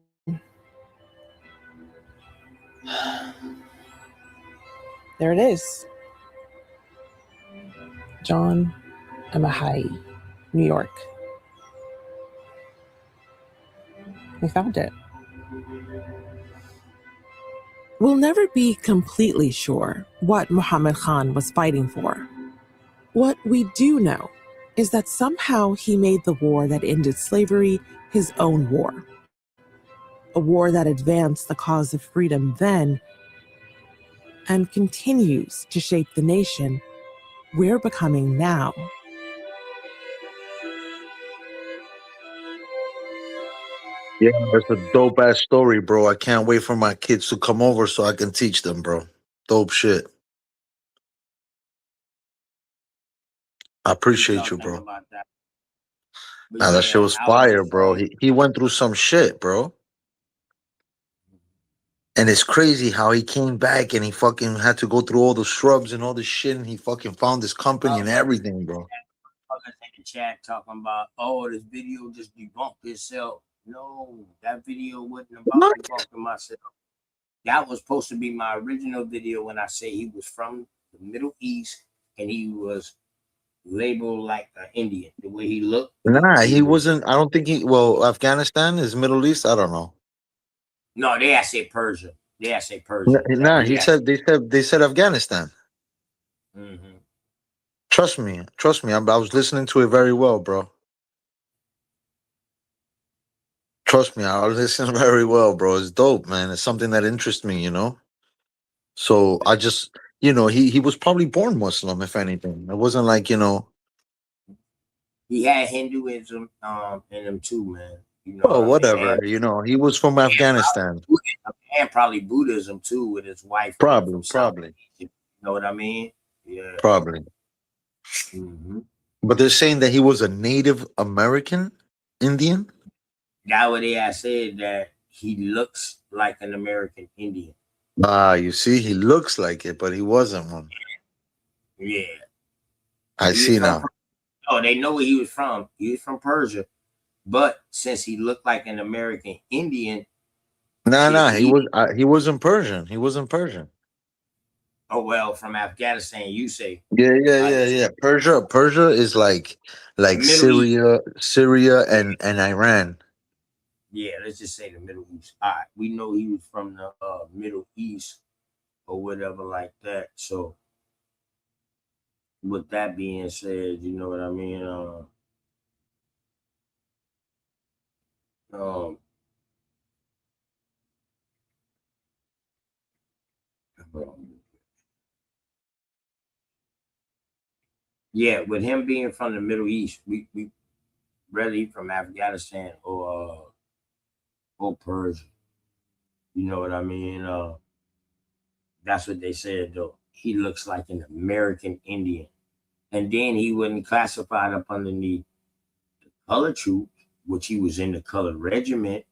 There it is. John Amahai, New York. We found it. We'll never be completely sure what Muhammad Khan was fighting for. What we do know is that somehow he made the war that ended slavery his own war. A war that advanced the cause of freedom then and continues to shape the nation we're becoming now. Yeah, that's a dope ass story, bro. I can't wait for my kids to come over so I can teach them, bro. Dope shit. I appreciate you, bro. Nah, that shit was fire, bro. He went through some shit, bro. And it's crazy how he came back and he fucking had to go through all the shrubs and all the shit, and he fucking found this company and everything, bro. Fuckers in the chat talking about, oh, this video just debunked itself. No, that video wasn't about debunking myself. That was supposed to be my original video when I say he was from the Middle East and he was labeled like an Indian. The way he looked. Nah, he wasn't. I don't think he. Well, Afghanistan is Middle East. I don't know. No, they had say Persia. They had say Persia. Nah, he said they said Afghanistan. Mm-hmm. Trust me. I was listening to it very well, bro. Trust me, I was listening very well, bro. It's dope, man. It's something that interests me, you know. So I just, he was probably born Muslim, if anything. It wasn't like, He had Hinduism in him too, man. You know well, what I whatever. mean? He was from Afghanistan. And probably Buddhism too, with his wife. Probably. You know what I mean? Yeah. Probably. Mm-hmm. But they're saying that he was a Native American Indian? That what they had said, that he looks like an American Indian. You see, he looks like it, but he wasn't one. Yeah. I see now. Oh, they know where he was from. He was from Persia. But since he looked like an American Indian. He wasn't Persian. He wasn't Persian. Oh, well, from Afghanistan, you say. Yeah. Persia is like Syria and Iran. Yeah, let's just say the Middle East. All right, we know he was from the Middle East or whatever like that. So, with that being said, you know what I mean? Yeah, with him being from the Middle East, we really from Afghanistan or Persia. You know what I mean? That's what they said though. He looks like an American Indian. And then he wasn't classified up underneath the colored troops, which he was in the colored regiment.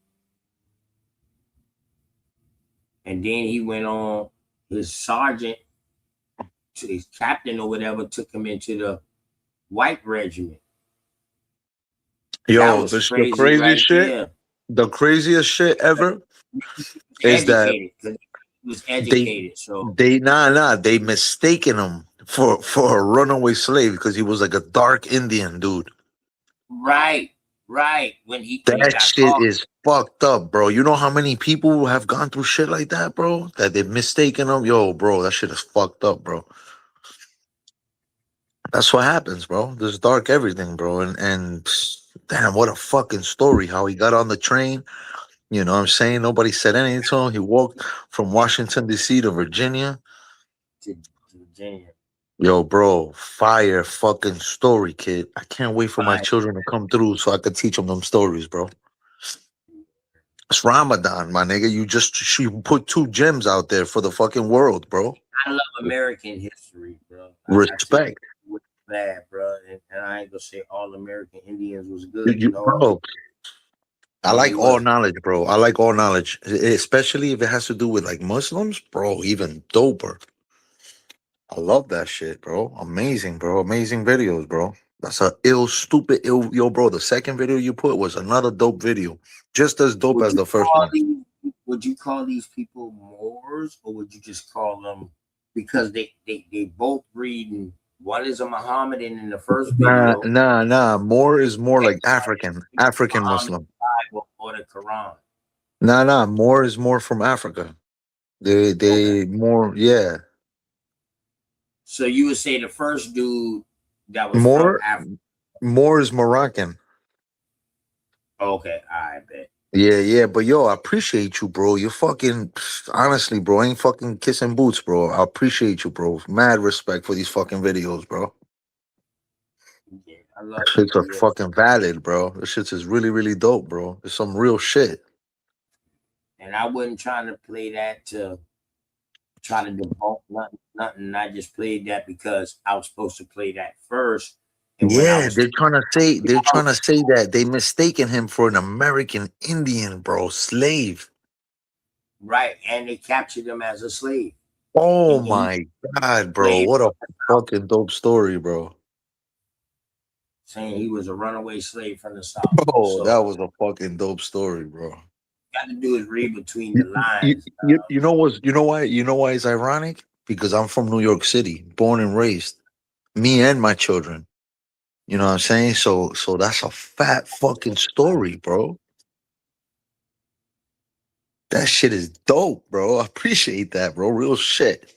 And then he went on, his sergeant to his captain or whatever took him into the white regiment. Yo, this the crazy shit. There. The craziest shit ever is that he was educated. They mistaken him for a runaway slave because he was like a dark Indian dude. Right. When that shit is fucked up, bro. You know how many people have gone through shit like that, bro? That they've mistaken him. Yo, bro, that shit is fucked up, bro. That's what happens, bro. There's dark everything, bro. And damn, what a fucking story. How he got on the train. You know what I'm saying? Nobody said anything to him. He walked from Washington, D.C. to Virginia. To Virginia. Yo, bro, fire fucking story, kid. I can't wait for my Fire. children to come through so I could teach them stories, bro. It's Ramadan, my nigga. You put two gems out there for the fucking world, bro. I love American history, bro. I tell you Respect. what's bad, bro. And I ain't gonna say all American Indians was good. Bro, I They like all was. knowledge, bro. I like all knowledge, especially if it has to do with like Muslims, bro. Even doper. I love that shit, bro. Amazing, bro. Amazing videos, bro. That's a stupid, yo, bro. The second video you put was another dope video, just as dope as the first one. Would you call these people Moors, or would you just call them, because they both reading? One is a Mohammedan in the first video. Nah. More is more like African Muslim. Bible or the Quran. Nah. More is more from Africa. They more, yeah. So you would say the first dude that was from More Africa. More is Moroccan. Okay, I bet. Yeah, but yo, I appreciate you, bro. You fucking honestly, bro, I ain't fucking kissing boots, bro. I appreciate you, bro. Mad respect for these fucking videos, bro. Yeah, I love That shit's a it. fucking valid, bro. This shit's is really, really dope, bro. It's some real shit. And I wasn't trying to play that to try to debunk nothing. I just played that because I was supposed to play that first. And when I Yeah, was they're trying to say that they mistaken him for an American Indian, bro, slave. right, and they captured him as a slave. Oh And he my god, bro. played What a fucking dope story, bro. saying he was a runaway slave from the South. Oh, So that was a fucking dope story, bro. got to do is read between the lines. You know why it's ironic? Because I'm from New York City, born and raised. Me and my children. You know what I'm saying? So that's a fat fucking story, bro. That shit is dope, bro. I appreciate that, bro. Real shit.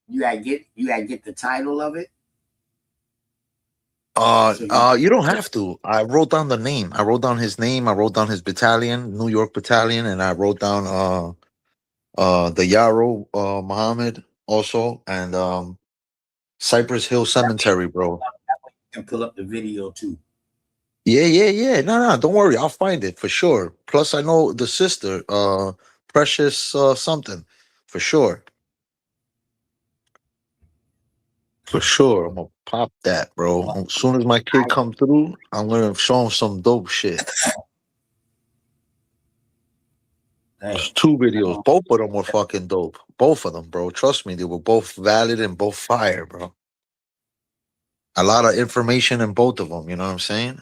You gotta get the title of it. You don't have to. I wrote down the name. I wrote down his name. I wrote down his battalion, New York battalion, and I wrote down the Yarrow Muhammad also, and Cypress Hill Cemetery, bro. You can pull up the video too. Yeah. No, don't worry. I'll find it for sure. Plus, I know the sister, Precious something, for sure. For sure. I'm gonna pop that, bro. As soon as my kid come through, I'm gonna show him some dope shit. There's two videos. Both of them were fucking dope. Both of them, bro. Trust me, they were both valid and both fire, bro. A lot of information in both of them. You know what I'm saying?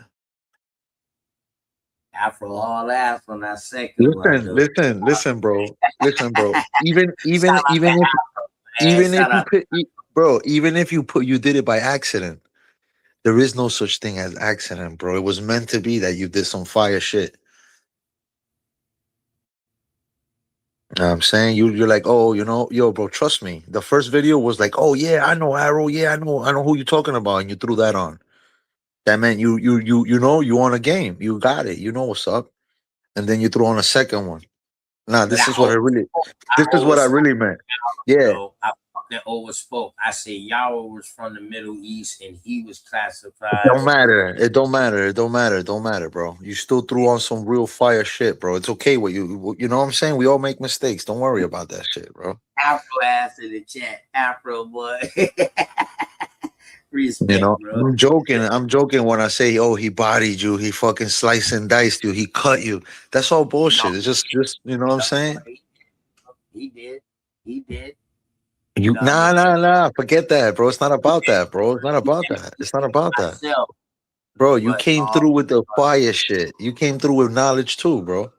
Afro all ass on that second one. Listen, bro. Listen, bro. Even if you did it by accident, there is no such thing as accident, bro. It was meant to be that you did some fire shit. You know what I'm saying? You're like, oh, yo, bro, trust me. The first video was like, oh yeah, I know Arrow, yeah, I know who you're talking about, and you threw that on. That meant you on a game. You got it. You know what's up. And then you threw on a second one. Nah, this is what I really meant. Yeah. I fucking overspoke. I said Yahweh was from the Middle East and he was classified. It don't matter, bro. You still threw on some real fire shit, bro. It's okay with you. You know what I'm saying? We all make mistakes. Don't worry about that shit, bro. Afro ass in the chat. Afro boy. Respect, bro. I'm joking when I say, oh, he bodied you, he fucking sliced and diced you, he cut you. That's all bullshit. It's just you know what I'm saying? He did. Nah. Forget that, bro. It's not about that, bro. It's not about that. Bro, you came through with the fire shit. You came through with knowledge too, bro.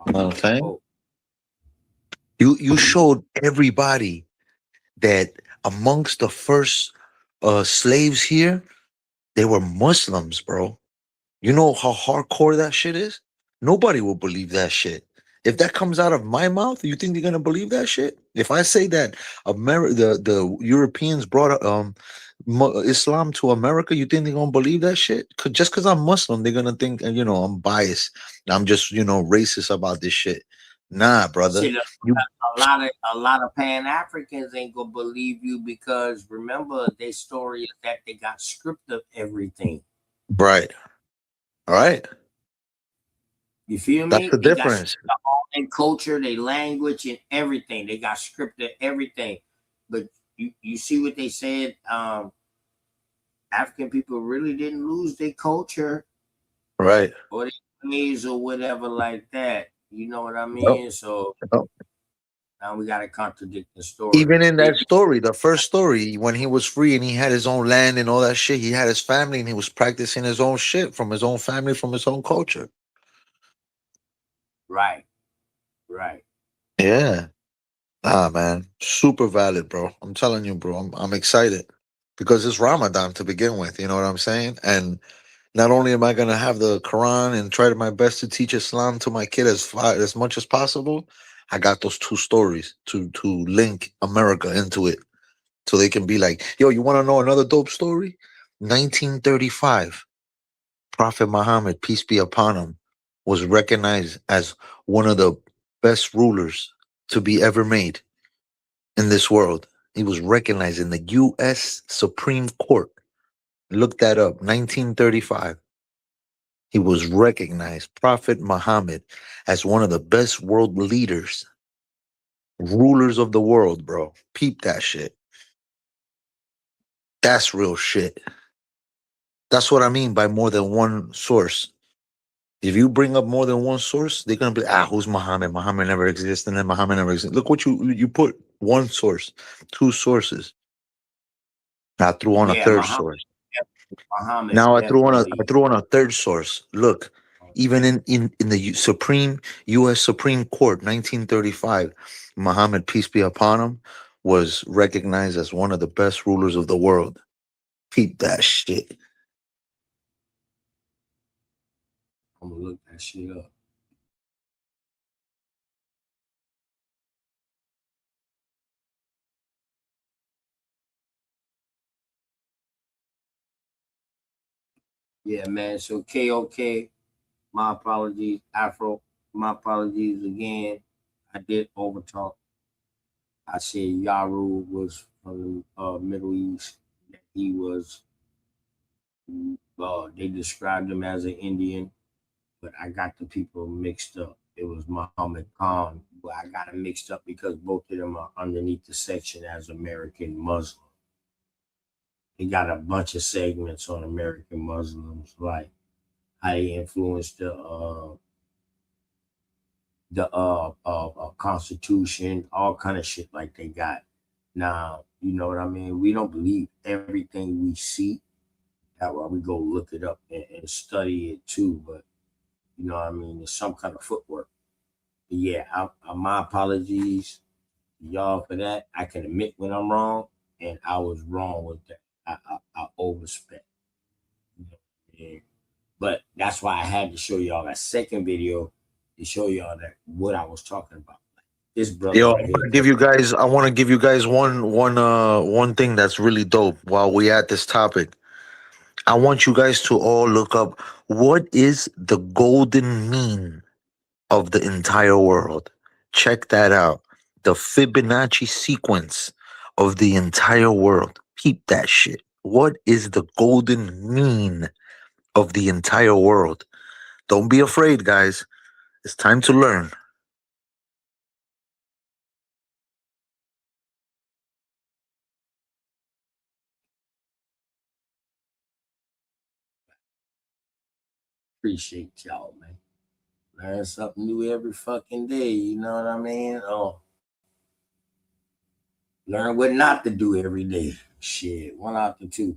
You know what I'm saying? You showed everybody that amongst the first slaves here, they were Muslims, bro. You know how hardcore that shit is? Nobody will believe that shit. If that comes out of my mouth, you think they're gonna believe that shit? If I say that the Europeans brought Islam to America, you think they're gonna believe that shit? Just because I'm Muslim, they're gonna think I'm biased. I'm just racist about this shit. Nah, brother. Shit, You a lot of Pan Africans ain't gonna believe you because remember their story is that they got script of everything. right? All right. You feel That's me? the They got difference. script of all their culture, their language, and everything. They got script of everything. But you see what they said? African people really didn't lose their culture Right. or their ways or whatever like that. You know what I Yep. mean? So Yep. now we got to contradict the story. Even in They that story, the first story, when he was free and he had his own land and all that shit, he had his family and he was practicing his own shit from his own family, from his own culture. right, right. Yeah. Ah, man. Super valid, bro. I'm telling you, bro. I'm excited because it's Ramadan to begin with. You know what I'm saying? And not only am I going to have the Quran and try my best to teach Islam to my kid as much as possible, I got those two stories to link America into it. So they can be like, yo, you want to know another dope story? 1935, Prophet Muhammad, peace be upon him, was recognized as one of the best rulers to be ever made in this world. He was recognized in the U.S. Supreme Court. Look that up. 1935. He was recognized, Prophet Muhammad, as one of the best world leaders, rulers of the world, bro. Peep that shit. That's real shit. That's what I mean by more than one source. If you bring up more than one source, they're gonna be, who's Muhammad? Muhammad never existed, and then Muhammad never existed. Look what you put: one source, two sources. I threw on a Yeah, third source. Muhammad Now I definitely. threw on a third source. Look, even in the Supreme U.S. Supreme Court, 1935, Muhammad, peace be upon him, was recognized as one of the best rulers of the world. Peep that shit. I'm gonna look that shit up. Yeah, man. So KOK, my apologies. Afro, my apologies again. I did overtalk. I said Yaru was from the Middle East. That he was. They described him as an Indian, but I got the people mixed up. It was Muhammad Khan, but I got them mixed up because both of them are underneath the section as American Muslim. They got a bunch of segments on American Muslims, like how they influenced the Constitution, all kind of shit like they got. Now, you know what I mean? We don't believe everything we see. That's why we go look it up and study it too. But you know what I mean? It's some kind of footwork. But yeah, my apologies to y'all for that. I can admit when I'm wrong, and I was wrong with that. I overspec. You know, yeah. But that's why I had to show y'all that second video to show y'all that what I was talking about. This brother Yo, right here. I want to give you guys one thing that's really dope while we at this topic. I want you guys to all look up what is the golden mean of the entire world. Check that out. The Fibonacci sequence of the entire world. Peep that shit. What is the golden mean of the entire world? Don't be afraid, guys. It's time to learn. Appreciate y'all, man. Learn something new every fucking day. You know what I mean? Oh, learn what not to do every day. Shit, one out the two.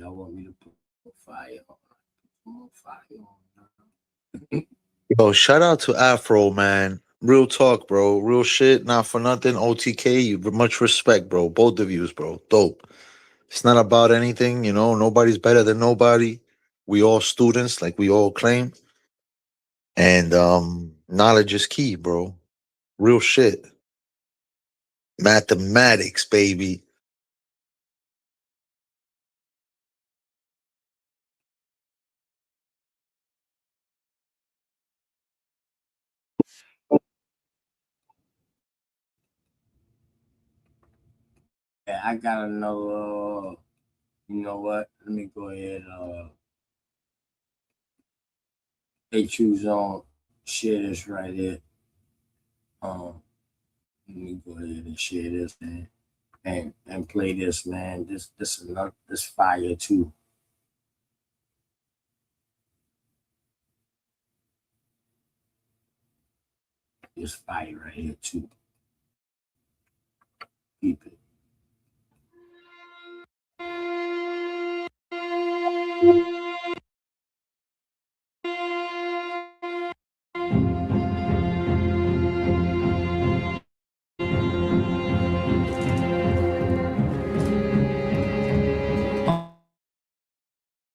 y'all want me to put fire on? Put more fire on. Yo, shout out to Afro, man. Real talk, bro. Real shit. Not for nothing. OTK, much respect, bro. Both of yous, bro. Dope. It's not about anything, you know. Nobody's better than nobody. We all students, like we all claim. And knowledge is key, bro. Real shit. Mathematics, baby. Yeah, I gotta know. You know what? Let me go ahead. They choose on share this right here. Let me go ahead and share this, man, and play this, man. This fire too. This fire right here too. Keep it.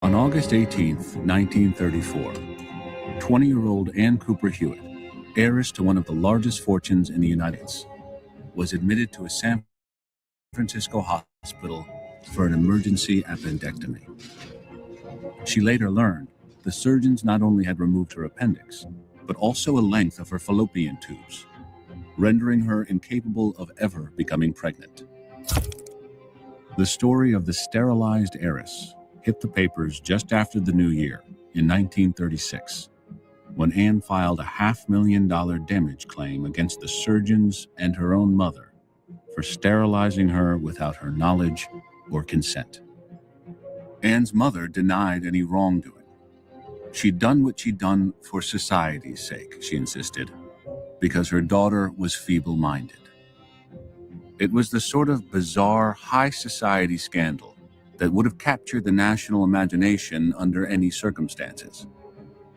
On August 18th, 1934, 20-year-old Ann Cooper Hewitt, heiress to one of the largest fortunes in the United States, was admitted to a San Francisco hospital for an emergency appendectomy. She later learned the surgeons not only had removed her appendix, but also a length of her fallopian tubes, rendering her incapable of ever becoming pregnant. The story of the sterilized heiress hit the papers just after the new year in 1936, when Anne filed a $500,000 damage claim against the surgeons and her own mother for sterilizing her without her knowledge or consent. Anne's mother denied any wrongdoing. She'd done what she'd done for society's sake, she insisted, because her daughter was feeble-minded. It was the sort of bizarre high society scandal that would have captured the national imagination under any circumstances.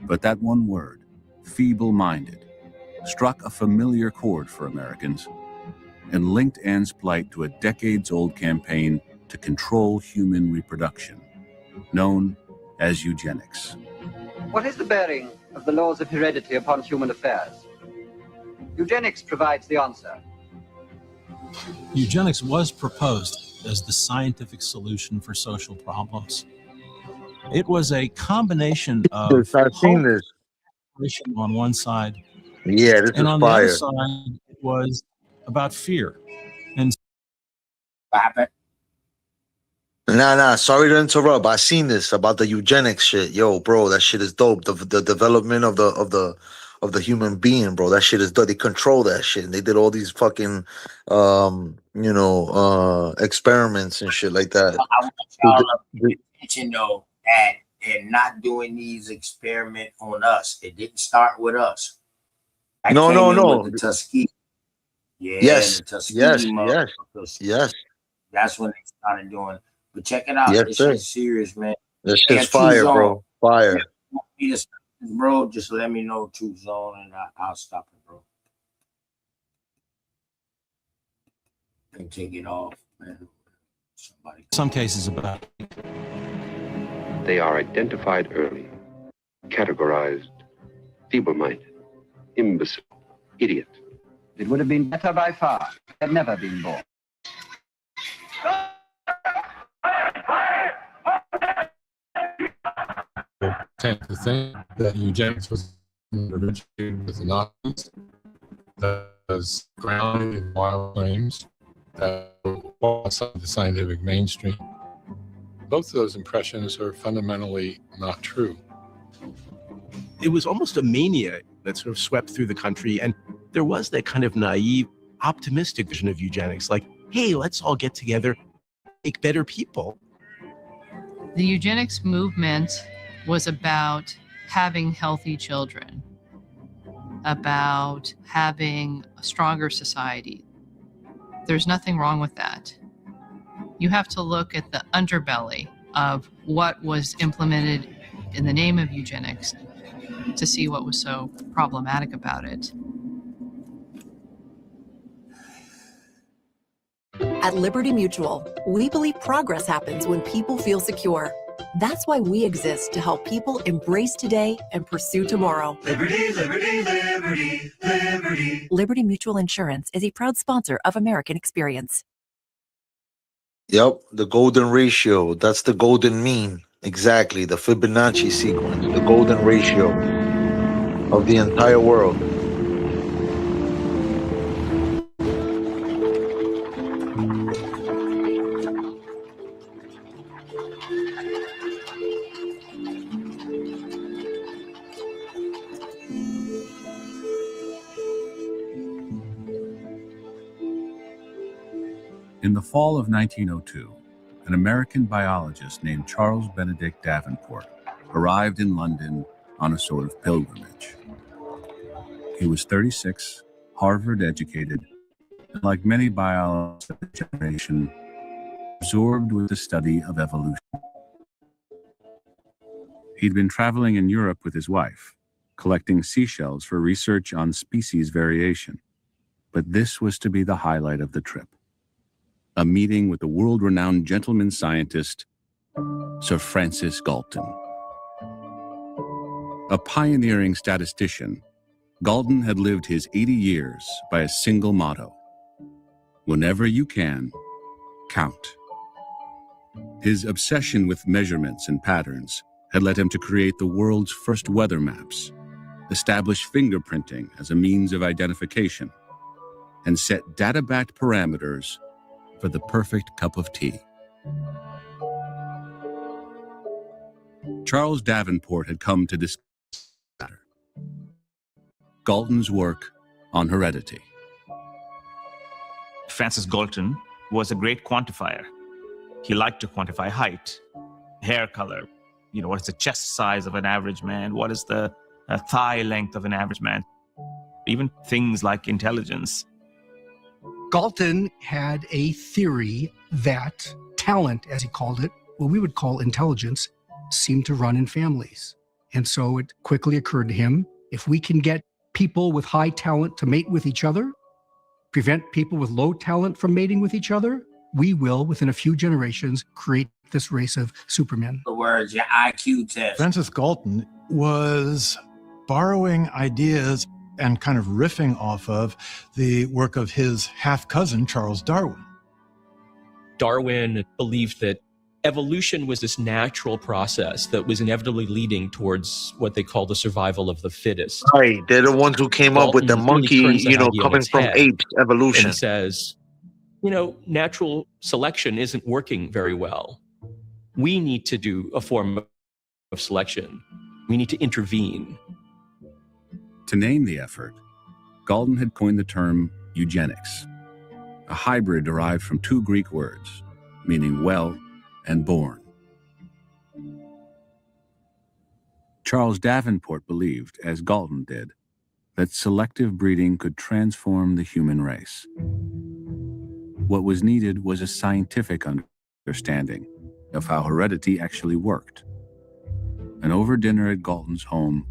But that one word, feeble-minded, struck a familiar chord for Americans and linked Anne's plight to a decades-old campaign to control human reproduction, known as eugenics. What is the bearing of the laws of heredity upon human affairs? Eugenics provides the answer. Eugenics was proposed as the scientific solution for social problems. It was a combination of I've seen this. on one side, Yeah, this and is on the other fire. side, it was about fear. And Nah. Sorry to interrupt. I seen this about the eugenics shit. Yo, bro, that shit is dope. The development of the human being, bro. That shit is dope. They control that shit. And they did all these fucking experiments and shit like that. I want y'all to pay attention though that they're not doing these experiments on us. It didn't start with us. No. With the Tuskegee. Yeah, Yes. the Tuskegee motherfuckers. Yes. That's when they started doing. But check it out. Yes, This sir. shit's serious, man. That Hey, shit's fire, bro. Fire. Bro, just let me know True Zone and I'll stop it, bro. And take it off, man. in some cases about They are identified early, categorized, feeble-minded, imbecile, idiot. It would have been better by far had never been born. Tend to think that eugenics was originated with the Nazis, that was grounded in wild claims that were outside the scientific mainstream. Both of those impressions are fundamentally not true. It was almost a mania that sort of swept through the country, and there was that kind of naive, optimistic vision of eugenics, like, hey, let's all get together, make better people. The eugenics movement was about having healthy children, about having a stronger society. There's nothing wrong with that. You have to look at the underbelly of what was implemented in the name of eugenics to see what was so problematic about it. At Liberty Mutual, we believe progress happens when people feel secure. That's why we exist to help people embrace today and pursue tomorrow. Liberty, liberty, liberty, liberty. Liberty Mutual Insurance is a proud sponsor of American Experience. Yep, the golden ratio. That's the golden mean. Exactly, the Fibonacci sequence, the golden ratio of the entire world. In the fall of 1902, an American biologist named Charles Benedict Davenport arrived in London on a sort of pilgrimage. He was 36, Harvard educated, and like many biologists of the generation, absorbed with the study of evolution. He'd been traveling in Europe with his wife, collecting seashells for research on species variation. But this was to be the highlight of the trip: a meeting with the world-renowned gentleman scientist, Sir Francis Galton. A pioneering statistician, Galton had lived his 80 years by a single motto: whenever you can, count. His obsession with measurements and patterns had led him to create the world's first weather maps, establish fingerprinting as a means of identification, and set data-backed parameters for the perfect cup of tea. Charles Davenport had come to discuss the matter: Galton's work on heredity. Francis Galton was a great quantifier. He liked to quantify height, hair color, what is the chest size of an average man, what is the thigh length of an average man, even things like intelligence. Galton had a theory that talent, as he called it, what we would call intelligence, seemed to run in families. And so it quickly occurred to him, if we can get people with high talent to mate with each other, prevent people with low talent from mating with each other, we will, within a few generations, create this race of supermen. The words, your IQ test. Francis Galton was borrowing ideas and kind of riffing off of the work of his half-cousin, Charles Darwin. Darwin believed that evolution was this natural process that was inevitably leading towards what they call the survival of the fittest. Right, they're the ones who came up with the monkey, coming from apes, evolution. And says, natural selection isn't working very well. We need to do a form of selection. We need to intervene. To name the effort, Galton had coined the term eugenics, a hybrid derived from two Greek words, meaning well and born. Charles Davenport believed, as Galton did, that selective breeding could transform the human race. What was needed was a scientific understanding of how heredity actually worked. And over dinner at Galton's home,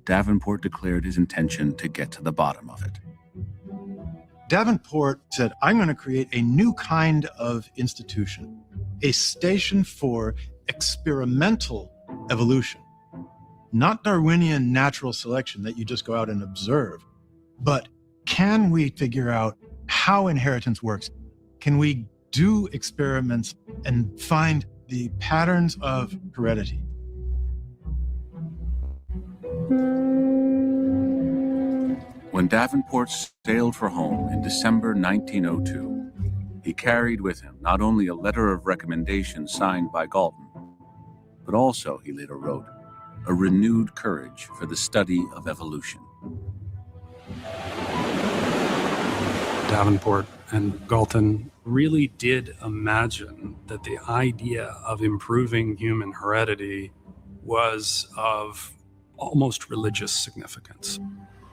Davenport declared his intention to get to the bottom of it. Davenport said, I'm going to create a new kind of institution, a station for experimental evolution. Not Darwinian natural selection that you just go out and observe, but can we figure out how inheritance works? Can we do experiments and find the patterns of heredity? When Davenport sailed for home in December 1902, he carried with him not only a letter of recommendation signed by Galton, but also, he later wrote, a renewed courage for the study of evolution. Davenport and Galton really did imagine that the idea of improving human heredity was of almost religious significance,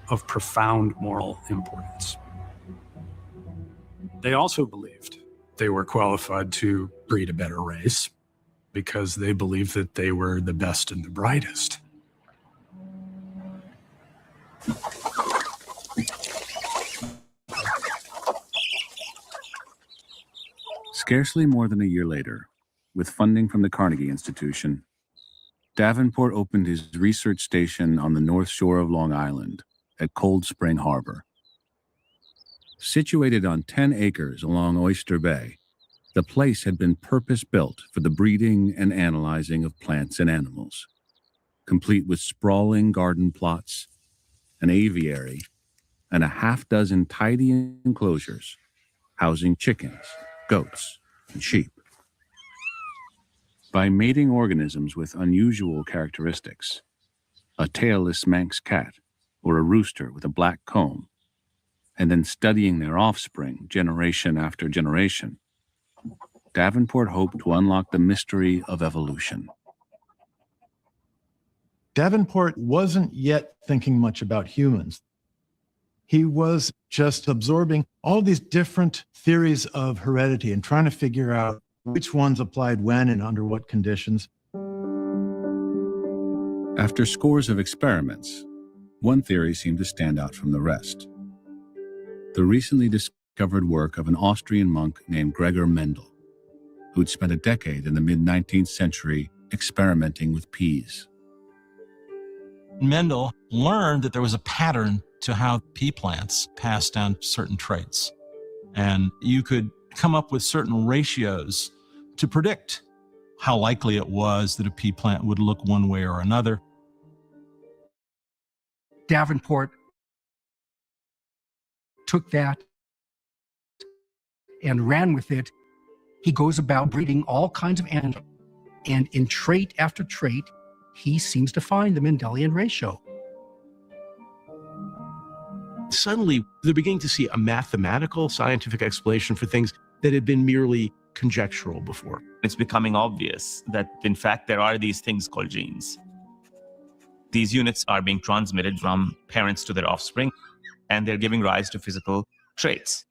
of profound moral importance. They also believed they were qualified to breed a better race because they believed that they were the best and the brightest. Scarcely more than a year later, with funding from the Carnegie Institution, Davenport opened his research station on the north shore of Long Island at Cold Spring Harbor. Situated on 10 acres along Oyster Bay, the place had been purpose-built for the breeding and analyzing of plants and animals, complete with sprawling garden plots, an aviary, and a half-dozen tidy enclosures housing chickens, goats, and sheep. By mating organisms with unusual characteristics, a tailless Manx cat or a rooster with a black comb, and then studying their offspring generation after generation, Davenport hoped to unlock the mystery of evolution. Davenport wasn't yet thinking much about humans. He was just absorbing all these different theories of heredity and trying to figure out which ones applied when and under what conditions. After scores of experiments, one theory seemed to stand out from the rest. The recently discovered work of an Austrian monk named Gregor Mendel, who'd spent a decade in the mid-19th century experimenting with peas. Mendel learned that there was a pattern to how pea plants pass down certain traits. And you could come up with certain ratios to predict how likely it was that a pea plant would look one way or another. Davenport took that and ran with it. He goes about breeding all kinds of animals, and in trait after trait, he seems to find the Mendelian ratio. Suddenly, they're beginning to see a mathematical, scientific explanation for things that had been merely conjectural before. It's becoming obvious that, in fact, there are these things called genes. These units are being transmitted from parents to their offspring, and they're giving rise to physical traits.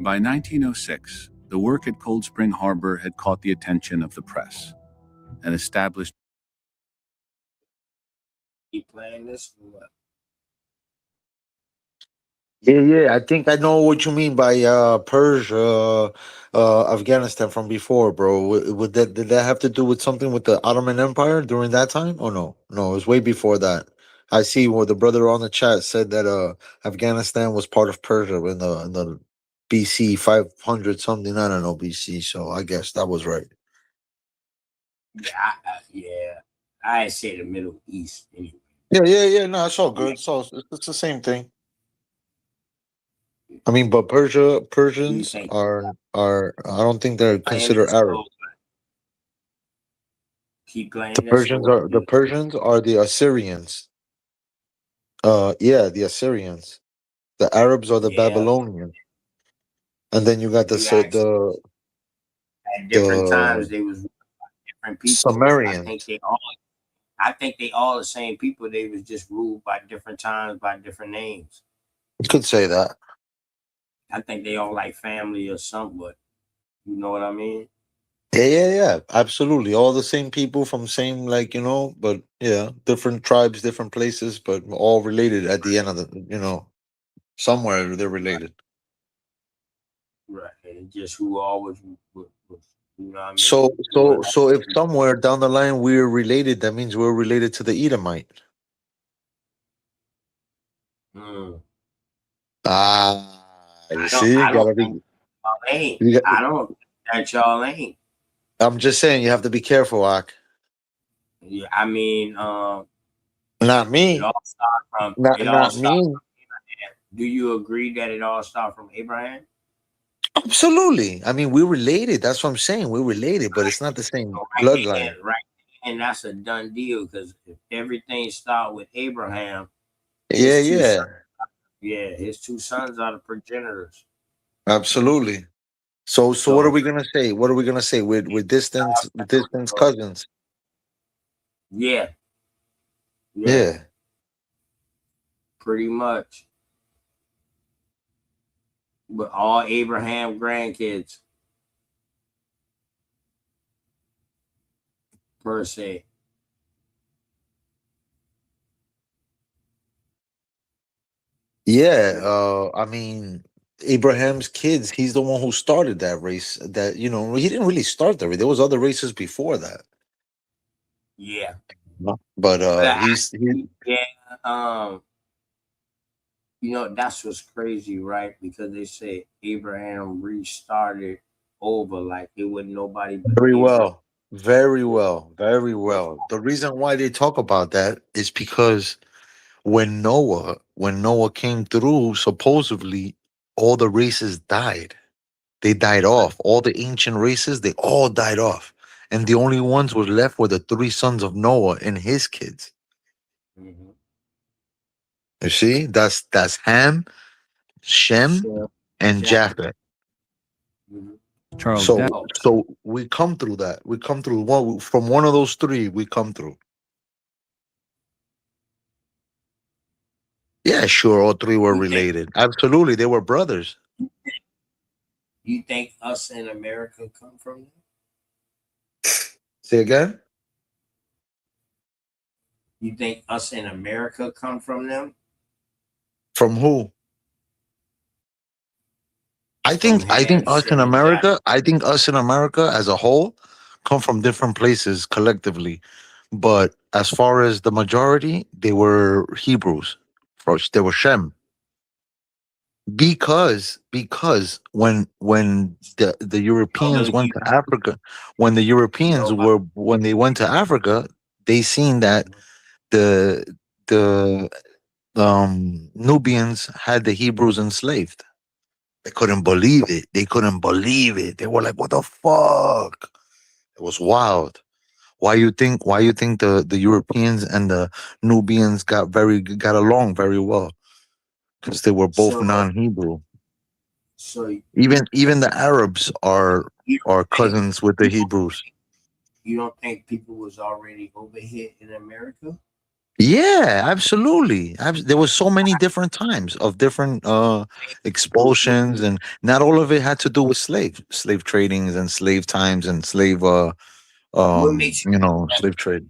By 1906, the work at Cold Spring Harbor had caught the attention of the press and established. Keep playing this or what? Yeah. I think I know what you mean by Persia, Afghanistan from before, bro. Would that did that have to do with something with the Ottoman Empire during that time? Oh no, no, it was way before that. I see where the brother on the chat said that Afghanistan was part of Persia in the BC 500 something. I don't know BC, so I guess that was right. Yeah, I say the Middle East anyway. Yeah. No, it's all good. It's the same thing. I mean, but Persians are I don't think they're considered Arab. Keep playing The Persians are the Assyrians. Yeah, the Assyrians. The Arabs are the Babylonians. And then you got at different times they was different people. Sumerians. I think they all the same people. They was just ruled by different times by different names. You could say that. I think they all like family or something, but you know what I mean? Yeah. Absolutely. All the same people from same, but yeah, different tribes, different places, but all related at the end of the, somewhere they're related. Right. And just who always, you know what I mean? So if somewhere down the line we're related, that means we're related to the Edomite. You see, I don't think that y'all ain't. I'm just saying you have to be careful, Ak. Yeah, I mean, not me. It all started from, not me. Do you agree that it all started from Abraham? Absolutely. I mean, we're related. That's what I'm saying. We're related, but it's not the same bloodline. Right. And that's a done deal because if everything started with Abraham. Yeah. His two sons are the progenitors. Absolutely. So what are we gonna say? What are we gonna say? With distant cousins? Yeah. Pretty much. But all Abraham grandkids, per se. Yeah, I mean, Abraham's kids, he's the one who started that race. That, you know, he didn't really start the race. There was other races before that. Yeah. But But yeah, you know, that's what's crazy, right? Because they say Abraham restarted over like it wasn't nobody but very Abraham. well. Very well. Very well. The reason why they talk about that is because when Noah came through, supposedly all the races died. They died off. All the ancient races, they all died off. And the only ones were left were the three sons of Noah and his kids. Mm-hmm. You see? That's Ham, Shem, and Japheth. Mm-hmm. Charles, So that so we come through that. We come through one from one of those three, we come through. Yeah, sure, all three were related. Absolutely, they were brothers. You think us in America come from them? Say again? You think us in America come from them? From who? I From think I think Ham, us in Shem, and Japheth? America, I think us in America as a whole come from different places collectively. But as far as the majority, they were Hebrews. First, they were Shem. Because when the All Europeans them went to Africa, when the Europeans Hebrews, were when they went to Africa, they seen that the the Nubians had the Hebrews enslaved. They couldn't believe it. They couldn't believe it. They were like, "What the fuck?" It was wild. Why you think the Europeans and the Nubians got along very well? Because they were both so non-Hebrew. so Even the Arabs you are don't think cousins with the Hebrews. you don't think people was already over here in America? Yeah, absolutely. There was so many different times of different expulsions, and not all of it had to do with slave tradings and slave times and slave What makes you slave trade.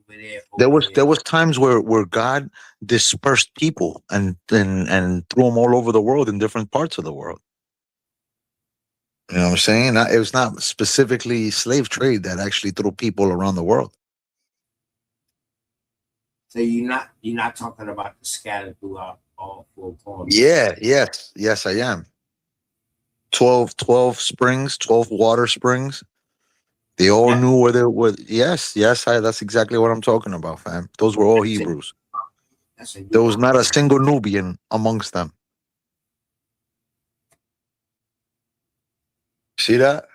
over there, There over was here? there was times where God dispersed people and threw them all over the world in different parts of the world. You know what I'm saying? It was not specifically slave trade that actually threw people around the world. So you're not talking about the scattered throughout all four corners. Yeah, yes, I am. 12 springs, 12 water springs. They all knew where they were. Yes, that's exactly what I'm talking about, fam. Those were all Hebrews. That's a There was not a single Nubian amongst them. See that?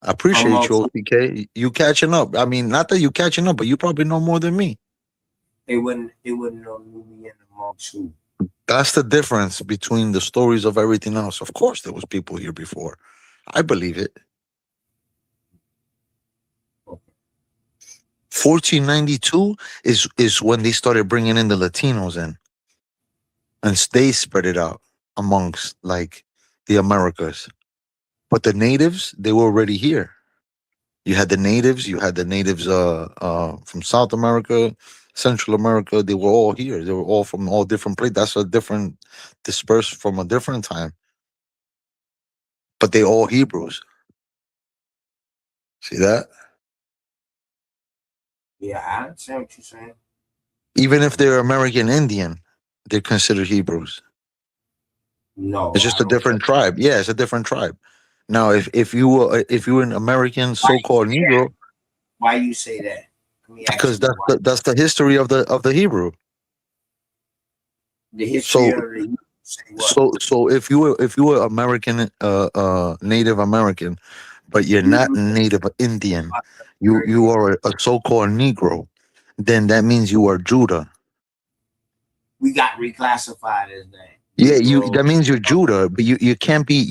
I appreciate you, amongst OTK. You catching up. I mean, not that you catching up, but you probably know more than me. it wouldn't no Nubian amongst who? That's the difference between the stories of everything else. Of course, there was people here before. I believe it. 1492 is when they started bringing in the Latinos in, and they spread it out amongst like the Americas. But the natives, they were already here. You had the natives from South America, Central America. They were all here. They were all from all different places. That's a different dispersed from a different time. But they all Hebrews. See that? Yeah, I understand what you're saying. Even if they're American Indian, they're considered Hebrews. No, It's just I a don't. different tribe. Yeah, it's a different tribe. Now, if you were an American Why you so-called say that? Negro, Why you say that? Let me ask because you why. that's the history of the Hebrew. The history So of the say what? so if you were American Native American, but you're not Native Indian, you are a so-called Negro, then that means you are Judah. We got reclassified as that. Yeah, Negro. that means you're Judah, but you can't be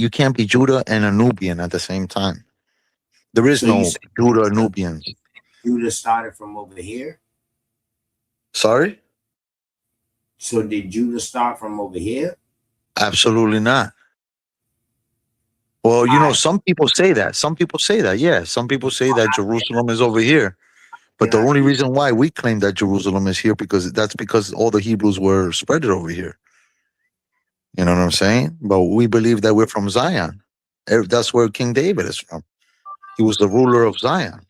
Judah and a Nubian at the same time. There is So you no say Judah Nubians. Judah started from over here? Sorry? So did Judah start from over here? Absolutely not. Well, you know, some people say that. Some people say that. Yeah, some people say that Jerusalem is over here. But the only reason why we claim that Jerusalem is here because all the Hebrews were spread over here. You know what I'm saying? But we believe that we're from Zion. That's where King David is from. He was the ruler of Zion.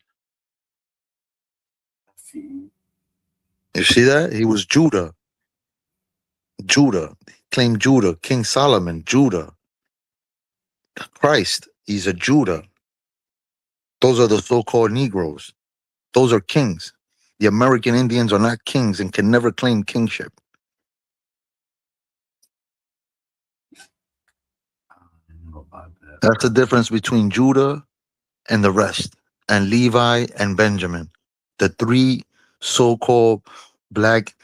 You see that? He was Judah. Judah. He claimed Judah. King Solomon, Judah. Christ, he's a Judah. Those are the so-called Negroes. Those are kings. The American Indians are not kings and can never claim kingship. That's the difference between Judah and the rest, and Levi and Benjamin, the three so-called black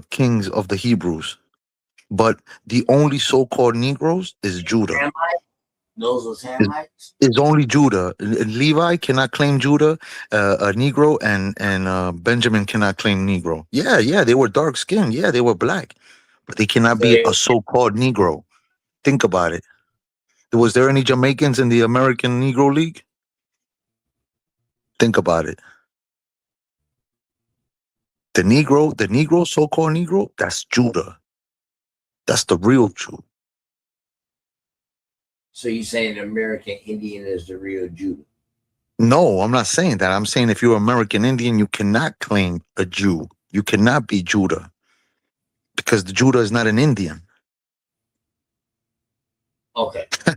kings of the Hebrews. But the only so-called Negroes is Judah. Those was Hamites? It's only Judah. Levi cannot claim Judah, a Negro, and Benjamin cannot claim Negro. Yeah, they were dark skinned. Yeah, they were black, but they cannot be a so-called Negro. Think about it. Was there any Jamaicans in the American Negro League? Think about it. The Negro, so-called Negro, that's Judah. That's the real Jew. So you saying the American Indian is the real Judah? No, I'm not saying that. I'm saying if you're American Indian, you cannot claim a Jew. You cannot be Judah because the Judah is not an Indian. Okay. I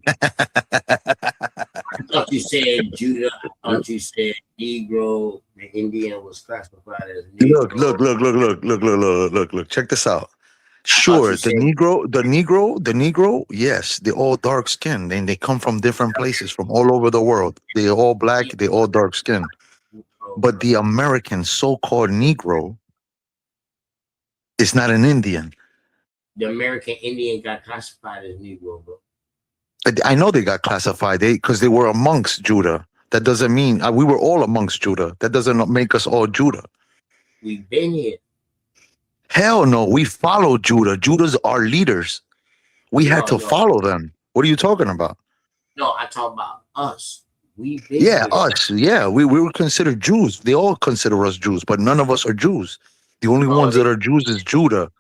thought you said Judah. I thought you said Negro. The Indian was classified as Negro. Look. Check this out. Sure, the Negro, yes, they're all dark skinned and they come from different places from all over the world. They're all black, they're all dark skinned. But the American so-called Negro is not an Indian. The American Indian got classified as Negro, bro. I know they got classified because they were amongst Judah. That doesn't mean we were all amongst Judah. That doesn't make us all Judah. We've been here. Hell no, we follow Judah. Judah's our leaders. We had to follow them. What are you talking about? No, I talk about us. We've been Yeah, here. us. Yeah, we were considered Jews. They all consider us Jews, but none of us are Jews. The only ones that are Jews is Judah.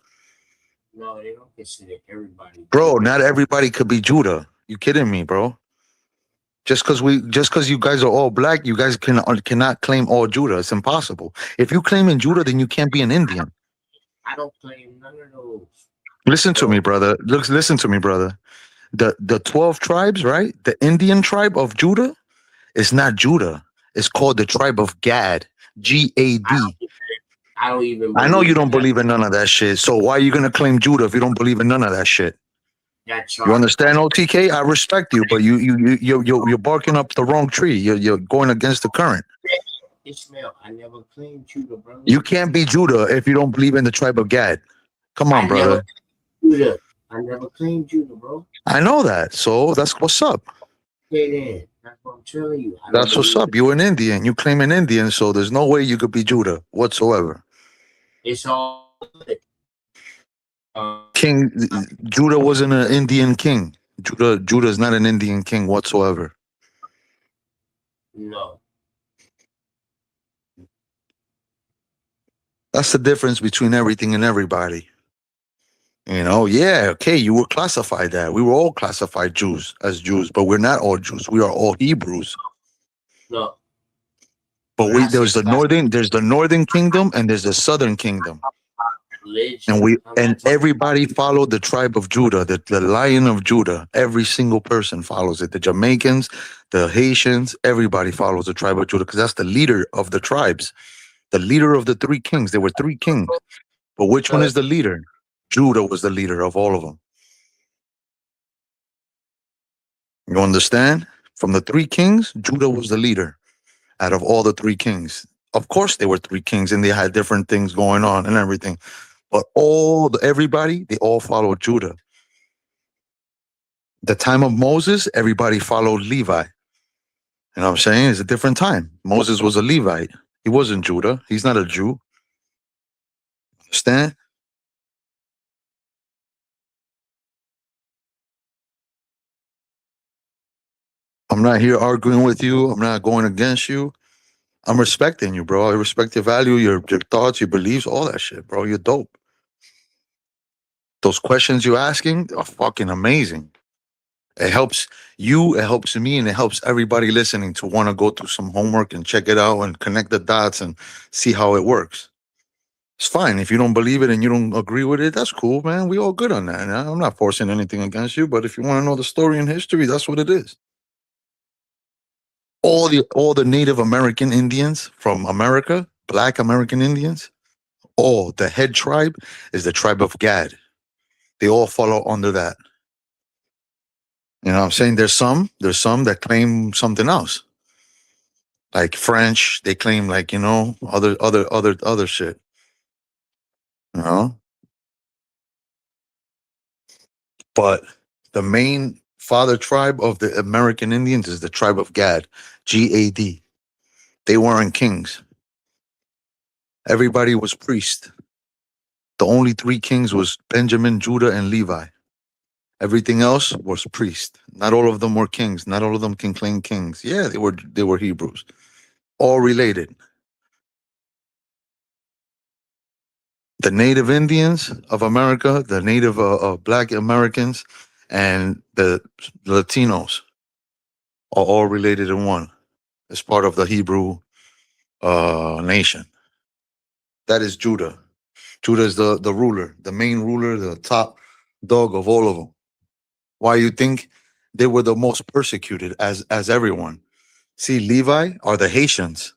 No, they don't consider everybody. Bro, not everybody could be Judah. You kidding me, bro? Just because you guys are all black, you guys cannot claim all Judah. It's impossible. If you claim in Judah, then you can't be an Indian. I don't claim none of those. Listen to me, brother. Listen to me, brother. The 12 tribes, right? The Indian tribe of Judah is not Judah. It's called the tribe of Gad. G-A-D. I don't even. I know you don't believe in none of that shit. So why are you gonna claim Judah if you don't believe in none of that shit? You understand, OTK? I respect you, but you're barking up the wrong tree. You're going against the current. Ishmael, I never claimed Judah, brother. You can't be Judah if you don't believe in the tribe of Gad. Come on, brother. I never claimed Judah, bro. I know that. So that's what's up. Okay, then. That's what I'm telling you. That's what's up. You're an Indian. You claim an Indian, so there's no way you could be Judah whatsoever. It's all King Judah wasn't an Indian king. Judah is not an Indian king whatsoever. No. That's the difference between everything and everybody. You know, yeah, okay, you were classified that. We were all classified Jews as Jews, but we're not all Jews. We are all Hebrews. No. But there's the northern kingdom and there's the southern kingdom. And everybody followed the tribe of Judah, the Lion of Judah. Every single person follows it. The Jamaicans, the Haitians, everybody follows the tribe of Judah because that's the leader of the tribes. The leader of the three kings. There were three kings. But which one is the leader? Judah was the leader of all of them. You understand? From the three kings, Judah was the leader out of all the three kings. Of course, there were three kings and they had different things going on and everything. But everybody, they all followed Judah. The time of Moses, everybody followed Levi. You know what I'm saying? It's a different time. Moses was a Levite. He wasn't Judah. He's not a Jew. Understand? I'm not here arguing with you. I'm not going against you. I'm respecting you, bro. I respect your value, your thoughts, your beliefs, all that shit, bro. You're dope. Those questions you're asking are fucking amazing. It helps you, it helps me, and it helps everybody listening to want to go through some homework and check it out and connect the dots and see how it works. It's fine. If you don't believe it and you don't agree with it, that's cool, man. We all good on that. I'm not forcing anything against you, but if you want to know the story and history, that's what it is. All the Native American Indians from America, Black American Indians, all the head tribe is the tribe of Gad. They all follow under that. You know what I'm saying? There's some that claim something else. Like French, they claim like, you know, other shit. You know? But the main father tribe of the American Indians is the tribe of Gad, Gad. They weren't kings. Everybody was priest. The only three kings was Benjamin, Judah, and Levi. Everything else was priest. Not all of them were kings. Not all of them can claim kings. Yeah, they were Hebrews. All related. The native Indians of America, the native Black Americans, and the Latinos are all related in one. It's part of the Hebrew nation. That is Judah. Judah is the ruler, the main ruler, the top dog of all of them. Why you think they were the most persecuted as everyone? See, Levi are the Haitians.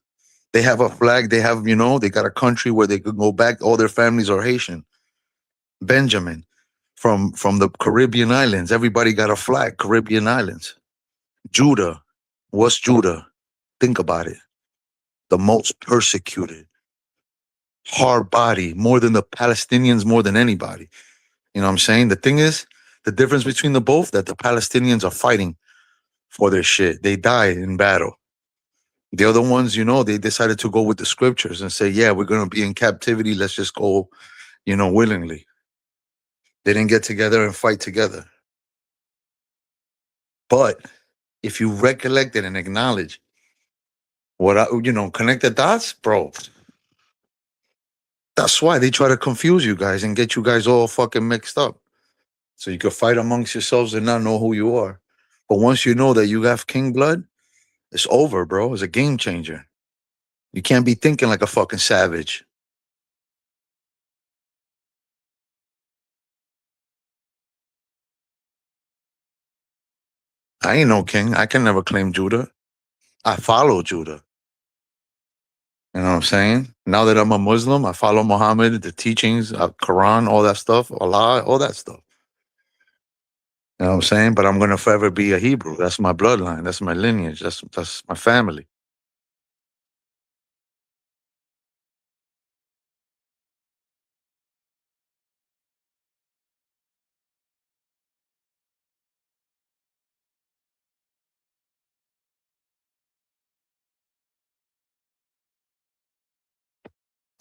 They have a flag. They have, you know, they got a country where they could go back. All their families are Haitian. Benjamin from the Caribbean islands. Everybody got a flag. Caribbean islands. Judah. What's Judah? Think about it. The most persecuted. Hard body. More than the Palestinians, more than anybody. You know what I'm saying? The thing is, the difference between the both, that the Palestinians are fighting for their shit. They die in battle. The other ones, you know, they decided to go with the scriptures and say, yeah, we're going to be in captivity. Let's just go, you know, willingly. They didn't get together and fight together. But if you recollect it and acknowledge you know, connect the dots, bro. That's why they try to confuse you guys and get you guys all fucking mixed up. So you can fight amongst yourselves and not know who you are. But once you know that you have king blood, it's over, bro. It's a game changer. You can't be thinking like a fucking savage. I ain't no king. I can never claim Judah. I follow Judah. You know what I'm saying? Now that I'm a Muslim, I follow Muhammad, the teachings, Quran, all that stuff, Allah, all that stuff. You know what I'm saying? But I'm gonna forever be a Hebrew. That's my bloodline. That's my lineage. That's my family.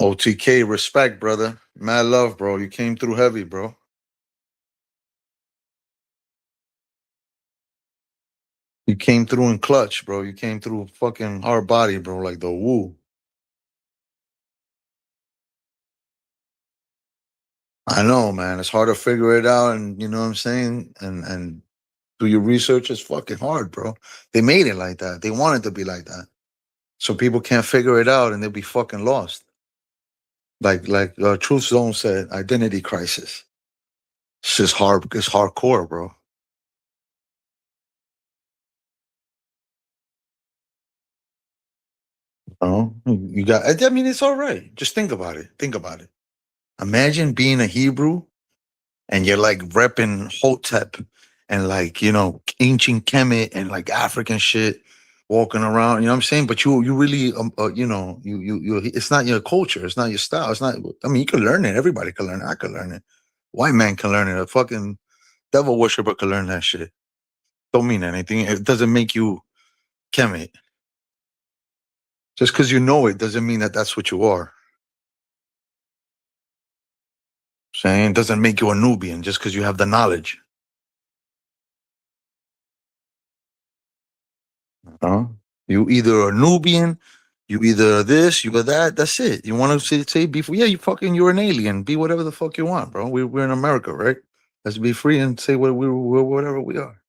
OTK, respect, brother. Mad love, bro. You came through heavy, bro. You came through in clutch, bro. You came through fucking hard body, bro. Like the woo. I know, man. It's hard to figure it out, and you know what I'm saying? And do your research. It's fucking hard, bro. They made it like that. They want it to be like that. So people can't figure it out and they'll be fucking lost. Like Truth Zone said, identity crisis. It's just hard. It's hardcore, bro. Oh, you got. I mean, it's all right. Just think about it. Think about it. Imagine being a Hebrew and you're like repping Hotep and like, you know, ancient Kemet and like African shit, walking around. You know what I'm saying? But you really, you know, you. It's not your culture. It's not your style. It's not. I mean, you can learn it. Everybody can learn it. I can learn it. White man can learn it. A fucking devil worshiper can learn that shit. Don't mean anything. It doesn't make you Kemet. Just because you know it doesn't mean that that's what you are. Saying doesn't make you a Nubian just because you have the knowledge. You either a Nubian, you either this, you are that. That's it. You want to say before? Yeah, you're an alien. Be whatever the fuck you want, bro. We're in America, right? Let's be free and say we're whatever we are.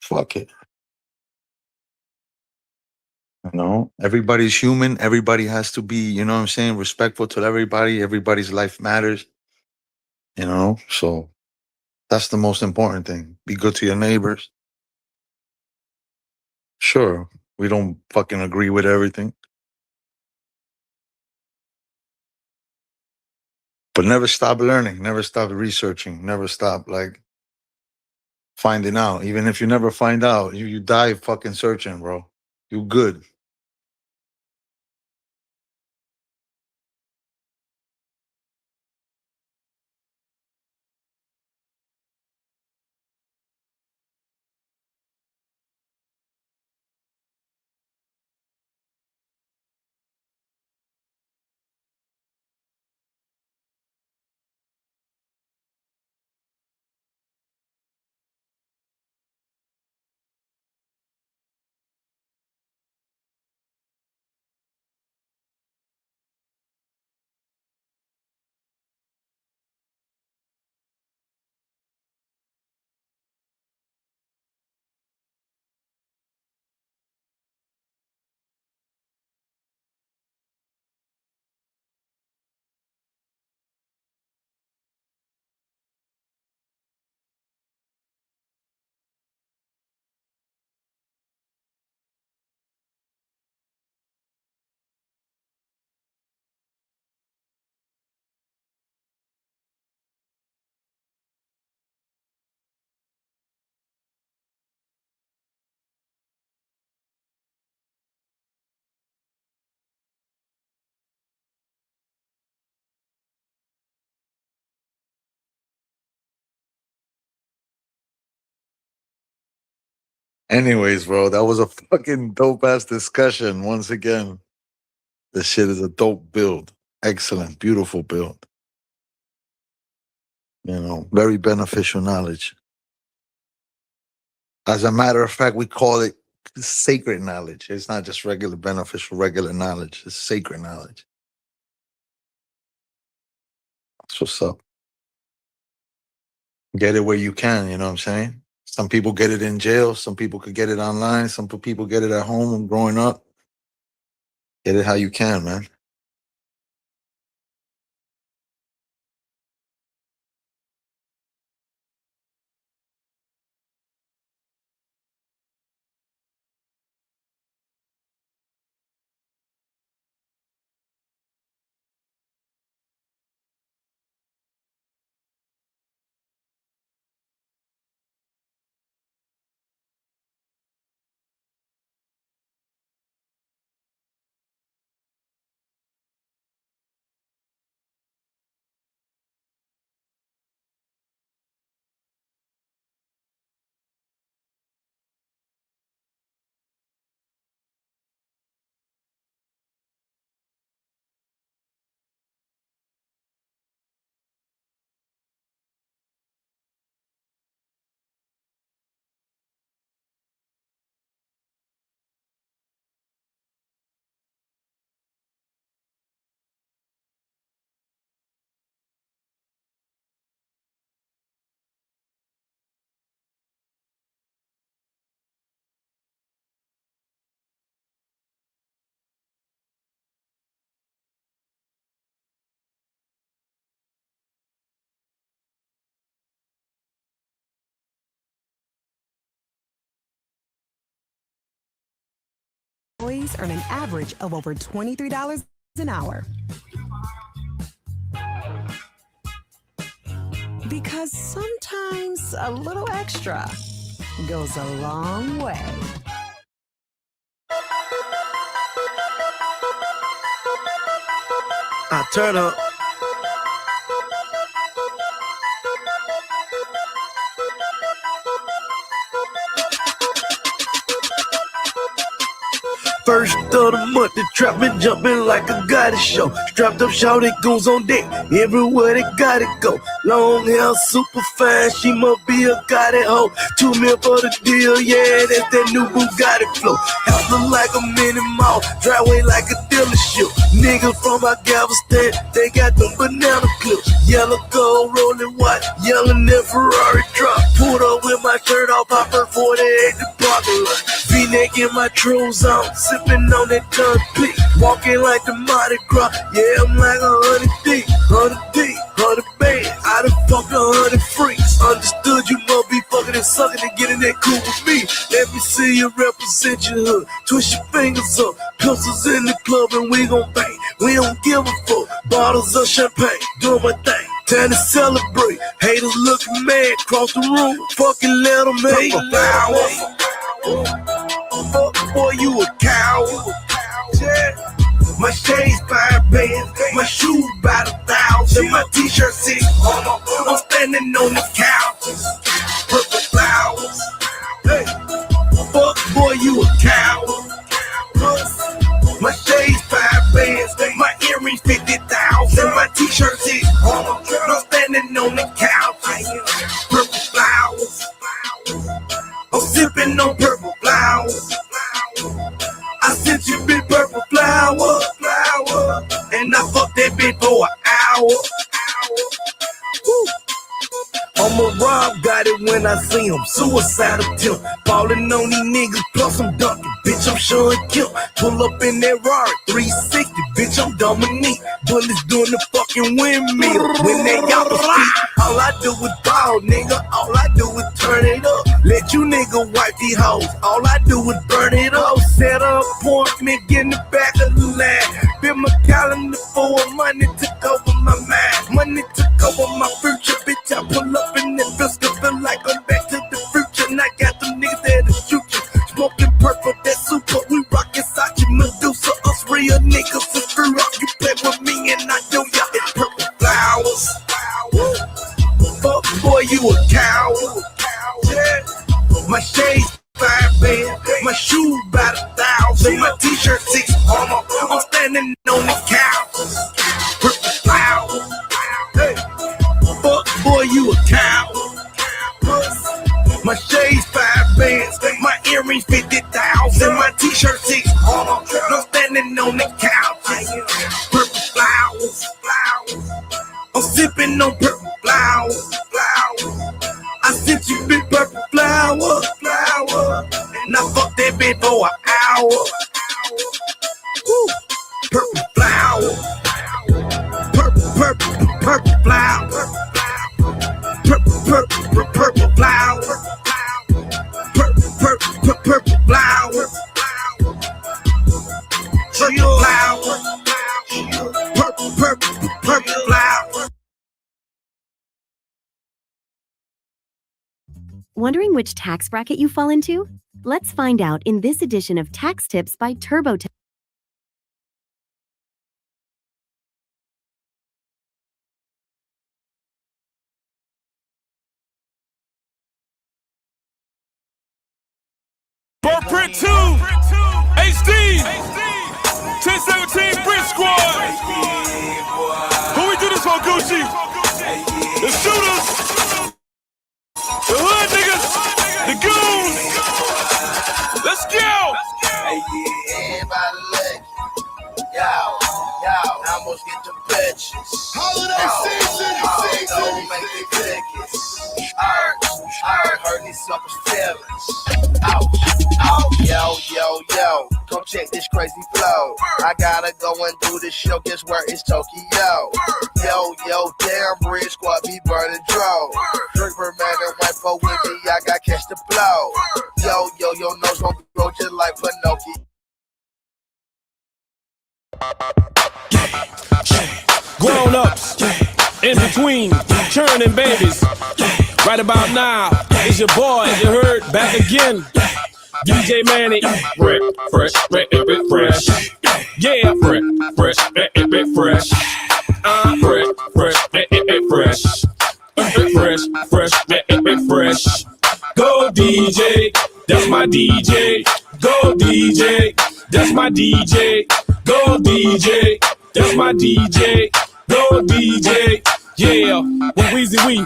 Fuck it. Everybody's human. Everybody has to be, you know what I'm saying, respectful to everybody. Everybody's life matters. So that's the most important thing. Be good to your neighbors. Sure, we don't fucking agree with everything. But never stop learning, never stop researching, never stop finding out. Even if you never find out, you die fucking searching, bro. You good. Anyways, bro, that was a fucking dope ass discussion. Once again, this shit is a dope build. Excellent, beautiful build. Very beneficial knowledge. As a matter of fact, we call it sacred knowledge. It's not just regular beneficial, regular knowledge. It's sacred knowledge. That's what's up. Get it where you can, you know what I'm saying? Some people get it in jail. Some people could get it online. Some people get it at home and growing up. Get it how you can, man. Employees earn an average of over $23 an hour. Because sometimes a little extra goes a long way. Turn up. First of the month, the trap been jumping like a goddess show. Strapped up, shout it goes on deck. Everywhere they gotta go. Long hair, super fine, she must be a goddess hoe. 2 mil for the deal, yeah, that's that new Bugatti flow. House look like a mini mall, driveway like a dealership. Niggas from our Galveston, they got them banana clips. Yellow gold, rolling white, yelling that Ferrari truck. Pulled up with my shirt off, I first 48 the parking lot. V-neck in my true zone, sipping on that tongue peak. Walking like the Mardi Gras, yeah, I'm like 100 deep, 100 deep, 100 bands. I done fucked 100 freaks. Understood you must be fucking and sucking and getting that cool with me. Let me see you represent your hood. Twist your fingers up, pistols in the club and we gon' bang. We don't give a fuck. Bottles of champagne, doing my thing. Time to celebrate. Haters looking mad, cross the room. Fucking let them hate. Fuck, boy, you a coward. Yeah. My shades 5 bands, my shoes about 1,000, my t-shirt 6 I'm standing on the couch. Purple flowers. Hey, fuck, boy, you a coward. My shades 5 bands, my earrings 50,000, my t-shirt 6 I'm standing on the couch. Purple flowers. I'm sipping on purple flowers. I sent you big purple flower, and I fucked that bitch for an hour. Woo. I'm a Rob, got it when I see him. Suicide attempt, falling on these niggas, plus I'm dunking. Bitch, I'm Sean Kemp. Pull up in that Rari, 360, bitch, I'm Dominique. Bullets doing the fucking windmill when they out the speak. All I do is ball, nigga. All I do is turn it up. Let you nigga wipe these hoes. All I do is burn it up. Set up appointment, get in the back of the line. Been my calendar for money took over my mind. Money took over my future, bitch. I pull up in that Fisker, feel like I'm back to the future. And I got them niggas there to shoot you. Smoking purple, that super. We rockin' Sachi Medusa. Us real niggas and screw up. You play with me and I know ya. It's purple flowers. Fuck boy, you a coward. Yeah. My shades 5 bands, my shoes about 1,000, my t-shirt 6 I'm standing on the couch. Purple flowers. Hey. Fuck boy, you a coward. My shades 5 bands, my earrings 50,000, my t-shirt 6 I'm standing on the couch. Purple flowers. I'm sipping on purple flowers. I sent you big purple flower, and I fucked that bitch for an hour. Woo. Purple flower, purple flower, purple flower, purple flower, purple flower. Wondering which tax bracket you fall into? Let's find out in this edition of Tax Tips by TurboTax. Print 2, HD, 1017 Bridge Squad. Who we do this for, Gucci? The shooters. The hood niggas, the goons. Let's go. Everybody look. Yo, how much get the bitches? Holiday season. Don't make the cookies. Hurt these suckers' feelings. Yo. Come check this crazy flow. I gotta go and do this show. Guess where it's Tokyo? Yo, damn Bridge Squad be burning dro. Drink for man and white for with me. I got catch the blow. Yo, your nose gon' grow just like Pinocchio. Grown ups, in between, churning babies. Right about now, it's your boy, you heard, back again. DJ Manny, fresh. Yeah, fresh. Fresh. Go DJ, that's my DJ. Go DJ. That's my DJ. Go DJ. That's my DJ. Go DJ. Yeah. Well, Weezy Wee.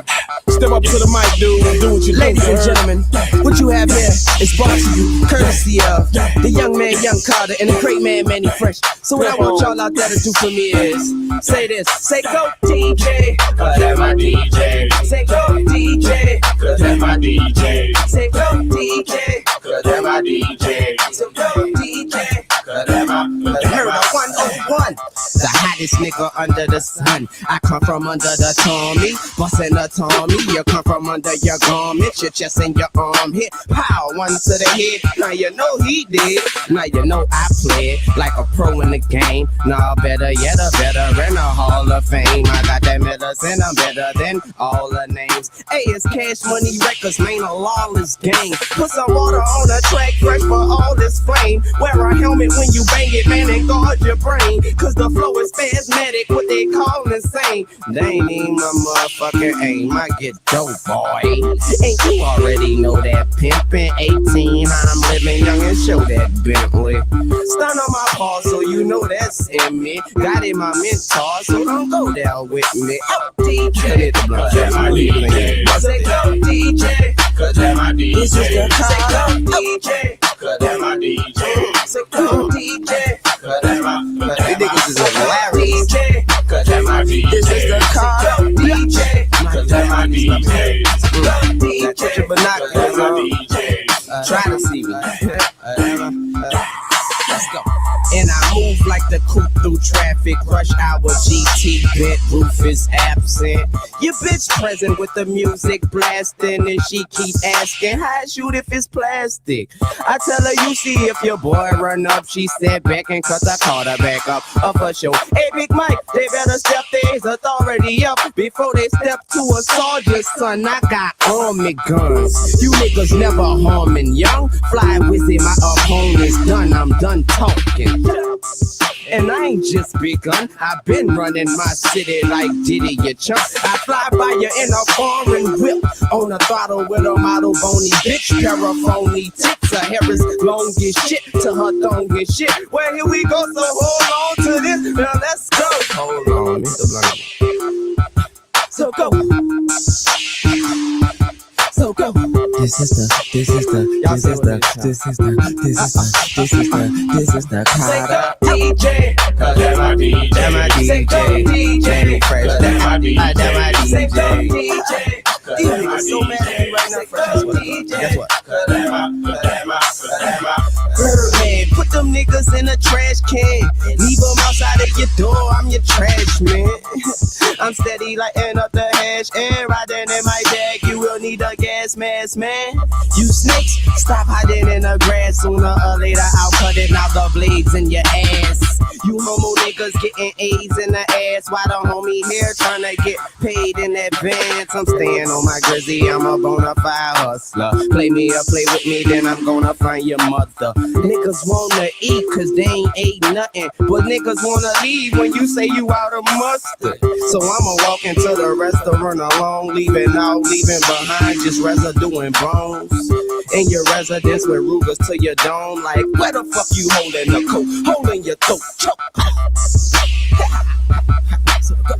Step up to the mic, dude. Do what you do. Ladies and gentlemen, what you have here is brought to you courtesy of the young man, Young Carter, and the great man, Manny Fresh. So what I want y'all out there to do for me is say this. Say go DJ. Cause that's my DJ. Say go DJ. Cause that's my DJ. Say go DJ. Cause that's my DJ. So go DJ. Cause that's my Murder 101. The hottest nigga under the sun. I come from under the Tommy, bustin' the Tommy. You come from under your garment, your chest and your arm hit. Pow, one to the head. Now you know he did. Now you know I played like a pro in the game. Nah, better yet, a veteran, a Hall of Fame. I got that medicine, I'm better than all the names. Hey, it's Cash Money Records, man, a lawless game. Put some water on the track, fresh for all this flame. Wear a helmet when you bang it, man, and guard your brain. Cause the flow is spasmodic, what they call insane. They ain't even my motherfucking aim. I get dope, boy. And you already know that pimpin' 18. I'm living young and show that Bentley. Stun on my paw, so you know that's in me. Got in my mentor, so don't go down with me. Oh, DJ, cause that's my DJ. Say go DJ, cause that's my DJ. This is the say go DJ, cause that's my DJ. Say go DJ, cause that's my DJ. These niggas is hilarious. DJ, cause that's my DJ. This is the car DJ, cause that's my DJ. DJ, put your binoculars on. Try to see me. Let's go. And I move like the coupe through traffic. Rush hour GT bent, roof is absent. Your bitch present with the music blasting, and she keep asking how I shoot if it's plastic. I tell her you see if your boy run up. She sat back and cut the Carter back up for show. Hey Big Mike, they better step their authority up before they step to a soldier's son. I got army guns. You niggas never harming young. Fly wizzy, my opponent's done. I'm done talking. And I ain't just begun. I've been running my city like Diddy, you chump. I fly by you in a foreign whip on a throttle with a model bony bitch. Paraphony tips, her hair is long as shit to her thong and shit. Well, here we go, so hold on to this. Now let's go. Hold on, Mr. Blunt. So go. So go. This is the Carter DJ. Cause that's my DJ. That's my DJ. Manny Fresh. That's my DJ. These niggas so mad at me right now. Guess what? Birdman, put them niggas in a trash can. Leave them outside of your door. I'm your trash man. I'm steady lighting up the hash and riding in my bag. You will need a gas mask, man. You snakes, stop hiding in the grass. Sooner or later, I'll cut it out the blades in your ass. You homo niggas getting A's in the ass. Why the homie here trying to get paid in advance? I'm staying on my grizzy, I'm a bona fide hustler. Play me or play with me, then I'm gonna find your mother. Niggas wanna eat cause they ain't ate nothing, but niggas wanna leave when you say you out of mustard. So I'ma walk into the restaurant alone, leaving behind just residue and bones. In your residence with Rugers to your dome, like where the fuck you holding the coat? Holding your throat, choke. So go.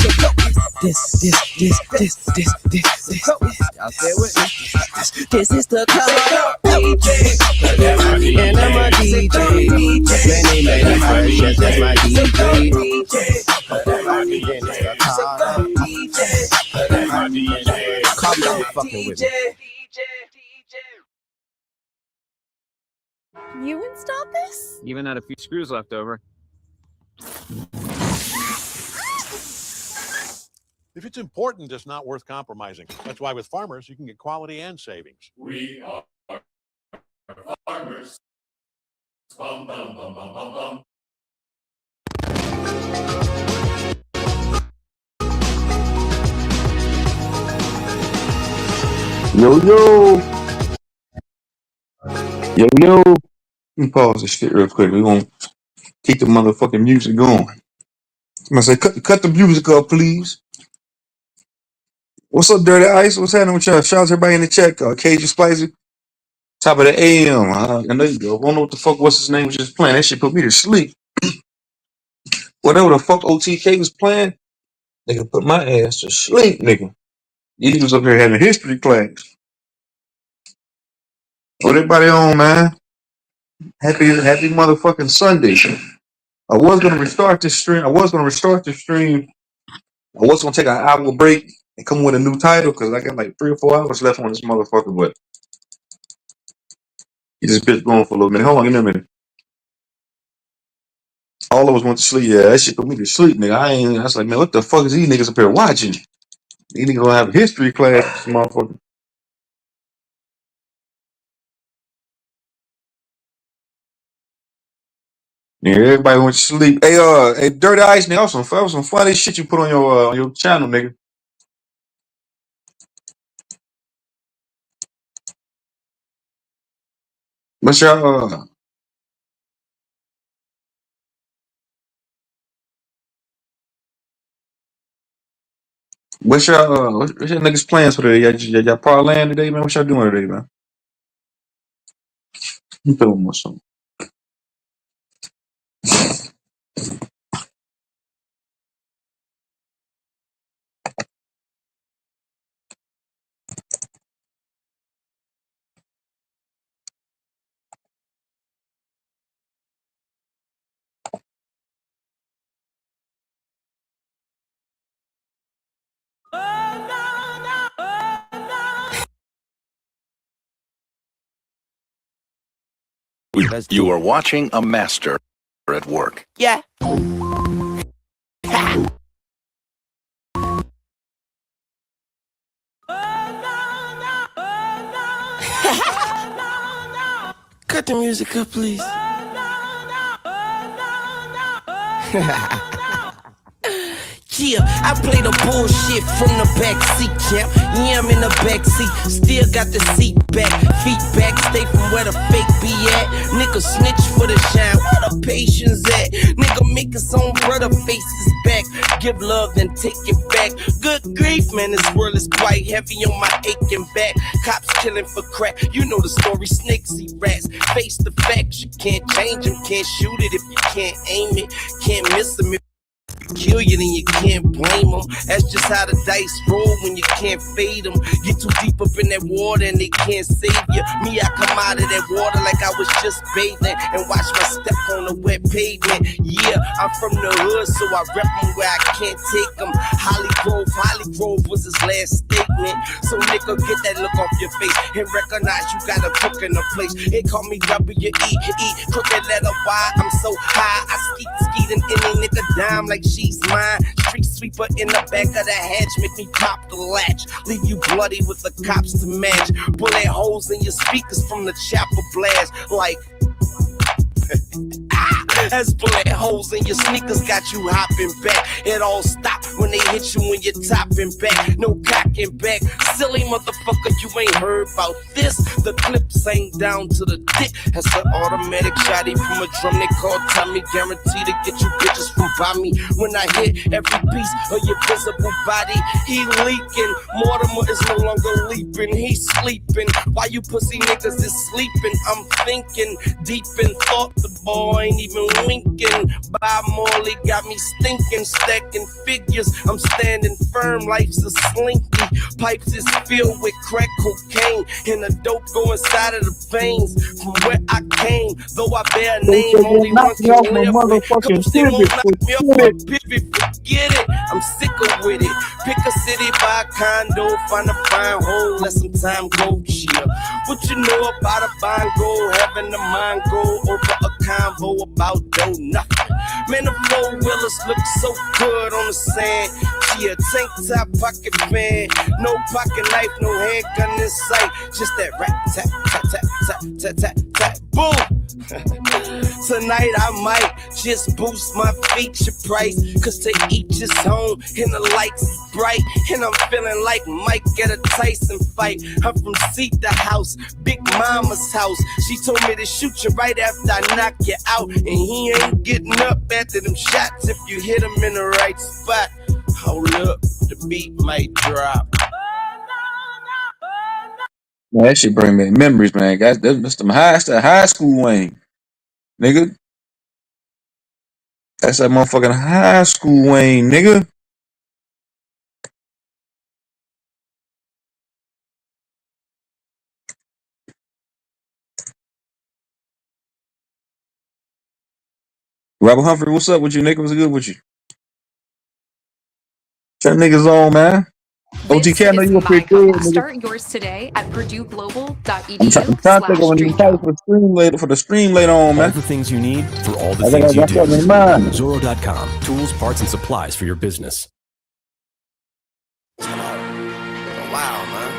So go. This. Y'all stay with me. This is the color DJ, and I'm a DJ. Manny Fresh, yes, that's my DJ. Come down fucking with me. You installed this? Even had a few screws left over. If it's important, it's not worth compromising. That's why with Farmers, you can get quality and savings. We are farmers. Bum, bum, bum, bum, bum, bum. Yo. Let me pause this shit real quick. We're going to keep the motherfucking music going. I'm going to say, cut the music up, please. What's up, Dirty Ice? What's happening with y'all? Shout out to everybody in the chat. Cajun Spicy. Top of the AM. I know you go. I don't know what the fuck what's his name was just playing. That shit put me to sleep. Whatever the fuck OTK was playing, nigga put my ass to sleep, nigga. You was up here having history class. What everybody on, man? Happy motherfucking Sunday. I was gonna restart this stream. I was gonna take an hour break and come with a new title because I got like 3 or 4 hours left on this motherfucker, but this bitch going for a little minute. Hold on, give me a minute. All of us went to sleep. Yeah, that shit put me to sleep, nigga. I was like, man, what the fuck is these niggas up here watching? These niggas gonna have a history class, this motherfucker. Yeah, everybody went to sleep. Hey, Dirty Ice, nigga, that was some funny shit you put on your channel, nigga. What's your what's your niggas plans for today? Y'all parlaying today, man? What y'all doing today, man? I'm feeling more something. You are watching a master at work. Yeah. Cut the music up, please. Yeah, I play the bullshit from the back seat, champ. Yeah, I'm in the back seat, still got the seat back, feet back, stay from where the fake be at. Nigga snitch for the shine, where the patience at? Nigga make his own brother faces back, give love then take it back. Good grief, man, this world is quite heavy on my aching back. Cops killing for crack, you know the story, snakes eat rats. Face the facts, you can't change them, can't shoot it if you can't aim it, can't miss them. Kill you, then you can't blame them. That's just how the dice roll when you can't fade them. Get too deep up in that water and they can't save you. Me, I come out of that water like I was just bathing and watch my step on the wet pavement. Yeah, I'm from the hood, so I rep them where I can't take them. Holly Grove was his last statement. So nigga, get that look off your face and recognize you got a cook in the place. They call me W-E-E, crooked letter Y. I'm so high, I skeet and any nigga dime like she's mine. Street sweeper in the back of the hedge, make me pop the latch. Leave you bloody with the cops to match. Bullet holes in your speakers from the chopper blast. Like as bullet holes in your sneakers got you hopping back. It all stopped when they hit you when you're topping back. No cocking back. Silly motherfucker, you ain't heard about this. The clips ain't down to the dick. That's an automatic shotty from a drum they call Tommy. Guaranteed to get you bitches from by me. When I hit every piece of your visible body, he leaking. Mortimer is no longer leaping, he's sleeping. Why you pussy niggas is sleeping? I'm thinking deep in thought. The boy ain't even winking. Bob Marley got me stinking, stacking figures. I'm standing firm, life's a slinky. Pipes is filled with crack cocaine, and the dope go inside of the veins. From where I came, though I bear a name, only one can live with. Coach, they won't knock me off my pivot, forget it. I'm sicker with it. Pick a city, buy a condo, find a fine hole, let some time go chill. What you know about a bongo, having the mind go over a convo about dough, nothing. Man, the four-wheelers look so good on the sand. Yeah, tank top, pocket fan, no pocket knife, no handgun in sight. Just that rap, tap, tap, tap, tap, tap, tap, tap, boom. Tonight I might just boost my feature price, cause to each his own and the lights is bright. And I'm feeling like Mike at a Tyson fight. I'm from Seat the House, Big Mama's house. She told me to shoot you right after I knock you out, and he ain't getting up after them shots if you hit him in the right spot. Hold up, the beat might drop. Man, that shit bring back memories, man. Guys, that's the high school Wayne, nigga. That's that motherfucking high school Wayne, nigga. Robert Humphrey, what's up with you, nigga? What's good with you? That niggas on, man. This OTK, I know is you up here my good, comeback. nigga. Start yours today at I'm trying to think of a new title purdueglobal.edu/dreamjob. for the stream later on, All man. the things you need for all the I things you got do. something in mind. Zorro.com. Tools, parts, and supplies for your business. Wow, man.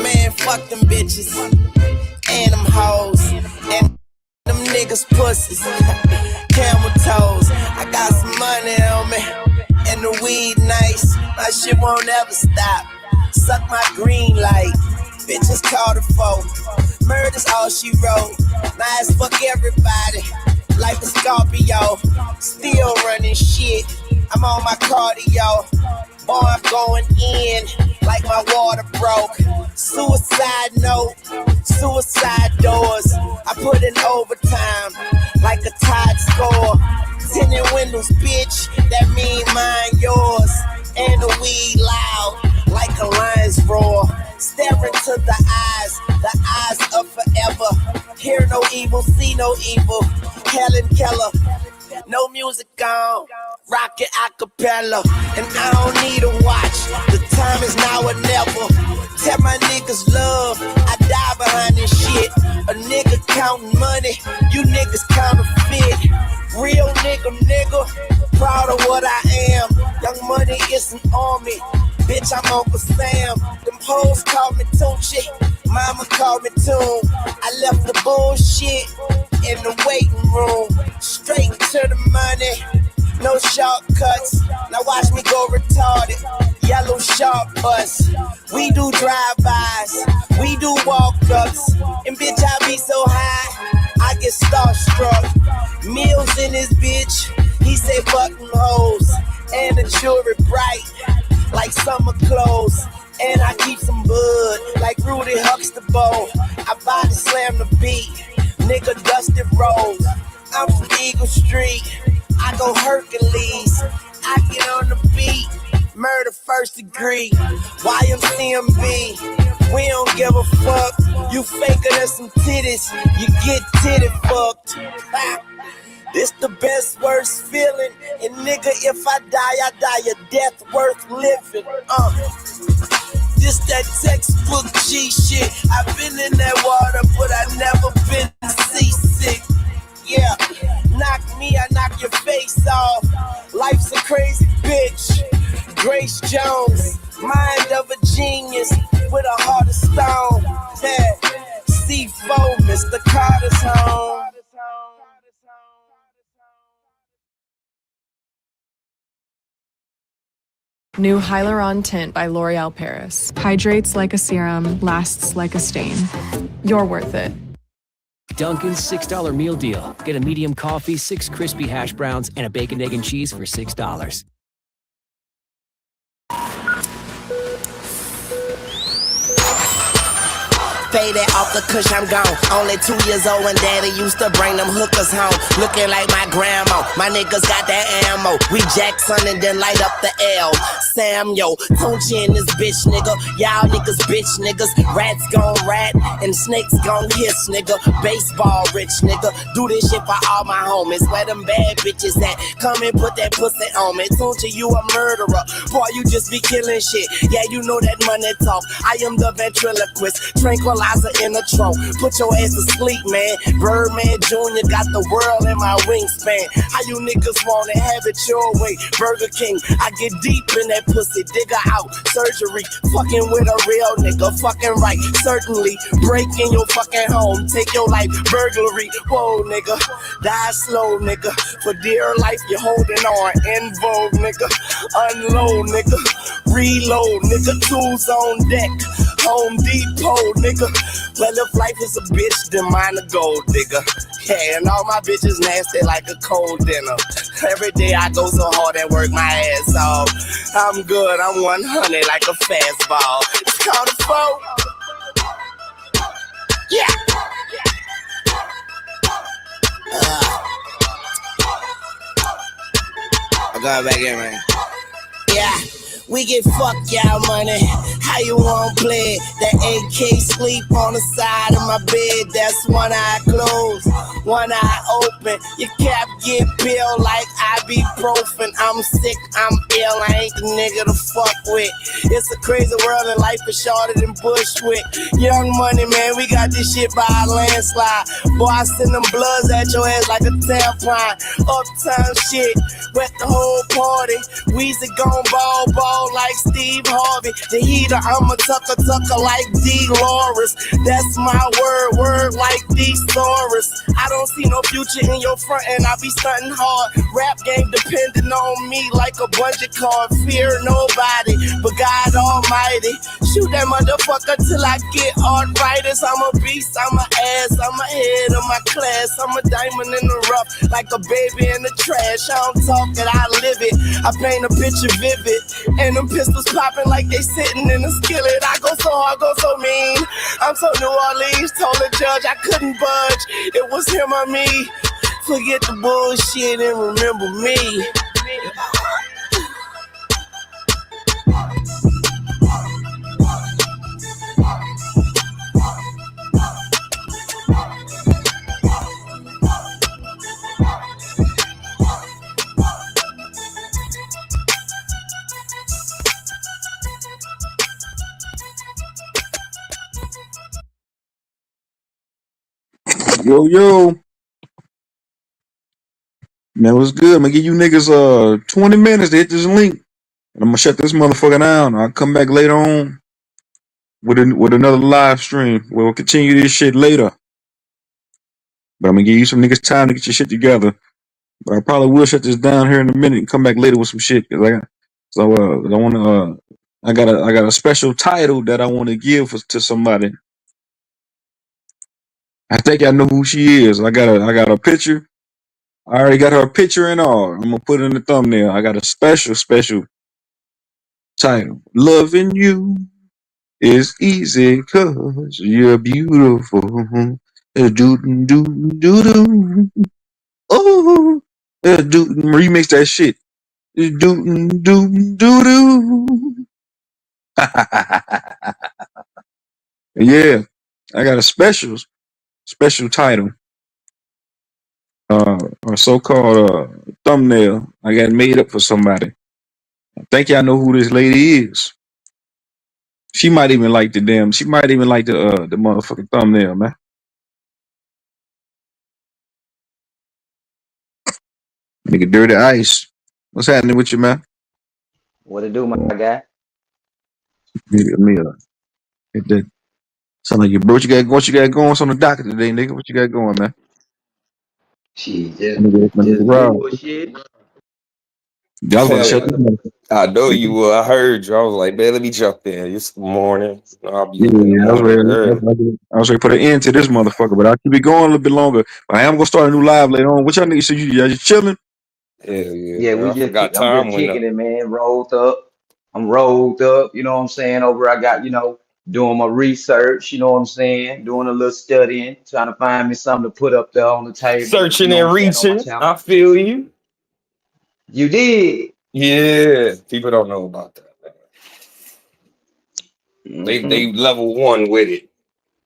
Man, fuck them bitches and them hoes and them niggas pussies. Camel toes. I got some money on me and the weed nice. My shit won't ever stop. Suck my green light. Bitches call the phone. Murder's all she wrote. Nice fuck everybody. Like a Scorpio. Still running shit. I'm on my cardio. Boy, I'm going in like my water broke. Suicide note, suicide doors. I put in overtime like a tied score. Tinted windows, bitch, that mean mine yours. And the weed loud like a lion's roar. Staring to the eyes of forever. Hear no evil, see no evil. Helen Keller. No music on, rock it acapella, and I don't need a watch. The time is now or never. Tell my niggas love, I die behind this shit. A nigga counting money, you niggas counterfeit. Real nigga, proud of what I am. Young Money is an army, bitch, I'm Uncle Sam. Them hoes call me Tunchi, mama call me Toon. I left the bullshit in the waiting room, straight to the money, no shortcuts. Now watch me go retarded, yellow sharp bus. We do drive-bys, we do walk-ups, and bitch I be so high, I get starstruck. Meals in this bitch, he say fuck them hoes, and the jewelry bright like summer clothes. And I keep some bud like Rudy Huxtable. I body slam the beat, nigga Dusty Rose. I'm from Eagle Street, I go Hercules. I get on the beat, murder first degree. YMCMB, we don't give a fuck. You faker than some titties, you get titty fucked. This the best, worst feeling. And nigga, if I die a death worth living. This that textbook G shit. I've been in that water, but I never been seasick. Yeah, knock me, I knock your face off. Life's a crazy bitch. Grace Jones, mind of a genius with a heart of stone. Yeah, C4, Mr. Carter's home. New Hyaluron Tint by L'Oreal Paris. Hydrates like a serum, lasts like a stain. You're worth it. Dunkin's $6 meal deal. Get a medium coffee, 6 crispy hash browns, and a bacon, egg, and cheese for $6. Faded off the cush, I'm gone. Only 2 years old when daddy used to bring them hookers home. Looking like my grandma, my niggas got that ammo. We Jackson and then light up the L. Samuel, Tunchi in this bitch, nigga. Y'all niggas bitch, niggas. Rats gon' rat and snakes gon' hiss, nigga. Baseball rich, nigga. Do this shit for all my homies. Where them bad bitches at? Come and put that pussy on me. Tunchi, you a murderer. Boy, you just be killing shit. Yeah, you know that money talk. I am the ventriloquist. Tranquilizer in a trunk. Put your ass to sleep, man. Birdman Jr. got the world in my wingspan. How you niggas wanna have it your way? Burger King, I get deep in that pussy. Digger out, surgery. Fucking with a real nigga. Fucking right, certainly. Break in your fucking home. Take your life, burglary. Whoa, nigga. Die slow, nigga. For dear life, you're holding on. In vogue, nigga. Unload, nigga. Reload, nigga. Tools on deck. Home Depot, nigga. Well, if life is a bitch, then mine a gold digger. Yeah, and all my bitches nasty like a cold dinner. Every day I go so hard and work my ass off. I'm good, I'm 100 like a fastball. It's called a foe. Yeah. I got it back in, man. Yeah. We get fucked, y'all money. How you want play it? That AK sleep on the side of my bed. That's one eye closed, one eye open. Your cap get peeled like ibuprofen. I'm sick, I'm ill. I ain't the nigga to fuck with. It's a crazy world and life is shorter than Bushwick. Young money, man, we got this shit by a landslide. Boy, I send them bloods at your ass like a tampon. Uptown shit, wet the whole party. Weezy gon' ball like Steve Harvey. The heater, I'm a tucker like D-Loris. That's my word like D-Saurus. I don't see no future in your front and I be stunting hard. Rap game depending on me like a budget card. Fear nobody but God Almighty. Shoot that motherfucker till I get arthritis. I'm a beast, I'm a ass, I'm ahead of my class. I'm a diamond in the rough like a baby in the trash. I don't talk it, I live it. I paint a picture vivid. And them pistols popping like they sitting in a skillet. I go so hard, go so mean. I'm so New Orleans, told the judge I couldn't budge. It was him or me. Forget the bullshit and remember me. Yo. Man, what's good? I'm gonna give you niggas 20 minutes to hit this link. And I'm gonna shut this motherfucker down. I'll come back later on with another live stream. We'll continue this shit later. But I'm gonna give you some niggas time to get your shit together. But I probably will shut this down here in a minute and come back later with some shit. Cause I got a special title that I want to give to somebody. I think I know who she is. I got a picture. I already got her picture and all. I'm gonna put it in the thumbnail. I got a special title. Loving you is easy cause you're beautiful. Do. Oh, remix that shit. Do. Yeah, I got a special title. A so-called thumbnail. I got made up for somebody. I think y'all know who this lady is. She might even like the motherfucking thumbnail, man. Nigga, Dirty Ice. What's happening with you, man? What it do, my guy? Hit that. Sound like you, bro. What you got going on the docket today, nigga? What you got going, man? Shit, Nigga, just Rob. bullshit. I was about to shut this motherfucker. I know you will. I heard you. I was like, man, let me jump in. It's morning. I'll be Yeah, up in the I was morning ready. early. I was ready to put an end to this motherfucker, but I'll keep it going a little bit longer. But I am gonna start a new live later on. What y'all niggas? So y'all just chilling? Hell yeah, Yeah, man. I forgot I'm time just went kicking up. it, man. Rolled up. I'm rolled up. You know what I'm saying? I got, doing my research. You know what I'm saying? Doing a little studying, trying to find me something to put up there on the table. You Searching know what and I'm saying? On my reaching. channel. I feel you. You did. Yeah. People don't know about that, man. They level one with it.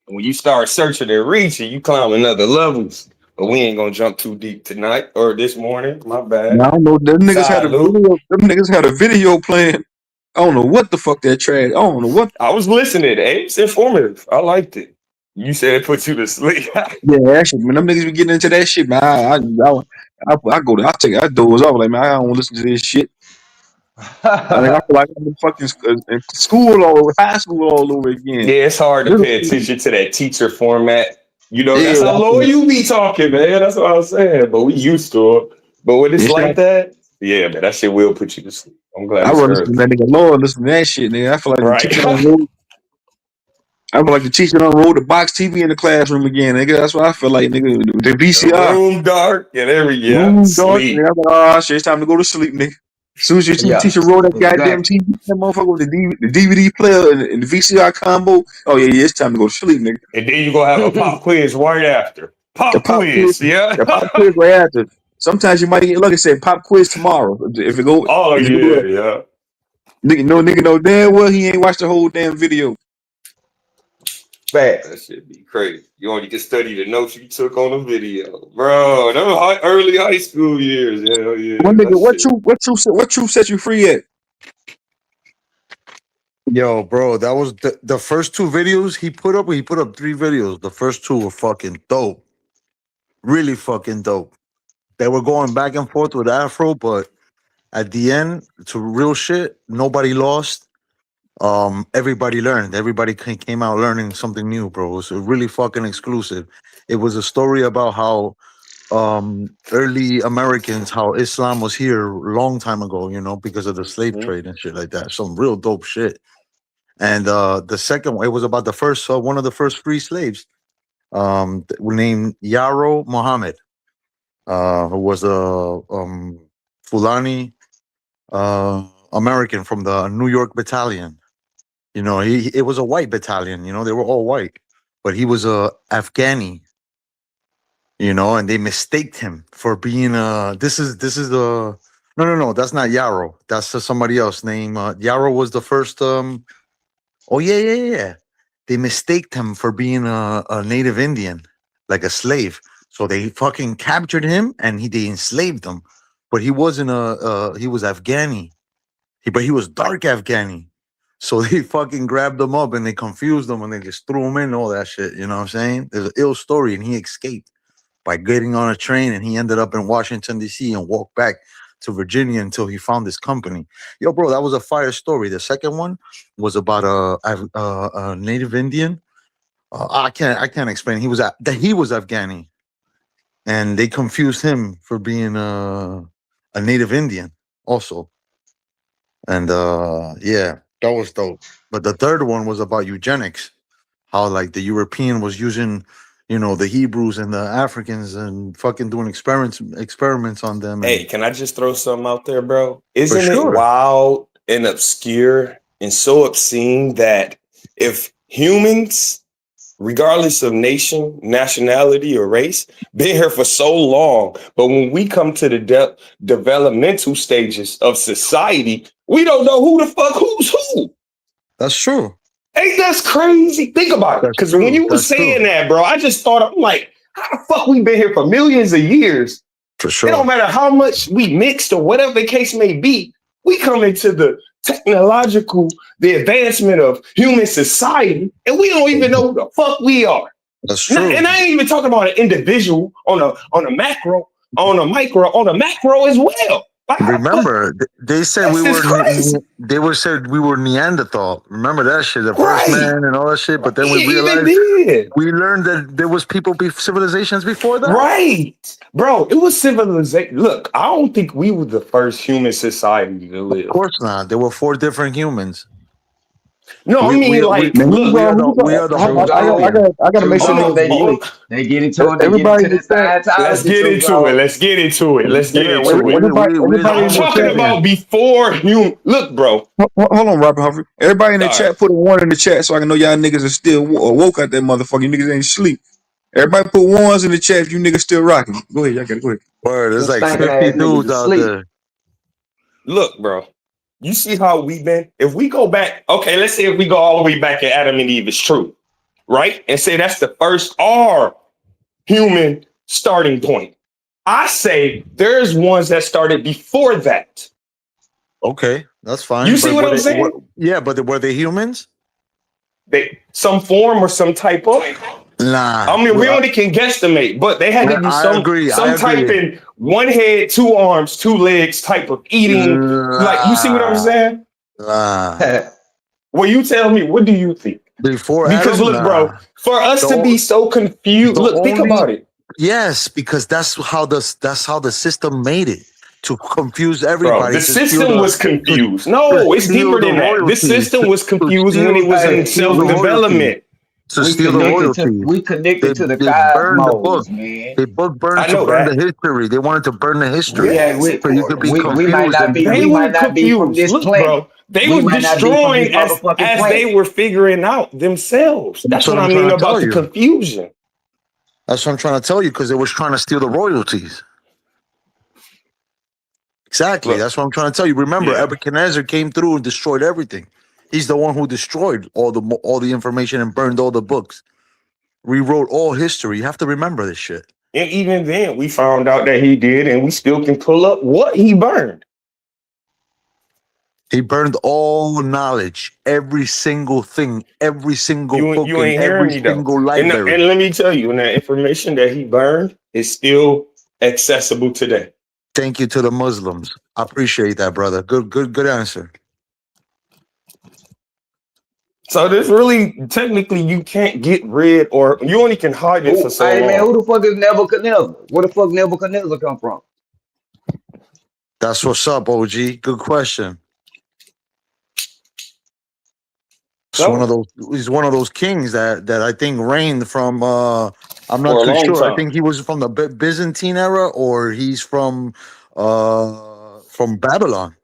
When you start searching and reaching, you climb another levels. But we ain't gonna jump too deep tonight or this morning. My bad. I don't know. Them niggas had a Salute. video. Them niggas had a video playing. I don't know what the fuck that trash. I don't know what. I was listening. It's informative. I liked it. You said it put you to sleep. Yeah, actually, man, them niggas be getting into that shit, man. I doze off like, man, I don't want to listen to this shit. I feel like I'm in fucking in school high school all over again. Yeah, it's hard to pay attention to that teacher format. You know, that's Yeah, how low you be talking, man. That's what I was saying. But we used to it. But when it's like that, yeah, man, that shit will put you to sleep. I'm glad I it's run listen to early. that nigga Lord, listen to that shit, nigga. I feel like the Right. teacher don't know. I would like the teacher done roll the box TV in the classroom again, nigga. That's what I feel like, nigga. The VCR. Room dark and Room dark, sleep. nigga. I'm like, oh shit, it's time to go to sleep, nigga. As soon as your Yeah, teacher roll that goddamn exactly. TV, that motherfucker with the DVD player and the VCR combo. Oh yeah, it's time to go to sleep, nigga. And then you gonna have a pop quiz right after. The Pop pop quiz, quiz, yeah. the pop quiz right after. Sometimes you might get lucky. Say pop quiz tomorrow. If it go, Oh if it go, yeah. nigga know damn well he ain't watched the whole damn video. Facts. That shit be crazy. You only can study the notes you took on the video, bro. Them early high school years, hell yeah. One nigga, That shit. what truth set you free at? Yo, bro, that was the first two videos he put up. He put up 3 videos. The first 2 were fucking dope. Really fucking dope. They were going back and forth with Afro, but at the end, to real shit, nobody lost. Everybody learned. Everybody came out learning something new, bro. It was really fucking exclusive. It was a story about how early Americans, how Islam was here a long time ago, you know, because of the slave trade and shit like that. Some real dope shit. And the second one, it was about the first one of the first free slaves, named Yarrow Muhammad, who was a Fulani American from the New York battalion. You know, it was a white battalion. You know, they were all white, but he was a Afghani. You know, and they mistaked him for being this is the no, that's not Yarrow. That's somebody else named Yarrow was the first oh yeah. They mistaked him for being a native Indian, like a slave. So they fucking captured him and they enslaved him. But he wasn't he was Afghani. But he was dark Afghani. So they fucking grabbed him up and they confused him and they just threw him in, all that shit. You know what I'm saying? There's an ill story, and he escaped by getting on a train, and he ended up in Washington, D.C. and walked back to Virginia until he found this company. Yo, bro, that was a fire story. The second one was about a native Indian. I can't explain. He was Afghani, and they confused him for being a native Indian also. And yeah, that was dope. But the third one was about eugenics, how like the European was using, you know, the Hebrews and the Africans and fucking doing experiments on them. Hey, can I just throw something out there, bro? Isn't sure. it wild and obscure and so obscene that if humans, regardless of nation, nationality, or race, been here for so long, but when we come to the developmental stages of society, we don't know who the fuck who's who. That's true. Ain't that crazy? Think about it. Because when you were saying that, bro, I just thought, I'm like, how the fuck we been here for millions of years? For sure. It don't matter how much we mixed or whatever the case may be. We come into the the advancement of human society, and we don't even know who the fuck we are. That's true. And I ain't even talking about an individual on a macro, on a micro, on a macro as well. Remember, they said they said we were Neanderthal. Remember that shit, the first man and all that shit. But then we realized we learned that there was civilizations before that. Right, bro. It was civilization. Look, I don't think we were the first human society to live. Of course not. There were 4 different humans. No, I mean, like, look, I gotta make sure they get into it. Everybody, let's get into it. Let's get into it. I'm talking about before human. Look, bro. Hold on, Robert Humphrey. Everybody in the chat, put a 1 in the chat so I can know y'all niggas are still woke out that motherfucker. You niggas ain't sleep. Everybody put 1s in the chat if you niggas still rocking. Go ahead, y'all gotta go ahead. Word, there's like 50 dudes out there. Look, bro. You see how we've been? If we go back, okay, let's say if we go all the way back at Adam and Eve is true, right? And say that's the first human starting point. I say there's ones that started before that. Okay, that's fine. You see what I'm saying? But were they humans? Some form or some type of. Nah. I mean, we only can guesstimate, but they had to be some type in 1 head, 2 arms, 2 legs type of eating. Like, you see what I'm saying? Well, you tell me, what do you think? Because look, bro, for us to be so confused, look, think about it. Yes, because that's how the system made it, to confuse everybody. Bro, the system was confused. No, it's deeper than that. This system was confused when it was in self-development. to steal the royalty. We connected to the They burned the book. cosmos, man. They burned I to know burn that. the history. They wanted to burn the history Yeah, so you could be we might confused. not be They we were might not be from confused. this Look, planet. bro, they We was might not be from this destroying motherfucking as they planet. were figuring out themselves. That's That's what what I I'm mean trying to about tell the you. confusion. That's what I'm trying to tell you because they was trying to steal the royalties. Exactly. Look, That's what I'm trying to tell you. Remember, yeah. Nebuchadnezzar came through and destroyed everything. He's the one who destroyed all the information and burned all the books. Rewrote all history. You have to remember this shit. And even then, we found out that he did, and we still can pull up what he burned. He burned all knowledge, every single thing, every single book, You in ain't every hearing me though. single And library. let me tell you, and that information that he burned is still accessible today. Thank you to the Muslims. I appreciate that, brother. Good answer. So this really, technically, you can't get rid, or you only can hide it for so Hey man, long. who the fuck is Nebuchadnezzar? Where the fuck Nebuchadnezzar come from? That's what's up, OG. Good question. He's one of those kings that I think reigned from I'm not For a too long sure. I time. think he was from the Byzantine era or he's from Babylon.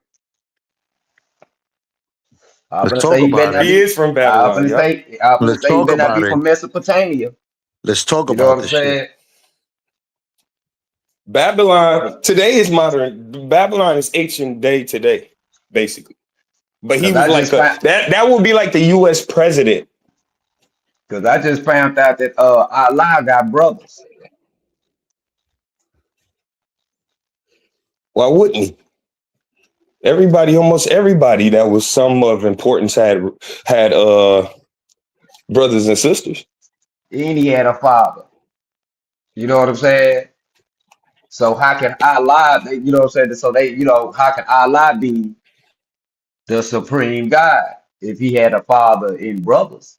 I'm Let's gonna talk say he better about not it. He be. is from I'm Babylon, gonna yeah. say he Let's talk better not about be it. from Mesopotamia. Let's talk You know what about I'm this shit. saying? Babylon today is modern. Babylon is ancient day today, basically. But he Cause was I like just found that would be like the U.S. president. Cause I just found out that Allah got brothers. Why wouldn't he? Almost everybody that was some of importance had brothers and sisters. And he had a father. You know what I'm saying? So how can Allah, you know what I'm saying? So how can Allah be the supreme God if he had a father and brothers?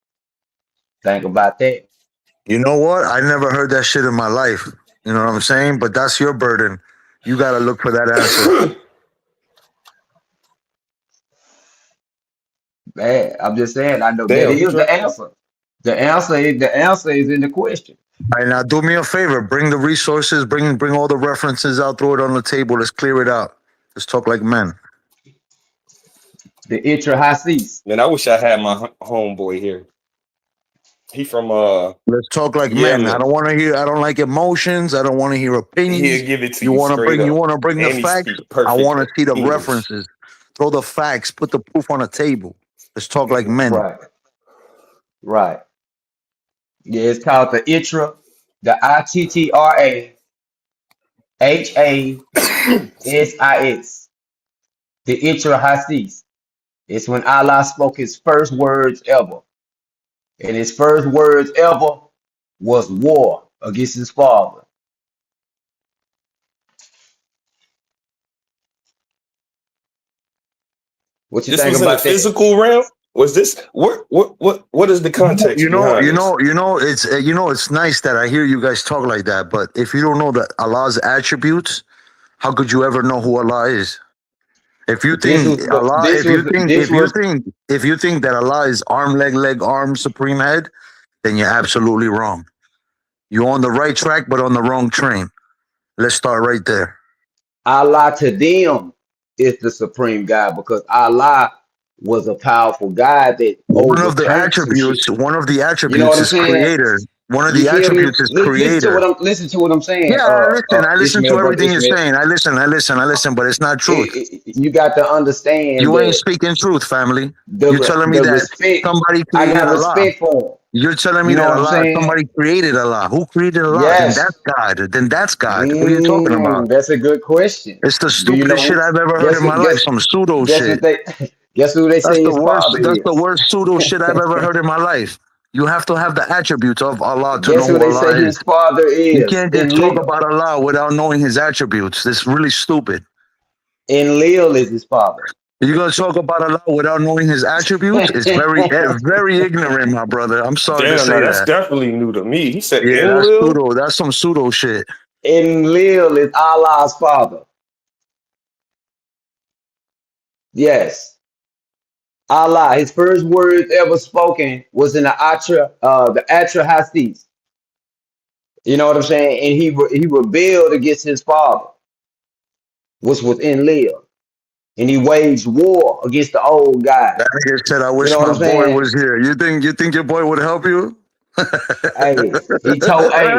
Think about that. You know what? I never heard that shit in my life. You know what I'm saying? But that's your burden. You got to look for that answer. Man, I'm just saying, I know that Damn, who is the dropped that? answer. The answer is in the question. All right, now do me a favor. Bring the resources. Bring all the references out. Throw it on the table. Let's clear it out. Let's talk like men. The Itra Hasis. Man, I wish I had my homeboy here. He from Let's talk like men. I Yemen. don't want to hear. I don't like emotions. I don't want to hear opinions. He'll give it to You you want to straight bring. You up. want to bring the And he facts. speak I perfect want to see the English. references. Throw the facts. Put the proof on the table. Let's talk like men. Right. Yeah, it's called the Itra, the ITTRA HASIS. The Itra Hasis. It's when Allah spoke his first words ever. And his first words ever was war against his father. What you This think was in the about that? physical realm. Was this what is the context behind this? It's nice that I hear you guys talk like that. But if you don't know that Allah's attributes, how could you ever know who Allah is? If you think if you think that Allah is arm, leg, arm, supreme head, then you're absolutely wrong. You're on the right track, but on the wrong train. Let's start right there. Allah to them is the supreme God because Allah was a powerful God that One of the overcame some shit. attributes You know what I'm is saying? creator. One of You the feel me? attributes is Listen to creator. what I'm saying. Yeah, I listen to Ishmael, brother everything you're Ishmael. saying. I listen, but it's not truth. You got to understand You ain't that speaking truth, family. the You're telling me the that respect. somebody I created got Allah. respect for him. You're telling me You know that what I'm saying? somebody created Allah. Who created Allah? Then Yes. that's God. Then that's God. What are you talking about? That's a good question. It's the Do you stupidest shit know? I've ever heard Guess in my what? life. Some pseudo Guess shit. what they? Guess who they say his father That's the is? worst pseudo shit I've ever heard in my life. You have to have the attributes of Allah to know Guess who who they say Allah is. his father You is? can't just talk about Allah without knowing his attributes. This is really stupid. Enlil is his father. You're gonna talk about Allah without knowing his attributes? It's very ignorant, my brother. I'm sorry to Damn, say now that's that. definitely new to me. He said Yeah, that's Enlil. pseudo. That's some pseudo shit. Enlil is Allah's father. Yes. Allah, his first words ever spoken was in the Atra Hasis. You know what I'm saying? And he rebelled against his father, which was in Leah. And he waged war against the old guy. That nigga said, "I You wish know what my I'm boy saying? was here." You think your boy would help you? Hey, he told, hey,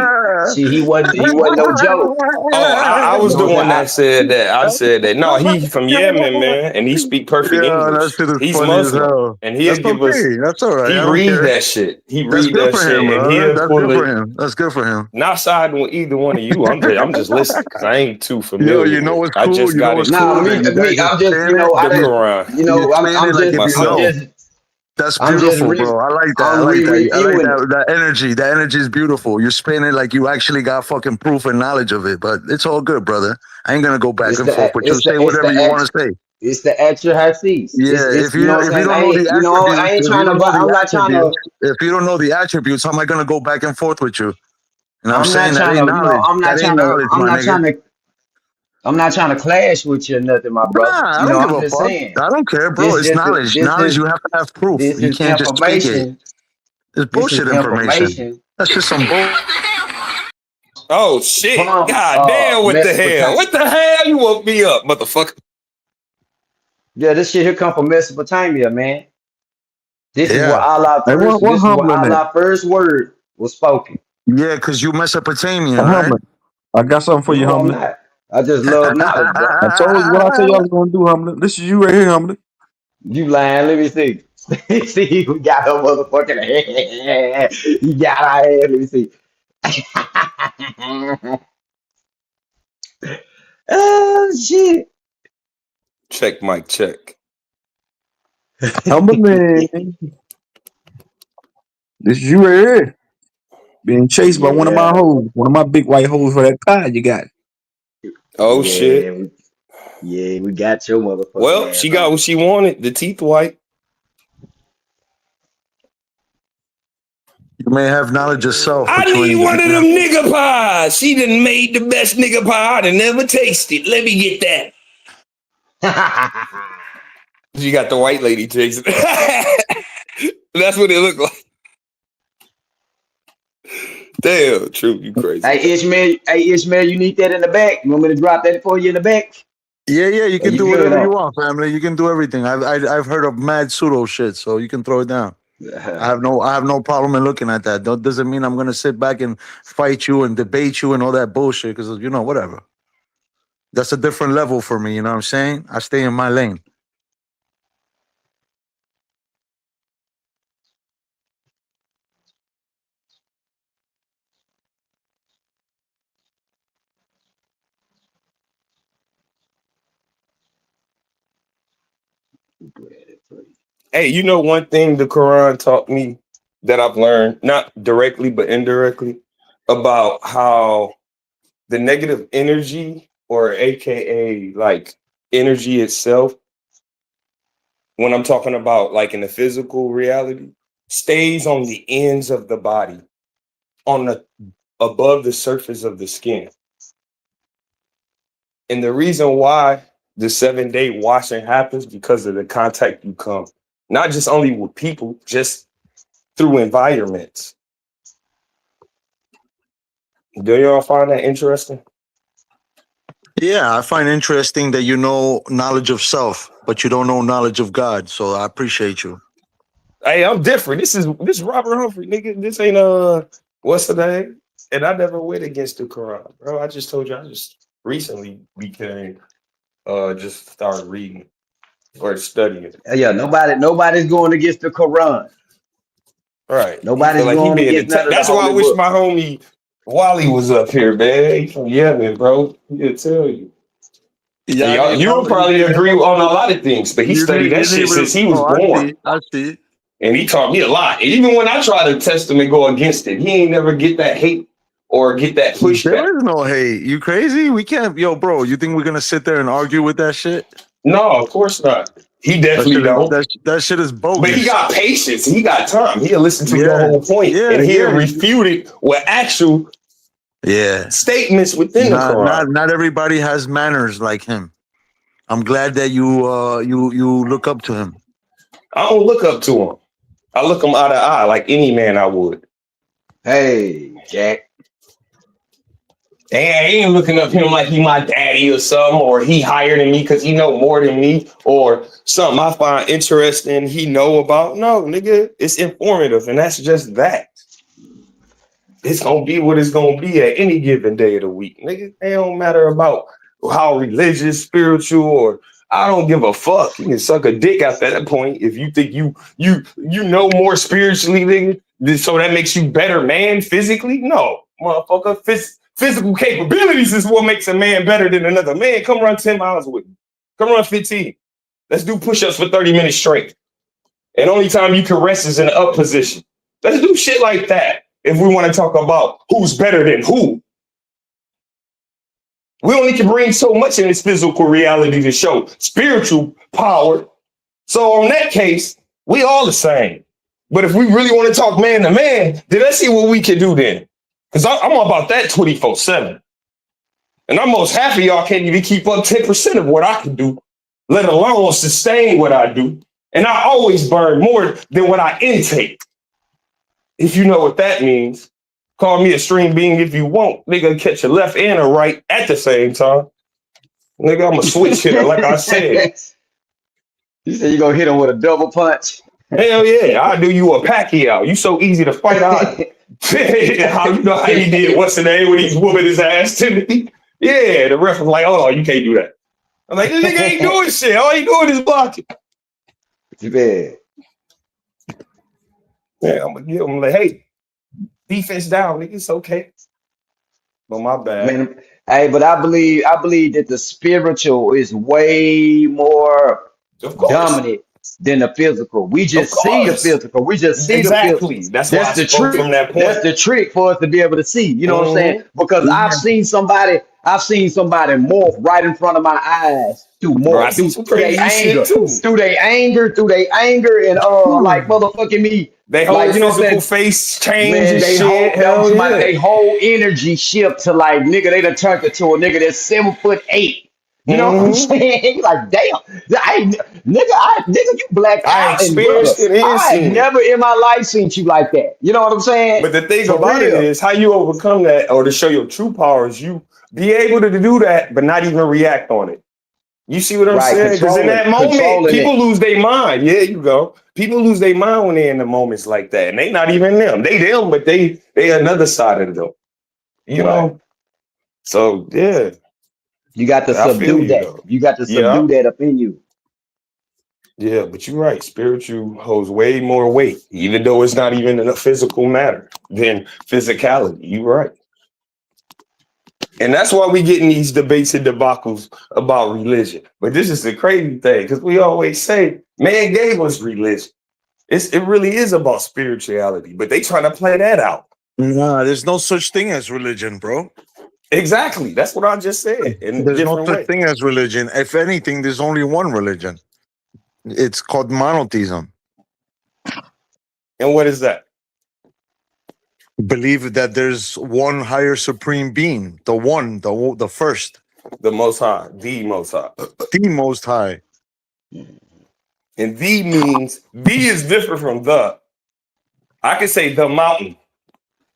see, he wasn't no joke. Oh, I You was know the what one I'm that said that. I said that. No, he from Yemen, man, and he speak perfect Yeah, that English. shit is He's funny as Muslim, hell. and That's he'll give us. okay. That's all right. He I don't read care. that shit. He That's read good that for him, shit, and bro. he'll That's good pull for it. him. That's good for him. Not siding with either one of you. I'm just listening because I ain't too Yo, familiar you know with it. what's I cool? just You know got what's into Nah, cool? it. That you guys I'm just just, saying it. The You Quran you explain it like if you know. myself. That's I'm just beautiful, bro. I like that. I I'm like that. I like re-reviewing it. that. That energy. That energy is beautiful. You're spinning it like you actually got fucking proof and knowledge of it. But it's all good, brother. I ain't gonna go back It's and forth the with you. it's the Say it's whatever the you want act to say. it's the actual Hasis. Yeah, It's you know what I'm if you saying? don't know the I attributes, ain't if you trying to don't but know the I'm not trying to attributes, if you don't know the attributes, how am I gonna go back and forth with you? And I'm I'm not saying that trying ain't to, knowledge. That ain't knowledge, my nigga. I'm not trying to clash with you or nothing, my brother. Nah, I You don't know, give I'm a just fuck. saying. I don't care, bro. This It's just knowledge. Knowledge, you have to have proof. this You is can't just speak it. information. It's This is bullshit information. information That's just some bull. Oh shit! from God damn! What the hell? Mesopotamia. What the hell? You woke me up, motherfucker. Yeah, this shit here come from Mesopotamia, man. This is where Yeah. Allah Hey, first. what This is where humbling at? Allah first word was spoken. Yeah, because you Mesopotamian, right? Humbling. I got something for you, No, I'm humbling. not. I just love knowledge, bro. I told you what I said y'all was gonna do, humbling. This is you right here, humbling. You lying? Let me see. See, we got a motherfucking head. You got our head. Let me see. Oh shit. Check, Mike. Check. Humbling. This is you right here. Being chased by one of my Yeah, hoes. One of my big white hoes for that pie you got. Oh yeah, shit. we got your motherfucking Well, ass she got on. what she wanted. The teeth white. You may have knowledge of self, I but you need ain't. one of them nigga pies. She done made the best nigga pie I done never tasted. Let me get that. She got the white lady chasing. That's what it looked like. Damn, true, you crazy. Hey Ishmael, you need that in the back. You want me to drop that for you in the back? Yeah, you Or can you do good whatever you on? want, family. You can do everything. I've heard of mad pseudo shit, so you can throw it down. I have no problem in looking at that. That doesn't mean I'm gonna sit back and fight you and debate you and all that bullshit because whatever. That's a different level for me. You know what I'm saying? I stay in my lane. Hey, you know one thing the Quran taught me that I've learned, not directly but indirectly, about how the negative energy, or AKA like energy itself, when I'm talking about like in the physical reality, stays on the ends of the body, on the above the surface of the skin. And the reason why the 7-day washing happens because of the contact you come, not just only with people, just through environments. Do y'all find that interesting? Yeah, I find interesting that you know knowledge of self, but you don't know knowledge of God. So I appreciate you. Hey, I'm different. This Robert Humphrey, nigga. This ain't what's the name? And I never went against the Quran, bro. I just told you I just recently became just started reading or studying. Yeah, nobody's going against the Quran. Right. He feel Nobody's like he going being against none of the that's why I holy wish my books. homie Wally was up here, man. He from Yemen, bro. He'll tell you. And Yeah, I y'all, need you'll help. probably agree on a lot of things, but he studied that shit since he was Oh, born. I see. And he taught me a lot. And even when I try to test him and go against it, he ain't never get that hate or get that pushback. There is no hate. You crazy? We can't, bro. You think we're gonna sit there and argue with that shit? No, of course not. He definitely don't. That shit is But he bogus. got patience. He got time. He'll listen to your Yeah, whole point and he'll yeah. refute it with actual statements within the Quran. Not everybody has manners like him. I'm glad that you look up to him. I don't look up to him. I look him eye to eye like any man I would. Hey, Jack. And I ain't looking up him like he my daddy or something, or he higher than me because he know more than me, or something I find interesting he know about. No, nigga, it's informative, and that's just that. It's gonna be what it's gonna be at any given day of the week, nigga. It don't matter about how religious, spiritual, or I don't give a fuck. You can suck a dick after that point if you think you know more spiritually, nigga. So that makes you better man physically? No, motherfucker. Physical capabilities is what makes a man better than another man. Come run 10 miles with me. Come run 15. Let's do push-ups for 30 minutes straight. And only time you can rest is in the up position. Let's do shit like that if we want to talk about who's better than who. We only can bring so much in this physical reality to show spiritual power. So on that case, we all the same. But if we really want to talk man to man, then let's see what we can do then. Because I'm about that 24/7. And almost half of y'all can't even keep up 10% of what I can do, let alone sustain what I do. And I always burn more than what I intake. If you know what that means, call me a stream being if you want. Nigga, catch a left and a right at the same time. Nigga, I'm a switch hitter, like I said. You said you gonna hit him with a double punch? Hell yeah, I'll do you a Pacquiao. You so easy to fight out. How you know how he did what's the name when he's whooping his ass, Timothy? Yeah, the ref was like, oh, you can't do that. I'm like, this nigga ain't doing shit. All he doing is blocking. Too bad. Yeah, I'm gonna give him like, hey, defense down, nigga. It's okay. But my bad. Man, hey, but I believe that the spiritual is way more dominant than the physical. We just see the physical. We just see the physical. That's why I the spoke trick. from that point. That's the trick for us to be able to see. You know what I'm saying? Because I've seen somebody morph right in front of my eyes through their anger, and like motherfucking me. They whole like, you know, physical face change man, and they shit. they whole energy shift to like nigga, they done turned it to a nigga that's 7'8". You know what I'm saying? Like, damn, nigga, you blacked I out. And experienced it and I seen ain't it. never in my life seen you like that. You know what I'm saying? But the thing For about it real. is how you overcome that, or to show your true power, is you be able to do that, but not even react on it. You see what I'm saying? Because in that moment, people lose their mind. Yeah, you go. People lose their mind when they're in the moments like that, and they not even them. They them, but they another side of them. You know. So yeah, you got to subdue that. Though. You got to subdue that up in you. Yeah, but you're right. Spiritual holds way more weight, even though it's not even in a physical matter than physicality. You're right. And that's why we get in these debates and debacles about religion. But this is the crazy thing, because we always say, man gave us religion. It really is about spirituality, but they trying to play that out. Nah, there's no such thing as religion, bro. Exactly. That's what I just said. There's no such thing as religion. If anything, there's only one religion. It's called monotheism. And what is that? Believe that there's one higher supreme being, the first. The most high, the most high. The most high. And the means, the is different from the. I can say the mountain.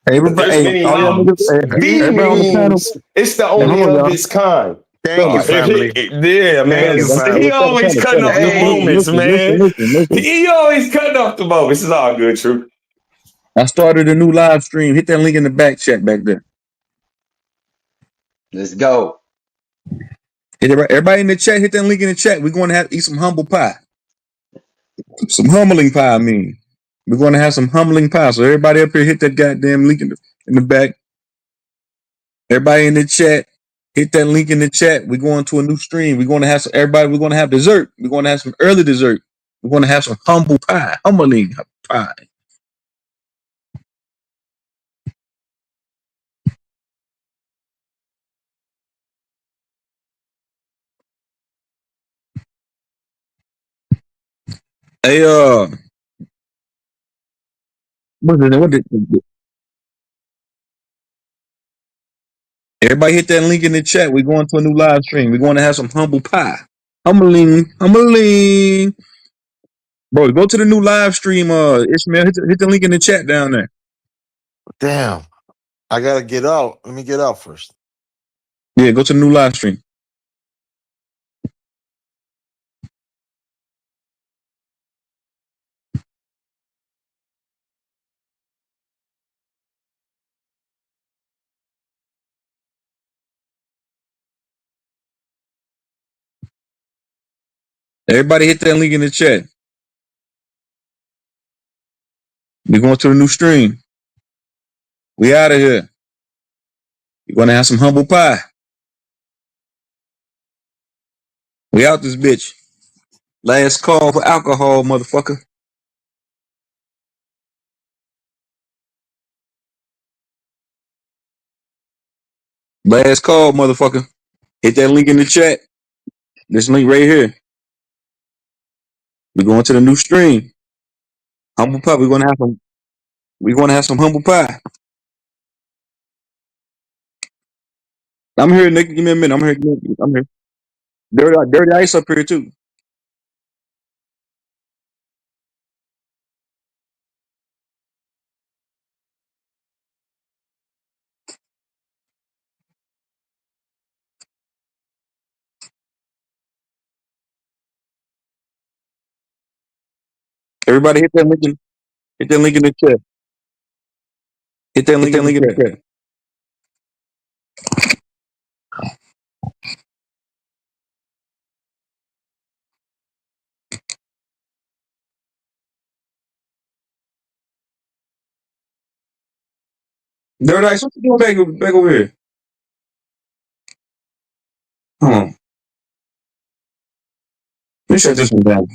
But there's many mountains. The means it's the only of its kind. Thank you, family. Yeah, man. He always cutting off the moments, man. He always cutting off the moments. It's all good, true. I started a new live stream. Hit that link in the back chat back there. Let's go. Everybody in the chat, hit that link in the chat. We're going to eat some humble pie. Some humbling pie, I mean. We're going to have some humbling pie. So everybody up here, hit that goddamn link in the back. Everybody in the chat, hit that link in the chat. We're going to a new stream. We're going to have we're going to have dessert. We're going to have some early dessert. We're going to have some humble pie, humbling pie. Hey, everybody hit that link in the chat. We're going to a new live stream. We're going to have some humble pie. Humbling. Bro, go to the new live stream. Ishmael, hit the link in the chat down there. Damn. I gotta get out. Let me get out first. Yeah, go to the new live stream. Everybody hit that link in the chat. We going to the new stream. We out of here. You're gonna have some humble pie. We out this bitch. Last call for alcohol, motherfucker. Last call, motherfucker. Hit that link in the chat. This link right here. We're going to the new stream. Humble pie. We're gonna have some humble pie. I'm here, nigga. Give me a minute. I'm here. Dirty ice up here too. Everybody hit that link in the chat. Hit that link in the chat. Dirty ice, what you doing back over here? Hold on. Let me shut this one down.